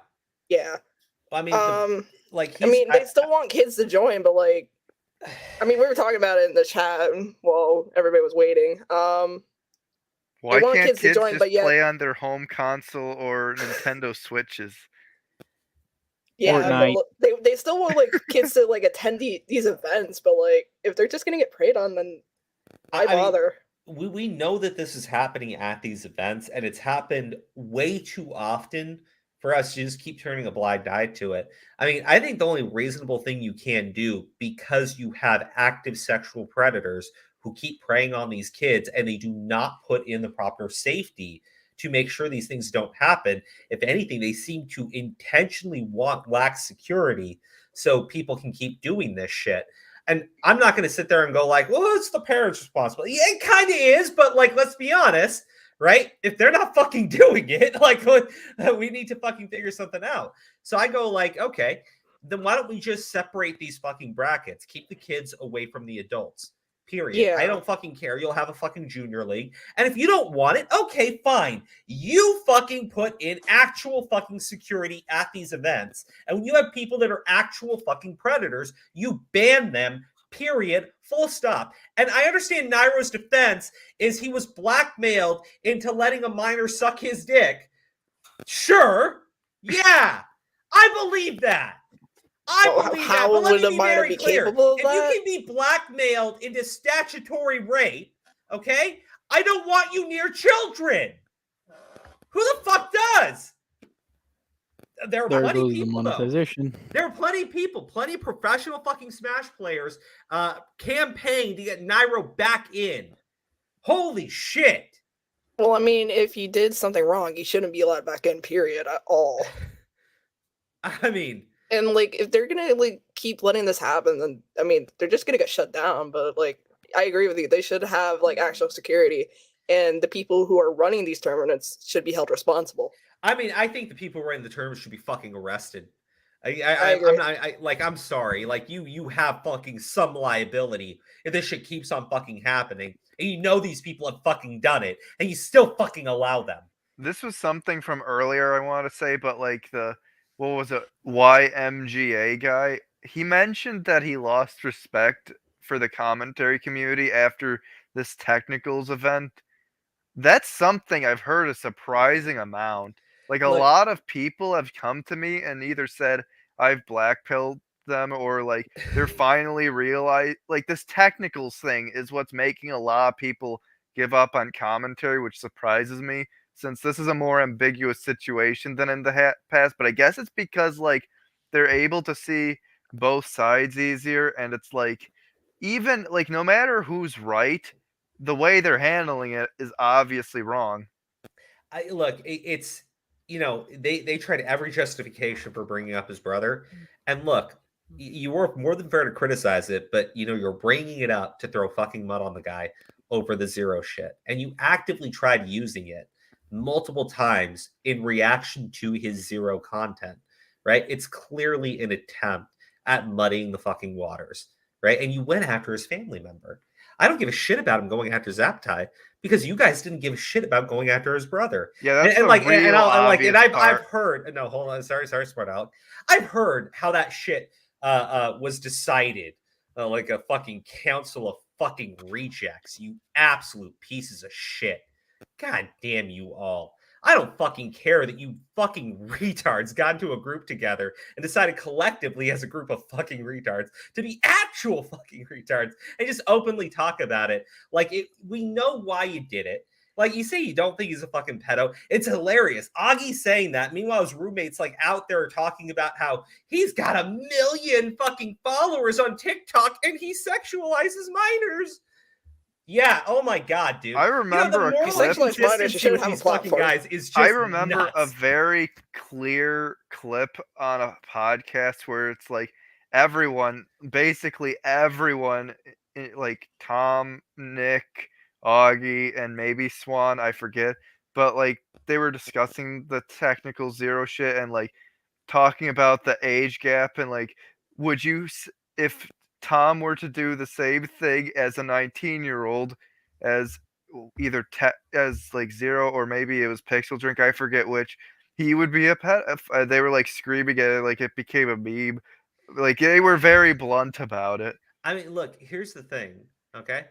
S9: Yeah.
S2: Well, I mean,
S9: they still want kids to join, but like, I mean, we were talking about it in the chat while everybody was waiting.
S3: Why can't kids just play on their home console or Nintendo Switches?
S9: Yeah, but they still want like kids to like attend these events, but like if they're just gonna get preyed on, then why bother?
S2: We know that this is happening at these events, and it's happened way too often for us to just keep turning a blind eye to it. I mean, I think the only reasonable thing you can do, because you have active sexual predators who keep preying on these kids and they do not put in the proper safety to make sure these things don't happen. If anything, they seem to intentionally lack security so people can keep doing this shit. And I'm not going to sit there and go like, well, it's the parents' responsibility. Yeah, it kind of is, but like, let's be honest, right? If they're not fucking doing it, like, we need to fucking figure something out. So I go like, okay, then why don't we just separate these fucking brackets? Keep the kids away from the adults. Period.
S9: Yeah.
S2: I don't fucking care. You'll have a fucking junior league. And if you don't want it, okay, fine. You fucking put in actual fucking security at these events. And when you have people that are actual fucking predators, you ban them, period, full stop. And I understand Nairo's defense is he was blackmailed into letting a minor suck his dick. Sure. Yeah. I believe that. I believe that, but let me be very clear. If you can be blackmailed into statutory rape, okay, I don't want you near children. Who the fuck does? There are plenty of people, though. There are plenty of people, plenty of professional fucking Smash players campaign to get Nairo back in. Holy shit.
S9: Well, I mean, if you did something wrong, you shouldn't be allowed back in, period, at all.
S2: I mean...
S9: And, like, if they're gonna, like, keep letting this happen, then, I mean, they're just gonna get shut down. But, like, I agree with you. They should have, like, actual security. And the people who are running these tournaments should be held responsible.
S2: I mean, I think the people running the tournaments should be fucking arrested. I'm sorry. Like, you have fucking some liability if this shit keeps on fucking happening. And you know these people have fucking done it. And you still fucking allow them.
S3: This was something from earlier, I want to say, but, like, what was it, YMGA guy, he mentioned that he lost respect for the commentary community after this technicals event. That's something I've heard a surprising amount. Like, a lot of people have come to me and either said I've blackpilled them or, like, they're finally realized, like, this technicals thing is what's making a lot of people give up on commentary, which surprises me, since this is a more ambiguous situation than in the past. But I guess it's because, like, they're able to see both sides easier, and it's like, even, like, no matter who's right, the way they're handling it is obviously wrong.
S2: It's, you know, they tried every justification for bringing up his brother. And look, you were more than fair to criticize it, but, you know, you're bringing it up to throw fucking mud on the guy over the zero shit. And you actively tried using it multiple times in reaction to his zero content, right? It's clearly an attempt at muddying the fucking waters, right? And you went after his family member. I don't give a shit about him going after Zaptai because you guys didn't give a shit about going after his brother.
S3: Yeah, that's
S2: I've heard. No, hold on. Sorry, Smart Alex. I've heard how that shit was decided, like a fucking council of fucking rejects. You absolute pieces of shit. God damn you all. I don't fucking care that you fucking retards got into a group together and decided collectively as a group of fucking retards to be actual fucking retards and just openly talk about it. Like, we know why you did it. Like, you say you don't think he's a fucking pedo. It's hilarious. Augie's saying that. Meanwhile, his roommate's like out there talking about how he's got 1 million fucking followers on TikTok and he sexualizes minors. Yeah, oh my god, dude.
S3: I remember
S2: a
S3: very clear clip on a podcast where it's like basically everyone, like Tom, Nick, Augie, and maybe Swan, I forget, but like they were discussing the technical zero shit and like talking about the age gap and like, would you, if Tom were to do the same thing as a 19-year-old as either as like zero or maybe it was Pixel Drink, I forget which, he would be a pet. They were like screaming at it like it became a meme. Like they were very blunt about it.
S2: I mean, look, here's the thing, okay?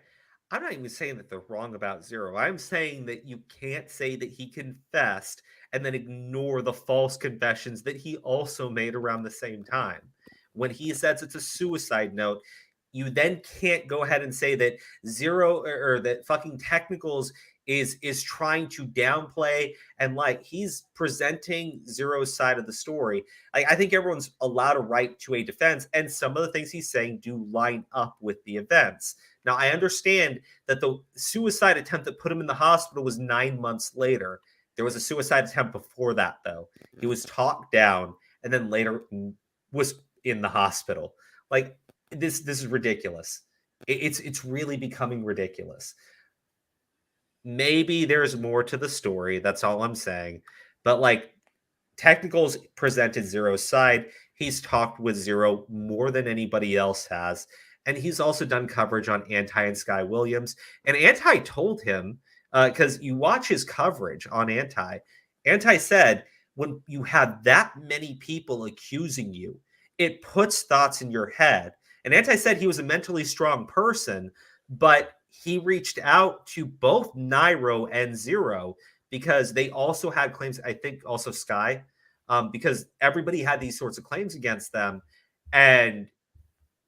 S2: I'm not even saying that they're wrong about zero. I'm saying that you can't say that he confessed and then ignore the false confessions that he also made around the same time. When he says it's a suicide note, you then can't go ahead and say that zero or that fucking technicals is trying to downplay and like he's presenting Zero's side of the story. I think everyone's allowed a right to a defense, and some of the things he's saying do line up with the events. Now, I understand that the suicide attempt that put him in the hospital was 9 months later. There was a suicide attempt before that, though. He was talked down and then later was in the hospital. Like this is ridiculous. It's really becoming ridiculous. Maybe there's more to the story. That's all I'm saying. But like, Technicals presented Zero's side. He's talked with Zero more than anybody else has. And he's also done coverage on Anti and Sky Williams. And Anti told him, because you watch his coverage on Anti said, when you have that many people accusing you, it puts thoughts in your head. And Anti said he was a mentally strong person, but he reached out to both Nairo and Zero because they also had claims, I think also Sky, because everybody had these sorts of claims against them. And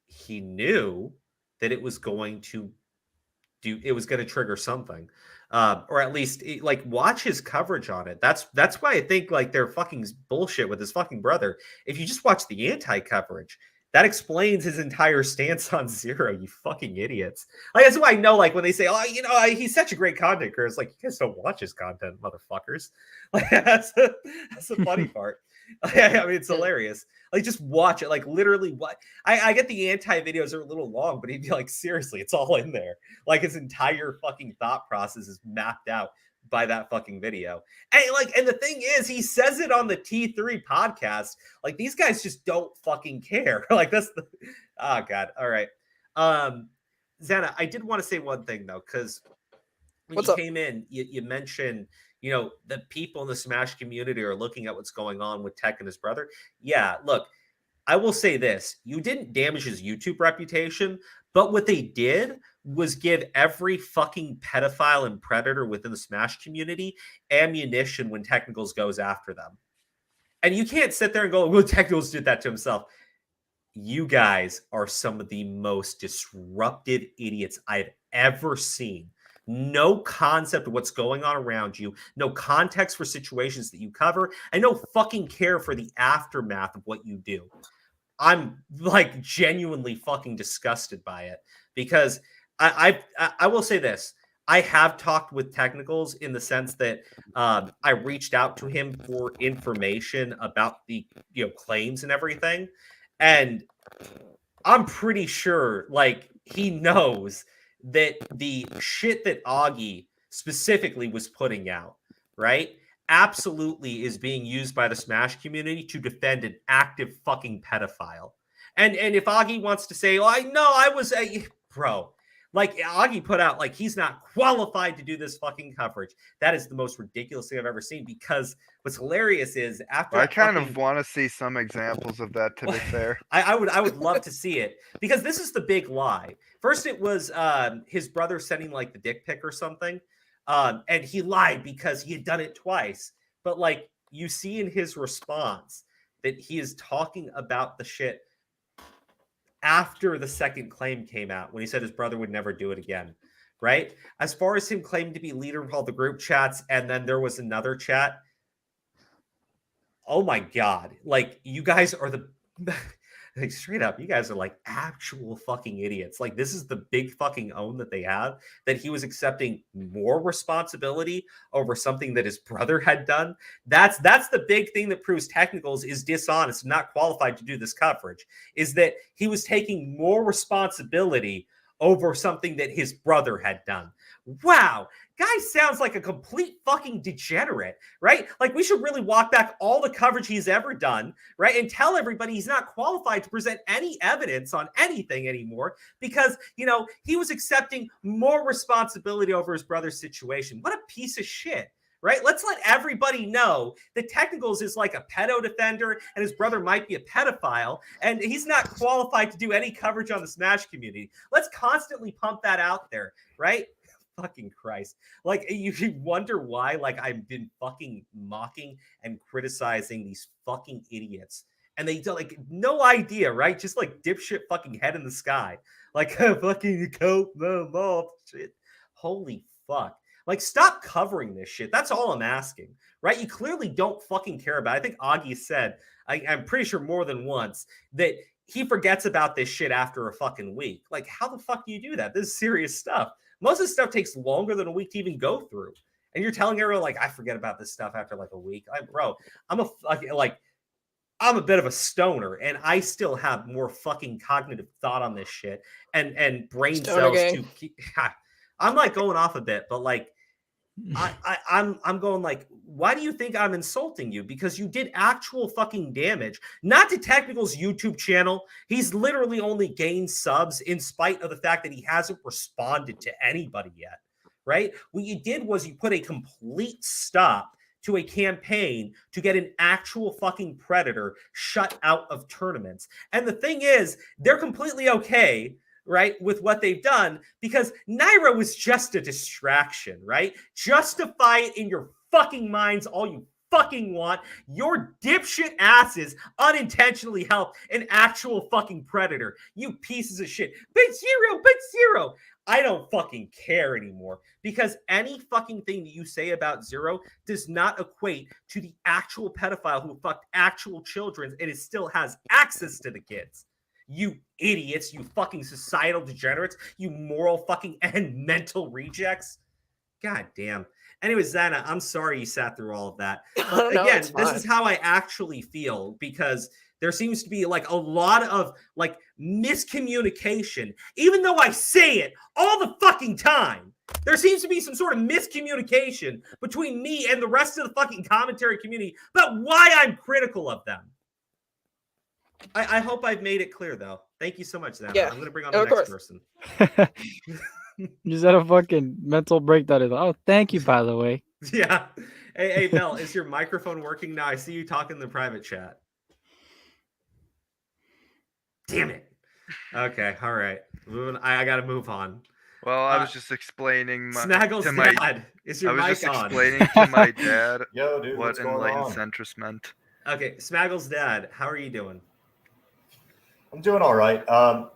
S2: he knew that it was going to trigger something. Or at least like watch his coverage on it. That's why I think like they're fucking bullshit with his fucking brother. If you just watch the Anti coverage, that explains his entire stance on Zero, you fucking idiots. Like, that's why I know, like, when they say, oh, you know, he's such a great content creator, it's like, you guys don't watch his content, motherfuckers. Like, that's the funny part. I mean, it's hilarious. Like, just watch it. Like, literally, what? I get the Anti videos are a little long, but he'd be like, seriously, it's all in there. Like, his entire fucking thought process is mapped out by that fucking video. And the thing is, he says it on the T3 podcast. Like, these guys just don't fucking care. Like, that's the oh god. All right. Xana, I did want to say one thing though, because when you came in, you mentioned, you know, the people in the Smash community are looking at what's going on with Tech and his brother. Yeah, look, I will say this. You didn't damage his YouTube reputation, but what they did was give every fucking pedophile and predator within the Smash community ammunition when Technicals goes after them. And you can't sit there and go, well, Technicals did that to himself. You guys are some of the most disruptive idiots I've ever seen. No concept of what's going on around you. No context for situations that you cover. And no fucking care for the aftermath of what you do. I'm like genuinely fucking disgusted by it because I will say this. I have talked with Technicals in the sense that I reached out to him for information about the claims and everything. And I'm pretty sure like he knows that the shit that Augie specifically was putting out, right? Absolutely is being used by the Smash community to defend an active fucking pedophile. And if Augie wants to say, oh, I know I was bro, like Augie put out, like he's not qualified to do this fucking coverage. That is the most ridiculous thing I've ever seen because what's hilarious is after
S3: I kind of want to see some examples of that, to be fair.
S2: I would love to see it because this is the big lie. First, it was his brother sending like the dick pic or something. And he lied because he had done it twice. But like you see in his response that he is talking about the shit after the second claim came out when he said his brother would never do it again. Right? As far as him claiming to be leader of all the group chats, and then there was another chat. Oh my God. Like you guys are the like straight up, you guys are like actual fucking idiots. Like this is the big fucking own that they have, that he was accepting more responsibility over something that his brother had done. That's the big thing that proves Technicals is dishonest and not qualified to do this coverage, is that he was taking more responsibility over something that his brother had done. Wow. Guy sounds like a complete fucking degenerate, right? Like we should really walk back all the coverage he's ever done, right? And tell everybody he's not qualified to present any evidence on anything anymore because, he was accepting more responsibility over his brother's situation. What a piece of shit, right? Let's let everybody know that Technicals is like a pedo defender and his brother might be a pedophile and he's not qualified to do any coverage on the Smash community. Let's constantly pump that out there, right? Fucking Christ. Like you wonder why like I've been fucking mocking and criticizing these fucking idiots. And they don't like no idea, right? Just like dipshit fucking head in the sky. Like fucking coat them off shit. Holy fuck. Like stop covering this shit. That's all I'm asking. Right? You clearly don't fucking care about it. I think Augie said, I'm pretty sure more than once, that he forgets about this shit after a fucking week. Like, how the fuck do you do that? This is serious stuff. Most of this stuff takes longer than a week to even go through. And you're telling everyone, like, I forget about this stuff after like a week. I'm I'm a bit of a stoner, and I still have more fucking cognitive thought on this shit and brain
S9: Stoner
S2: cells
S9: gang.
S2: to. I'm like going off a bit, but like I'm going like, why do you think I'm insulting you? Because you did actual fucking damage, not to Technical's YouTube channel. He's literally only gained subs in spite of the fact that he hasn't responded to anybody yet, right? What you did was you put a complete stop to a campaign to get an actual fucking predator shut out of tournaments. And the thing is, they're completely okay, right, with what they've done, because Nairo was just a distraction, right? Justify it in your fucking minds all you fucking want. Your dipshit asses unintentionally helped an actual fucking predator. You pieces of shit. But zero. I don't fucking care anymore, because any fucking thing that you say about Zero does not equate to the actual pedophile who fucked actual children and it still has access to the kids. You idiots, you fucking societal degenerates, you moral fucking and mental rejects. God damn. Anyways, Xana, I'm sorry you sat through all of that. But
S9: No,
S2: again,
S9: it's
S2: this
S9: fine.
S2: is how I actually feel, because there seems to be like a lot of like miscommunication, even though I say it all the fucking time. There seems to be some sort of miscommunication between me and the rest of the fucking commentary community about why I'm critical of them. I hope I've made it clear, though. Thank you so much, Xana.
S9: Yeah,
S2: I'm going to bring on the
S9: of
S2: next
S9: course.
S2: person.
S1: You said a fucking mental breakdown. Oh, thank you, by the way.
S2: Yeah. Hey, Mel, is your microphone working now? I see you talking in the private chat. Damn it. Okay, all right. I got to move on.
S3: Well, I was just explaining
S2: Snaggle's
S3: to my
S2: dad. Is your
S3: I was
S2: mic
S3: just
S2: on?
S3: explaining to my dad
S10: Yo, dude,
S3: what
S10: what's going
S3: enlightened
S10: on?
S3: centrist meant.
S2: Okay, Smaggle's dad, how are you doing?
S10: I'm doing all right.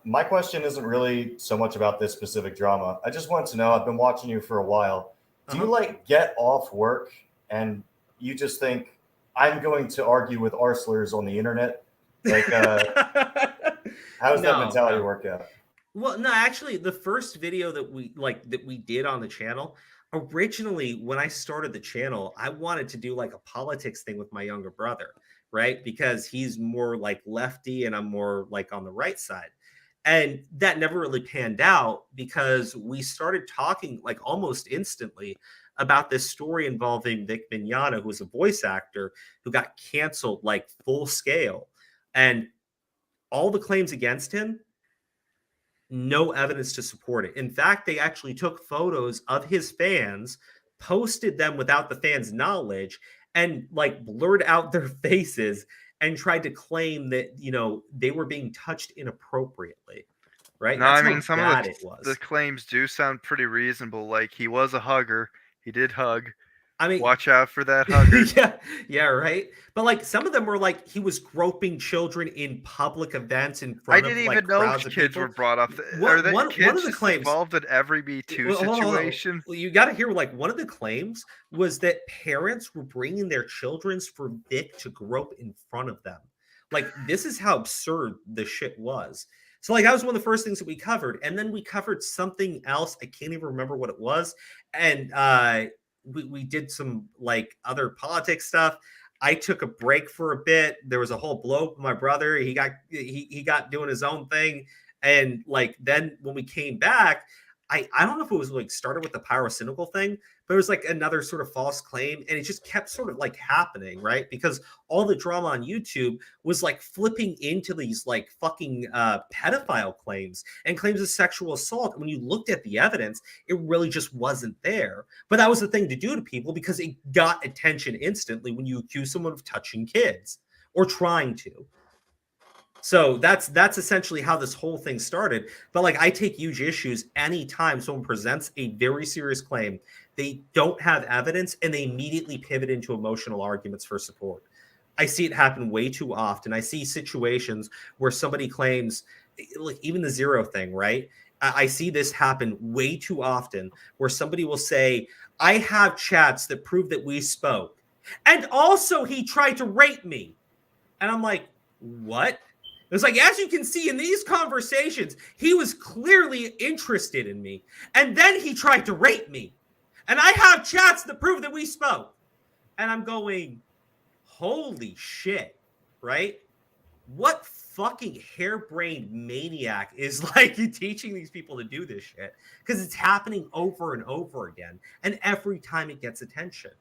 S10: My question isn't really so much about this specific drama. I just wanted to know, I've been watching you for a while. Do you like get off work and you just think, I'm going to argue with arslers on the internet? Like, how does that mentality work out?
S2: Well, no, actually, the first video that we did on the channel, originally when I started the channel, I wanted to do like a politics thing with my younger brother, right? Because he's more like lefty and I'm more like on the right side. And that never really panned out because we started talking like almost instantly about this story involving Vic Mignogna, who was a voice actor who got canceled like full scale. And all the claims against him, no evidence to support it. In fact, they actually took photos of his fans, posted them without the fans' knowledge, and like blurred out their faces and tried to claim that, you know, they were being touched inappropriately. Right?
S3: No,
S2: That's
S3: I mean, some of
S2: the
S3: claims do sound pretty reasonable. Like, he was a hugger. He did hug.
S2: I mean,
S3: watch out for that hugger.
S2: yeah, right. But like some of them were like he was groping children in public events in front of
S3: I didn't
S2: like,
S3: even know
S2: crowds of
S3: kids
S2: people.
S3: were brought up.
S2: One
S3: Are the
S2: of
S3: kids
S2: the
S3: just
S2: claims
S3: involved in every Me-Too situation?
S2: Well, you got to hear like one of the claims was that parents were bringing their children for Vic to grope in front of them. Like this is how absurd the shit was. So like that was one of the first things that we covered, and then we covered something else. I can't even remember what it was, and we did some like other politics stuff. I took a break for a bit. There was a whole blow up with my brother. He got doing his own thing, and like then when we came back, I don't know if it was like started with the pyrocynical thing, but it was like another sort of false claim, and it just kept sort of like happening, right? Because all the drama on YouTube was like flipping into these like fucking pedophile claims and claims of sexual assault. And when you looked at the evidence, it really just wasn't there. But that was the thing to do to people because it got attention instantly when you accuse someone of touching kids or trying to. So that's essentially how this whole thing started. But like I take huge issues anytime someone presents a very serious claim, they don't have evidence and they immediately pivot into emotional arguments for support. I see it happen way too often. I see situations where somebody claims, like even the Zero thing, right? I see this happen way too often where somebody will say, I have chats that prove that we spoke. And also he tried to rape me. And I'm like, what? It was like, as you can see in these conversations, he was clearly interested in me. And then he tried to rape me. And I have chats that prove that we spoke. And I'm going, holy shit, right? What fucking harebrained maniac is like teaching these people to do this shit? Because it's happening over and over again, and every time it gets attention.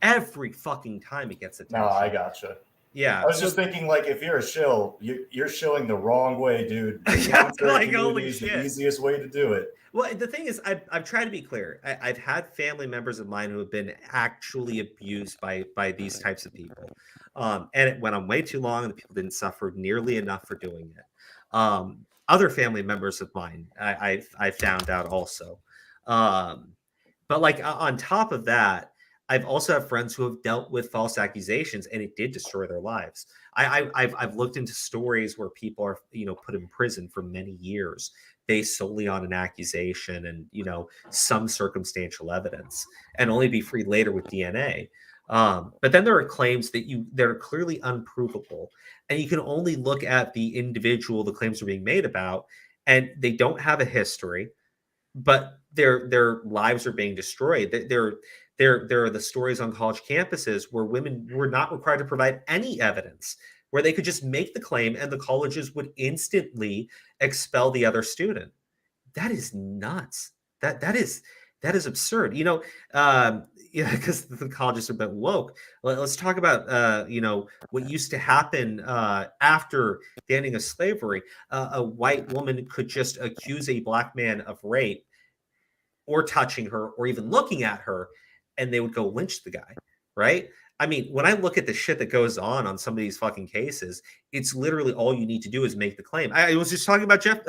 S2: Every fucking time it gets attention.
S10: No, I gotcha.
S2: Yeah.
S10: I was just thinking, like, if you're a shill, you're shilling the wrong way, dude.
S2: Yeah, like, holy shit.
S10: The easiest way to do it.
S2: Well, the thing is, I've tried to be clear. I've had family members of mine who have been actually abused by these types of people. And it went on way too long, and the people didn't suffer nearly enough for doing it. Other family members of mine, I found out also. But like on top of that, I've also had friends who have dealt with false accusations, and it did destroy their lives. I've looked into stories where people are, put in prison for many years based solely on an accusation and, some circumstantial evidence, and only be free later with DNA. But then there are claims that are clearly unprovable, and you can only look at the individual the claims are being made about, and they don't have a history, but their lives are being destroyed. There are the stories on college campuses where women were not required to provide any evidence, where they could just make the claim and the colleges would instantly expel the other student. That is nuts. That is absurd. Because the colleges are a bit woke. Let's talk about what used to happen after the ending of slavery. A white woman could just accuse a black man of rape or touching her or even looking at her, and they would go lynch the guy, right? I mean, when I look at the shit that goes on some of these fucking cases, it's literally all you need to do is make the claim. I was just talking about Jeff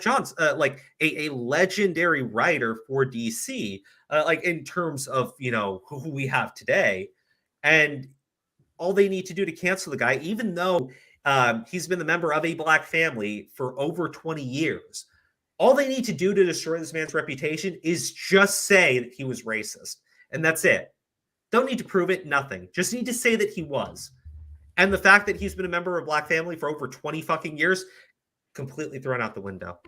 S2: Johns, like a legendary writer for DC, like in terms of, who we have today. And all they need to do to cancel the guy, even though he's been the member of a black family for over 20 years, all they need to do to destroy this man's reputation is just say that he was racist. And that's it. Don't need to prove it, nothing. Just need to say that he was. And the fact that he's been a member of a black family for over 20 fucking years, completely thrown out the window.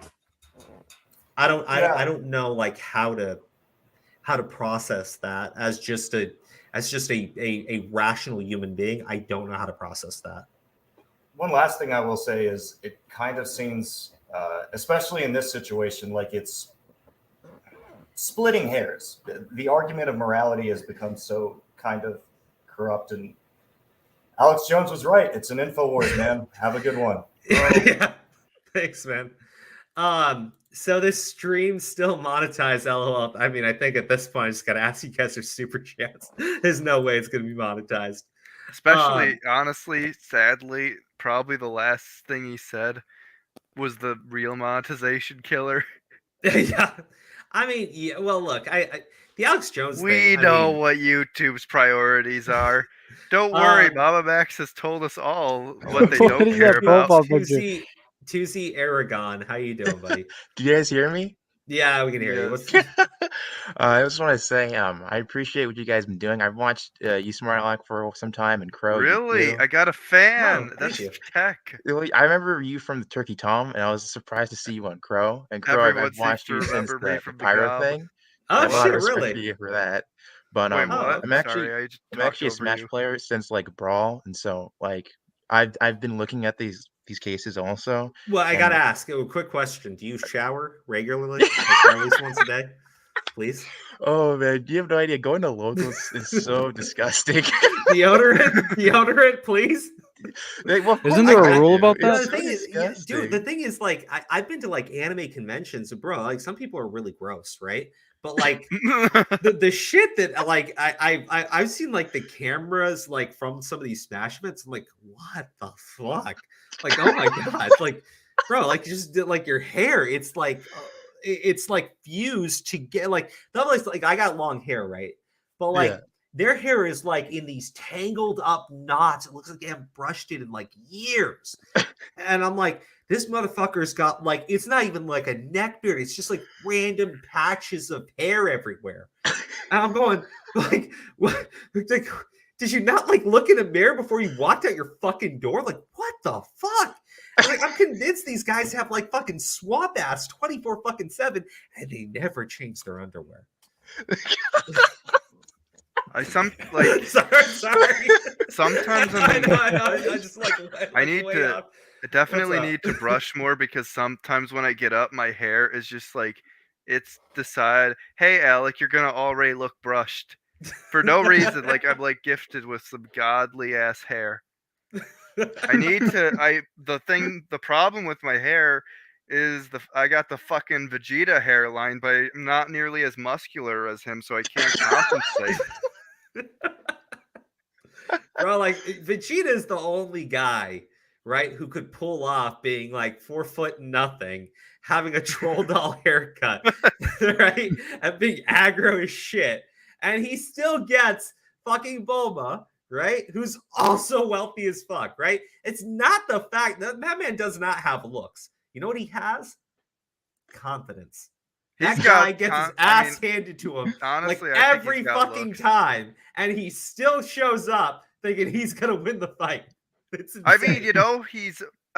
S2: I don't know like how to process that as just a rational human being. I don't know how to process that.
S10: One last thing I will say is it kind of seems, especially in this situation, like it's splitting hairs. The argument of morality has become so kind of corrupt, and Alex Jones was right. It's an InfoWars, man. Have a good one.
S2: Yeah. Thanks, man. So this stream still monetized, LOL. I mean, I think at this point I just gotta ask you guys for super chats. There's no way it's gonna be monetized.
S3: Especially, honestly, sadly, probably the last thing he said was the real monetization killer.
S2: Yeah. I mean, yeah. Well, look, the Alex Jones
S3: We
S2: thing,
S3: know what YouTube's priorities are. Don't worry, Mama Max has told us all what they don't care about.
S2: 2Z Aragon, how you doing, buddy?
S11: Do you guys hear me?
S2: Yeah, we can hear you.
S11: I just want to say, I appreciate what you guys been doing. I've watched you Smart for some time and Crow.
S3: Really? I got a fan. That's tech.
S11: I remember you from the Turkey Tom, and I was surprised to see you on Crow. And Crow, I've watched you since the Pyro thing.
S2: Oh shit,
S11: really? For that. But
S3: Wait, what?
S11: I'm actually a Smash player since like Brawl, and so like I've been looking at these cases also.
S2: Well, I gotta ask a quick question. Do you shower regularly? Like at least once a day? Please.
S11: Oh man, you have no idea. Going to locals is so disgusting.
S2: Deodorant, please.
S1: Isn't there a rule about that?
S2: The thing is, like, I've been to like anime conventions, and bro, like some people are really gross, right? But like the shit that like I've seen like the cameras like from some of these Smash events. I'm like, what the fuck? Like, oh my god, like, bro, like just like your hair, it's like fused to get like I got long hair, right? But like their hair is like in these tangled up knots. It looks like they haven't brushed it in like years. And I'm like, this motherfucker's got like, it's not even like a neck beard. It's just like random patches of hair everywhere. And I'm going like, what? Like, did you not like look in a mirror before you walked out your fucking door? Like, what the fuck? Like, I'm convinced these guys have like fucking swamp ass 24/7, and they never change their underwear.
S3: Sometimes
S2: I know. I just like.
S3: I definitely need to brush more because sometimes when I get up, my hair is just like it's decided. Hey, Alec, you're gonna already look brushed for no reason. Like I'm like gifted with some godly ass hair. The problem with my hair is I got the fucking Vegeta hairline, but I'm not nearly as muscular as him, so I can't compensate.
S2: Bro, like Vegeta is the only guy, right, who could pull off being like 4 foot nothing, having a troll doll haircut, right, and being aggro as shit, and he still gets fucking Bulma, right, who's also wealthy as fuck, right? It's not the fact that man does not have looks. You know what he has? Confidence. That guy gets his ass handed to him honestly, like every fucking time, and he still shows up thinking he's gonna win the fight.
S3: I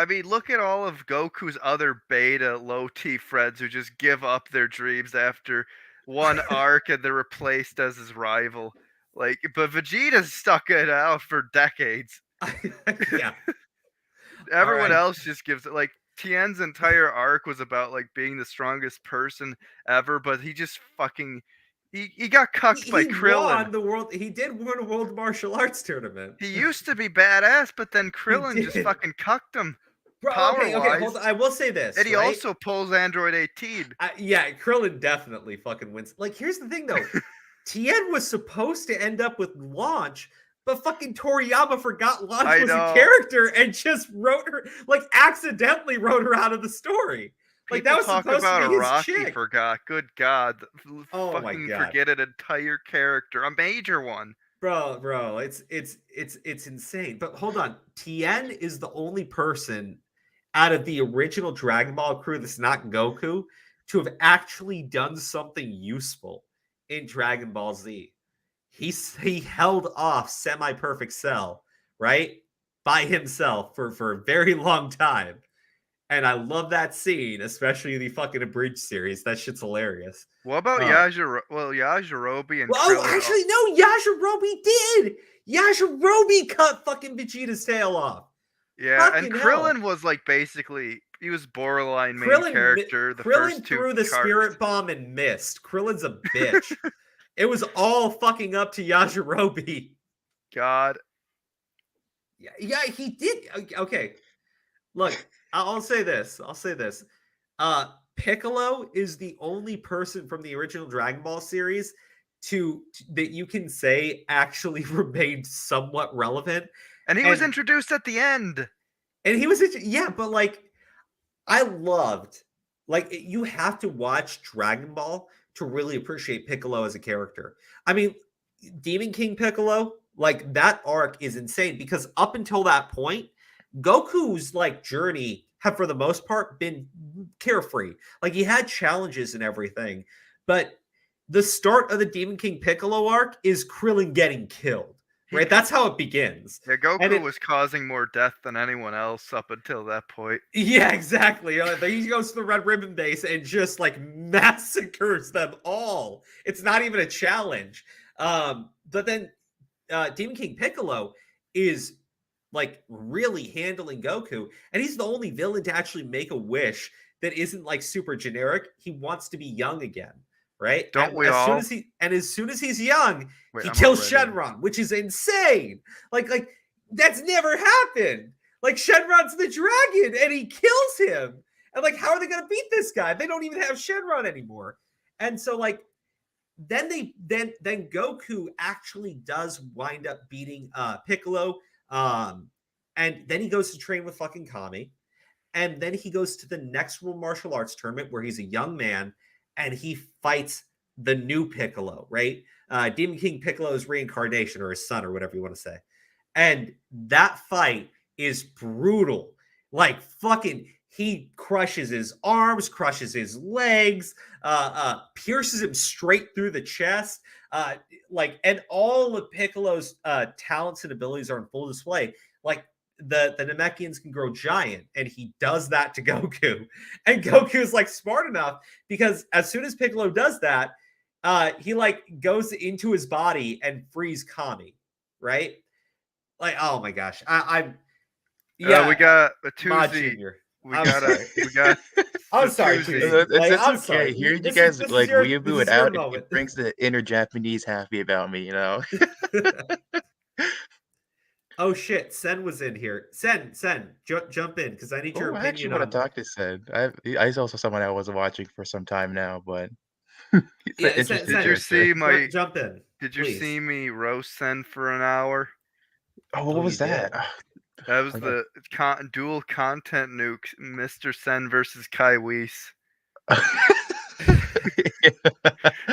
S3: mean, look at all of Goku's other beta low T friends who just give up their dreams after one arc and they're replaced as his rival. Like, but Vegeta's stuck it out for decades.
S2: Yeah.
S3: Everyone else just gives it like. Tien's entire arc was about like being the strongest person ever, but he just fucking he got cucked by Krillin.
S2: He did win a world martial arts tournament.
S3: He used to be badass, but then Krillin just fucking cucked him.
S2: Bro, okay, hold on. I will say this.
S3: And he also pulls Android 18.
S2: Yeah, Krillin definitely fucking wins. Like, here's the thing though. Tien was supposed to end up with Launch, but fucking Toriyama forgot Launch was a character and just wrote her, like accidentally wrote her out of the story. Like that was supposed to be his chick.
S3: Forgot. Good God.
S2: Oh
S3: fucking
S2: my God.
S3: Forget an entire character. A major one.
S2: Bro, it's insane. But hold on. Tien is the only person out of the original Dragon Ball crew that's not Goku to have actually done something useful in Dragon Ball Z. He held off Semi-Perfect Cell, right? By himself for a very long time. And I love that scene, especially the fucking abridged series. That shit's hilarious.
S3: What about Yajirobe and Krillin?
S2: Actually, no, Yajirobe did! Yajirobe cut fucking Vegeta's tail off.
S3: Yeah, fucking and Krillin was like basically, he was borderline main character.
S2: Krillin threw the spirit bomb and missed. Krillin's a bitch. It was all fucking up to Yajirobe.
S3: God.
S2: Yeah, he did. Okay. Look, I'll say this. Piccolo is the only person from the original Dragon Ball series that you can say actually remained somewhat relevant.
S3: And he was introduced at the end.
S2: And he was, but like, I loved, like, you have to watch Dragon Ball to really appreciate Piccolo as a character. I mean, Demon King Piccolo, like that arc is insane because up until that point, Goku's like journey have for the most part been carefree. Like he had challenges and everything, but the start of the Demon King Piccolo arc is Krillin getting killed. Right, that's how it begins.
S3: Yeah, Goku was causing more death than anyone else up until that point.
S2: Yeah, exactly. He goes to the Red Ribbon base and just like massacres them all. It's not even a challenge. But then Demon King Piccolo is like really handling Goku, and he's the only villain to actually make a wish that isn't like super generic. He wants to be young again. Right? As soon as he's young, he kills Shenron, which is insane. Like that's never happened. Like Shenron's the dragon, and he kills him. And like, how are they gonna beat this guy? They don't even have Shenron anymore. And so like, then Goku actually does wind up beating Piccolo. And then he goes to train with fucking Kami. And then he goes to the next World Martial Arts tournament where he's a young man. And he fights the new Piccolo, right? Demon King Piccolo's reincarnation, or his son, or whatever you want to say. And that fight is brutal. Like, fucking, he crushes his arms, crushes his legs, pierces him straight through the chest. And all of Piccolo's talents and abilities are in full display. Like, the Namekians can grow giant, and he does that to Goku. And Goku is like smart enough because as soon as Piccolo does that, he like goes into his body and frees Kami, right? Like, oh my gosh, I'm yeah.
S3: We got a
S2: Mod
S3: Tuesday.
S2: Junior.
S3: We got.
S2: I'm sorry,
S3: Tuesday.
S2: Tuesday. Like,
S11: It's
S2: I'm
S11: okay.
S2: sorry.
S11: Hearing you
S2: This
S11: guys
S2: is
S11: like
S2: your
S11: weeaboo it out,
S2: moment.
S11: it brings the inner Japanese happy about me, you know.
S2: Oh shit, Sen was in here. Sen, jump in because I need your
S11: I actually
S2: opinion
S11: want
S2: on.
S11: to talk to Sen. He's also someone I was watching for some time now, but he's
S2: Yeah,
S11: an interesting
S3: Did you see
S11: character.
S3: my?
S2: Jump in?
S3: Did you
S2: please.
S3: see me roast Sen for an hour?
S11: Oh, what was that?
S3: That was the dual content nuke, Mr. Sen versus Kai Weiss.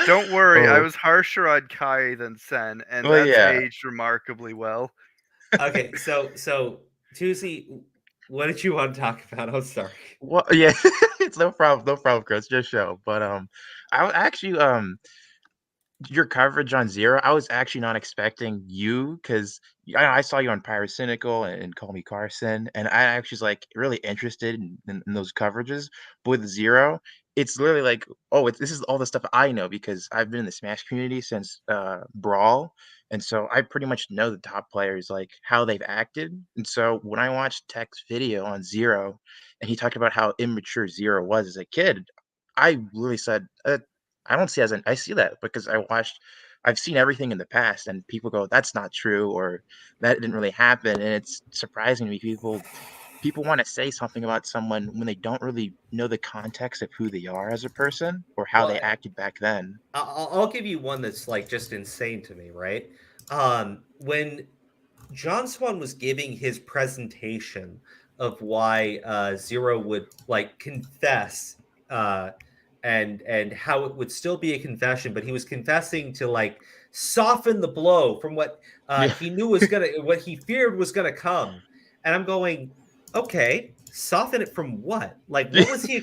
S3: Don't worry, I was harsher on Kai than Sen, and that's aged remarkably well.
S2: Okay, so Tuesday, what did you want to talk about? I'm sorry.
S11: Well, yeah, it's no problem, Chris. Just show. But I actually your coverage on Zero, I was actually not expecting you because I saw you on Pyrocynical and Call Me Carson, and I actually was like really interested in those coverages. But with Zero, it's literally like, this is all the stuff I know because I've been in the Smash community since Brawl, and so I pretty much know the top players, like how they've acted. And so when I watched Tech's video on Zero, and he talked about how immature Zero was as a kid, I literally said, I don't see I see that because I've seen everything in the past, and people go, that's not true, or that didn't really happen. And it's surprising to me. People want to say something about someone when they don't really know the context of who they are as a person or how they acted back then.
S2: I'll give you one that's like just insane to me, right? When John Swan was giving his presentation of why Zero would like confess and how it would still be a confession, but he was confessing to like soften the blow from what he knew was what he feared was gonna come. And I'm going, okay, soften it from what? Like, what was he?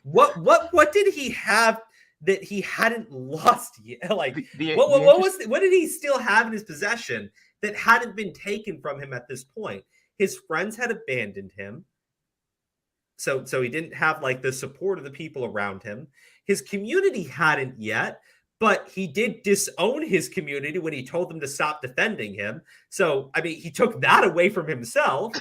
S2: What did he have that he hadn't lost yet? Like, what did he still have in his possession that hadn't been taken from him at this point? His friends had abandoned him. So he didn't have like the support of the people around him. His community hadn't yet, but he did disown his community when he told them to stop defending him. So, I mean, he took that away from himself.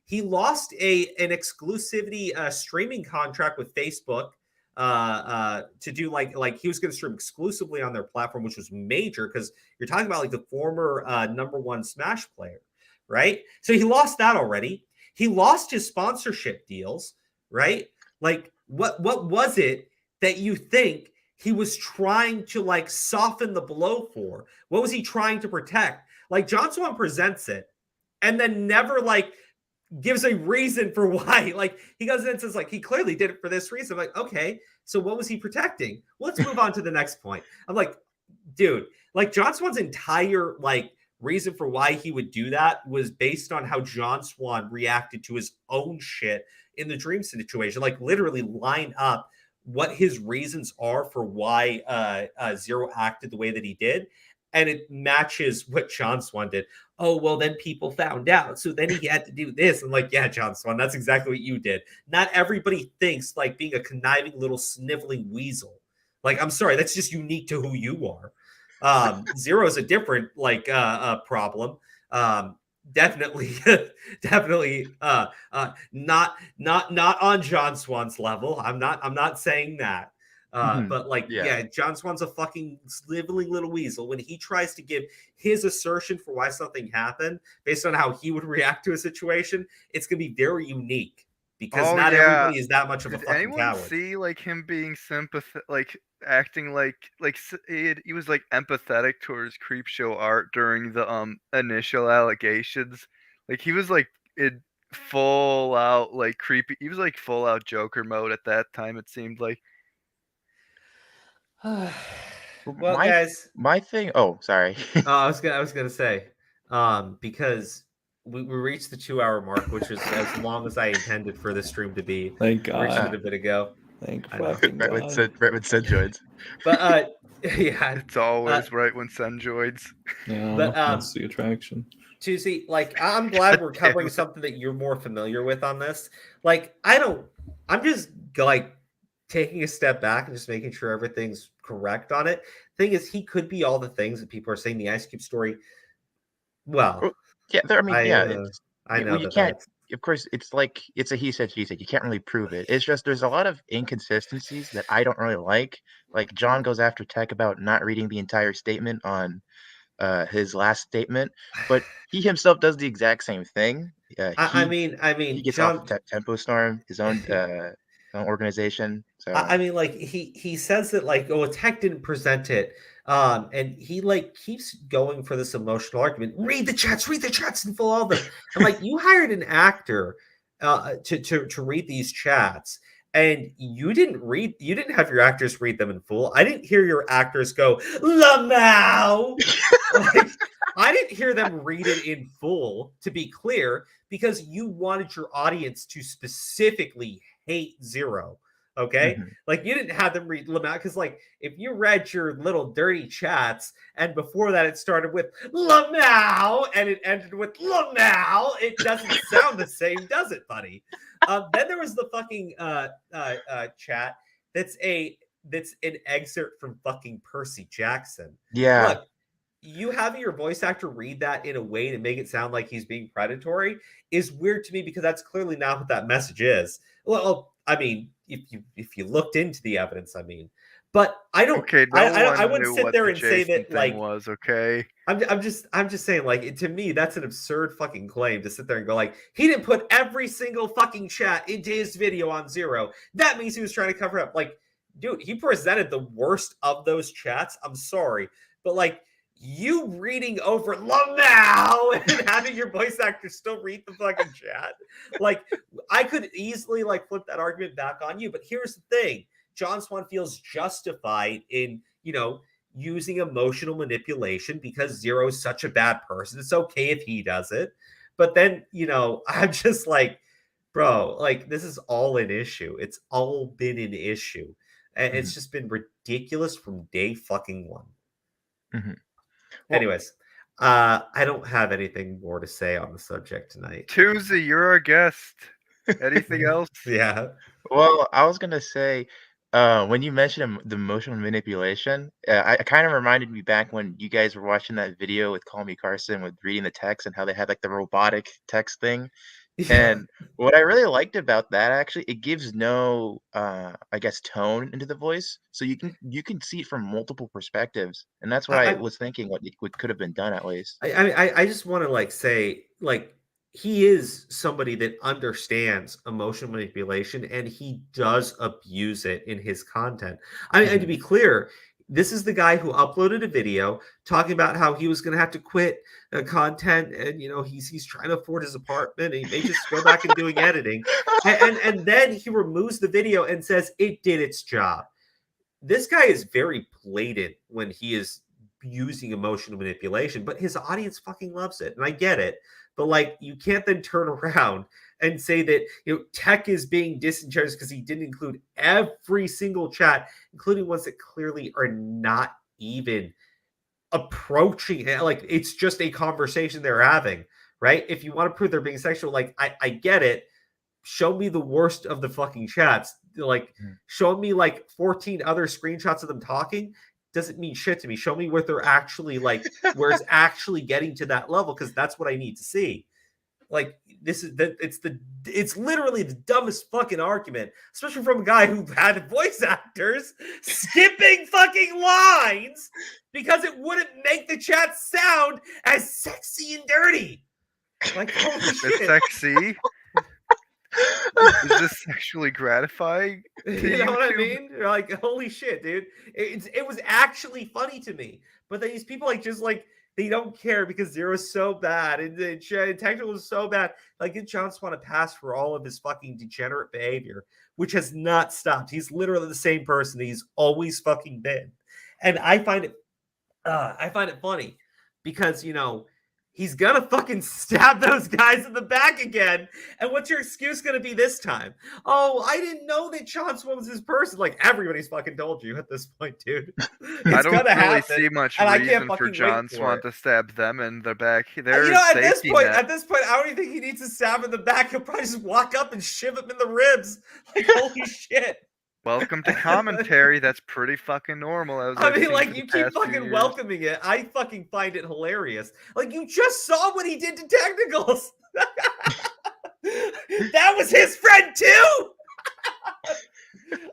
S2: He lost an exclusivity streaming contract with Facebook to do like he was going to stream exclusively on their platform, which was major because you're talking about like the former #1 Smash player, right? So he lost that already. He lost his sponsorship deals, right? Like, what was it that you think he was trying to like soften the blow for? What was he trying to protect? Like, John Swan presents it and then never like gives a reason for why. Like, he goes in and says like he clearly did it for this reason. I'm like, okay, so what was he protecting? Well, let's move on to the next point. I'm like, dude, like John Swan's entire like reason for why he would do that was based on how John Swan reacted to his own shit in the Dream situation. Like, literally line up what his reasons are for why Zero acted the way that he did, and it matches what John Swan did. Oh, well, then people found out, so then he had to do this. I'm like, yeah, John Swan, that's exactly what you did. Not everybody thinks like being a conniving little sniveling weasel. Like, I'm sorry, that's just unique to who you are. Zero is a different like problem. Definitely not on John Swan's level. I'm not saying that. But like, yeah, John Swan's a fucking sniveling little weasel. When he tries to give his assertion for why something happened based on how he would react to a situation, it's gonna be very unique because not everybody is that much of a fucking coward.
S3: See like him being sympathetic, like acting like he was like empathetic towards Creepshow art during the initial allegations? Like, he was like in full out like creepy. He was like full out Joker mode at that time, it seemed like.
S2: Well, guys,
S11: my thing. Oh, sorry.
S2: I was gonna say, because we reached the 2-hour mark, which is as long as I intended for this stream to be.
S1: Thank God.
S2: Reached it a bit ago.
S1: Thank fucking God.
S11: Right when Sen joins.
S2: But yeah,
S3: it's always right when Sen joins.
S1: Yeah,
S2: but
S1: that's the attraction.
S2: Tuesday, like, I'm glad we're covering something that you're more familiar with on this. Like, I'm just like taking a step back and just making sure everything's correct on it. Thing is, he could be all the things that people are saying. The Ice Cube story. Well,
S11: yeah, I mean,
S2: I know
S11: you can't. Of course, it's like it's a he said, she said. You can't really prove it. It's just there's a lot of inconsistencies that I don't really like. Like John goes after Tech about not reading the entire statement on his last statement, but he himself does the exact same thing.
S2: I mean,
S11: he gets
S2: John,
S11: off Tempo Storm, his own organization. So
S2: I mean, like he says that like, oh, Tech didn't present it, and he like keeps going for this emotional argument. Read the chats and fill all of them. I'm like, you hired an actor to read these chats, and you didn't have your actors read them in full. I didn't hear your actors go Lamau. Like, I didn't hear them read it in full, to be clear, because you wanted your audience to specifically hate Zero. Okay.
S11: Mhm.
S2: Like, you didn't have them read Lamau, because like if you read your little dirty chats and before that it started with Lamau and it ended with Lamau, it doesn't sound the same, does it, buddy? Then there was the fucking chat that's an excerpt from fucking Percy Jackson.
S11: yeah.
S2: Look, you having your voice actor read that in a way to make it sound like he's being predatory is weird to me, because that's clearly not what that message is. Well, I mean, if you looked into the evidence, I mean, but I don't.
S3: Okay,
S2: I wouldn't sit there and say that like
S3: was okay.
S2: I'm just saying, like, to me that's an absurd fucking claim to sit there and go like, he didn't put every single fucking chat into his video on Zero. That means he was trying to cover up. Like, dude, he presented the worst of those chats. I'm sorry, but like, you reading over Lamau and having your voice actor still read the fucking chat. Like, I could easily like flip that argument back on you. But here's the thing. John Swan feels justified in, using emotional manipulation because Zero's such a bad person. It's okay if he does it. But then, I'm just like, bro, like, this is all an issue. It's all been an issue. And it's just been ridiculous from day fucking one.
S11: Mm-hmm.
S2: Anyways, I don't have anything more to say on the subject tonight.
S3: Tuesday, you're our guest. Anything else?
S2: Yeah.
S11: Well, I was gonna say, when you mentioned the emotional manipulation, it kind of reminded me back when you guys were watching that video with Call Me Carson with reading the text and how they had like the robotic text thing. And what I really liked about that, actually, it gives no, I guess, tone into the voice, so you can see it from multiple perspectives, and that's what I was thinking. What could have been done at least.
S2: I just want to like say, like, he is somebody that understands emotional manipulation, and he does abuse it in his content. I mean, and to be clear, this is the guy who uploaded a video talking about how he was going to have to quit content, and he's trying to afford his apartment, and he may just go back and doing editing, and then he removes the video and says it did its job. This guy is very blatant when he is using emotional manipulation, but his audience fucking loves it, and I get it. But like, you can't then turn around and say that Tech is being disingenuous because he didn't include every single chat, including ones that clearly are not even approaching it. Like, it's just a conversation they're having, right? If you want to prove they're being sexual, like, I get it. Show me the worst of the fucking chats. Like, show me like 14 other screenshots of them talking. Doesn't mean shit to me. Show me where they're actually like, where it's actually getting to that level, because that's what I need to see. Like, it's literally the dumbest fucking argument, especially from a guy who had voice actors skipping fucking lines because it wouldn't make the chat sound as sexy and dirty. Like, holy shit.
S3: It's sexy. Is this sexually gratifying?
S2: You know what I mean? You're like, holy shit, dude. It was actually funny to me. But these people they don't care because Zero's so bad and Technical is so bad. Like, give John Swan a pass for all of his fucking degenerate behavior, which has not stopped. He's literally the same person he's always fucking been. And I find it funny because, he's gonna fucking stab those guys in the back again. And what's your excuse gonna be this time? Oh, I didn't know that John Swan was his person. Like, everybody's fucking told you at this point, dude.
S3: I don't really see much reason for John Swan to stab them in the back.
S2: At this point, I don't even think he needs to stab in the back. He'll probably just walk up and shiv him in the ribs. Like, holy shit.
S3: Welcome to commentary. That's pretty fucking normal.
S2: I mean, like, you keep fucking welcoming it. I fucking find it hilarious. Like, you just saw what he did to technicals. That was his friend too.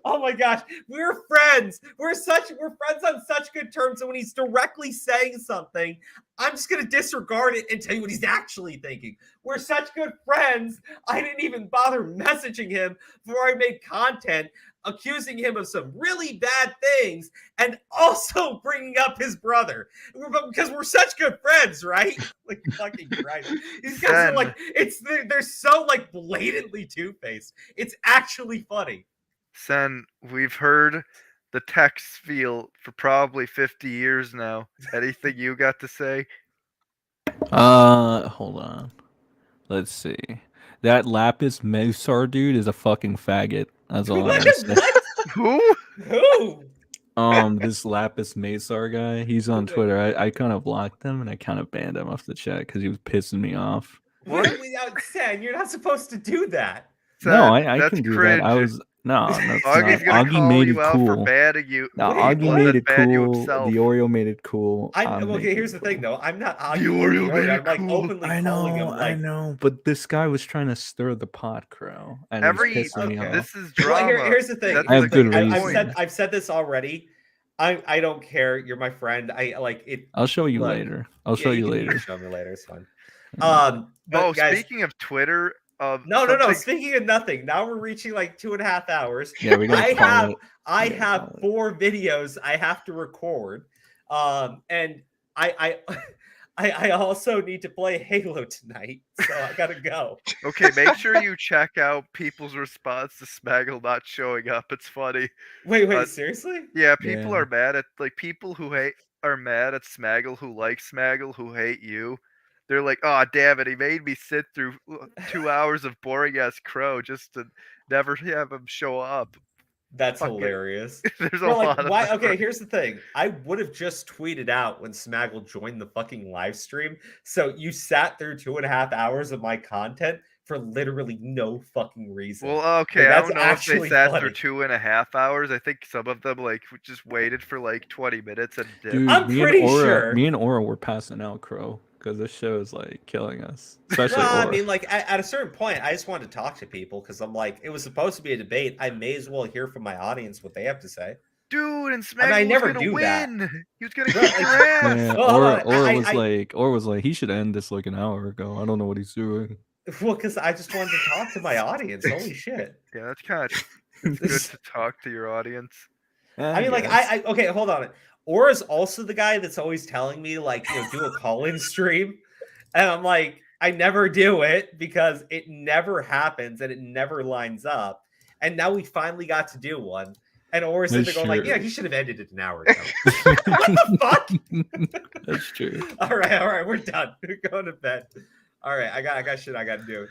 S2: Oh my gosh, we're friends. We're friends on such good terms. And when he's directly saying something, I'm just gonna disregard it and tell you what he's actually thinking. We're such good friends. I didn't even bother messaging him before I made content accusing him of some really bad things and also bringing up his brother because we're such good friends, right? Like, fucking Christ. These guys are like, they're so like blatantly two-faced. It's actually funny.
S3: Sen, we've heard the text feel for probably 50 years now. Anything you got to say?
S12: Hold on. Let's see. That Lapis Mesar dude is a fucking faggot. That's all I gotta say.
S3: Who?
S12: This Lapis Mesar guy, he's on Twitter. I kind of blocked him and I kind of banned him off the chat because he was pissing me off.
S2: What? Sen, you're not supposed to do that.
S12: Sen, no, I can do that. I was Augie made it cool. Augie made it cool. The Oreo made it cool.
S2: Okay, here's the thing though. I'm not Augie. The Oreo made it cool. I'm like openly calling him. Like,
S12: I know, but this guy was trying to stir the pot, Crow. And this
S3: is drama.
S2: Well, here's the thing.
S12: I have good reason.
S2: I've said this already. I don't care. You're my friend. I like it.
S12: I'll show you later. I'll show you later.
S2: Show me later. It's fine.
S3: But guys, speaking of Twitter.
S2: No. Speaking of nothing, now we're reaching like 2.5 hours.
S12: Yeah, we
S2: I have 4 videos I have to record, and I also need to play Halo tonight, so I gotta go.
S3: Okay, make sure you check out people's response to Smaggle not showing up. It's funny.
S2: Wait, seriously?
S3: Yeah, people are mad at people who are mad at Smaggle who like Smaggle who hate you. They're like, oh, damn it, he made me sit through 2 hours of boring-ass Crow just to never have him show up.
S2: That's hilarious.
S3: There's a lot of
S2: why? Okay, here's the thing. I would have just tweeted out when Smaggle joined the fucking live stream. So you sat through 2.5 hours of my content for literally no fucking reason.
S3: Well, okay, I don't know if they sat through 2.5 hours. I think some of them just waited for 20 minutes and did.
S12: Dude,
S2: I'm pretty sure.
S12: Me and Aura were passing out, Crow. Because this show is killing us, especially.
S2: I mean, at a certain point, I just wanted to talk to people because I'm like, it was supposed to be a debate. I may as well hear from my audience what they have to say.
S3: Dude, and Smaggle
S2: I never
S3: was gonna
S2: do
S3: win.
S2: That.
S3: He was gonna kick your ass.
S12: Yeah, Or was like, he should end this an hour ago. I don't know what he's doing.
S2: Well, because I just wanted to talk to my audience. Holy shit.
S3: Yeah, that's kind of good to talk to your audience.
S2: I mean, okay, hold on. Aura's also the guy that's always telling me, do a call-in stream. And I'm like, I never do it because it never happens and it never lines up. And now we finally got to do one. And Aura's sitting there going yeah, he should have ended it an hour ago. What the fuck?
S12: That's true.
S2: All right, we're done. We're going to bed. All right, I got shit I got to do.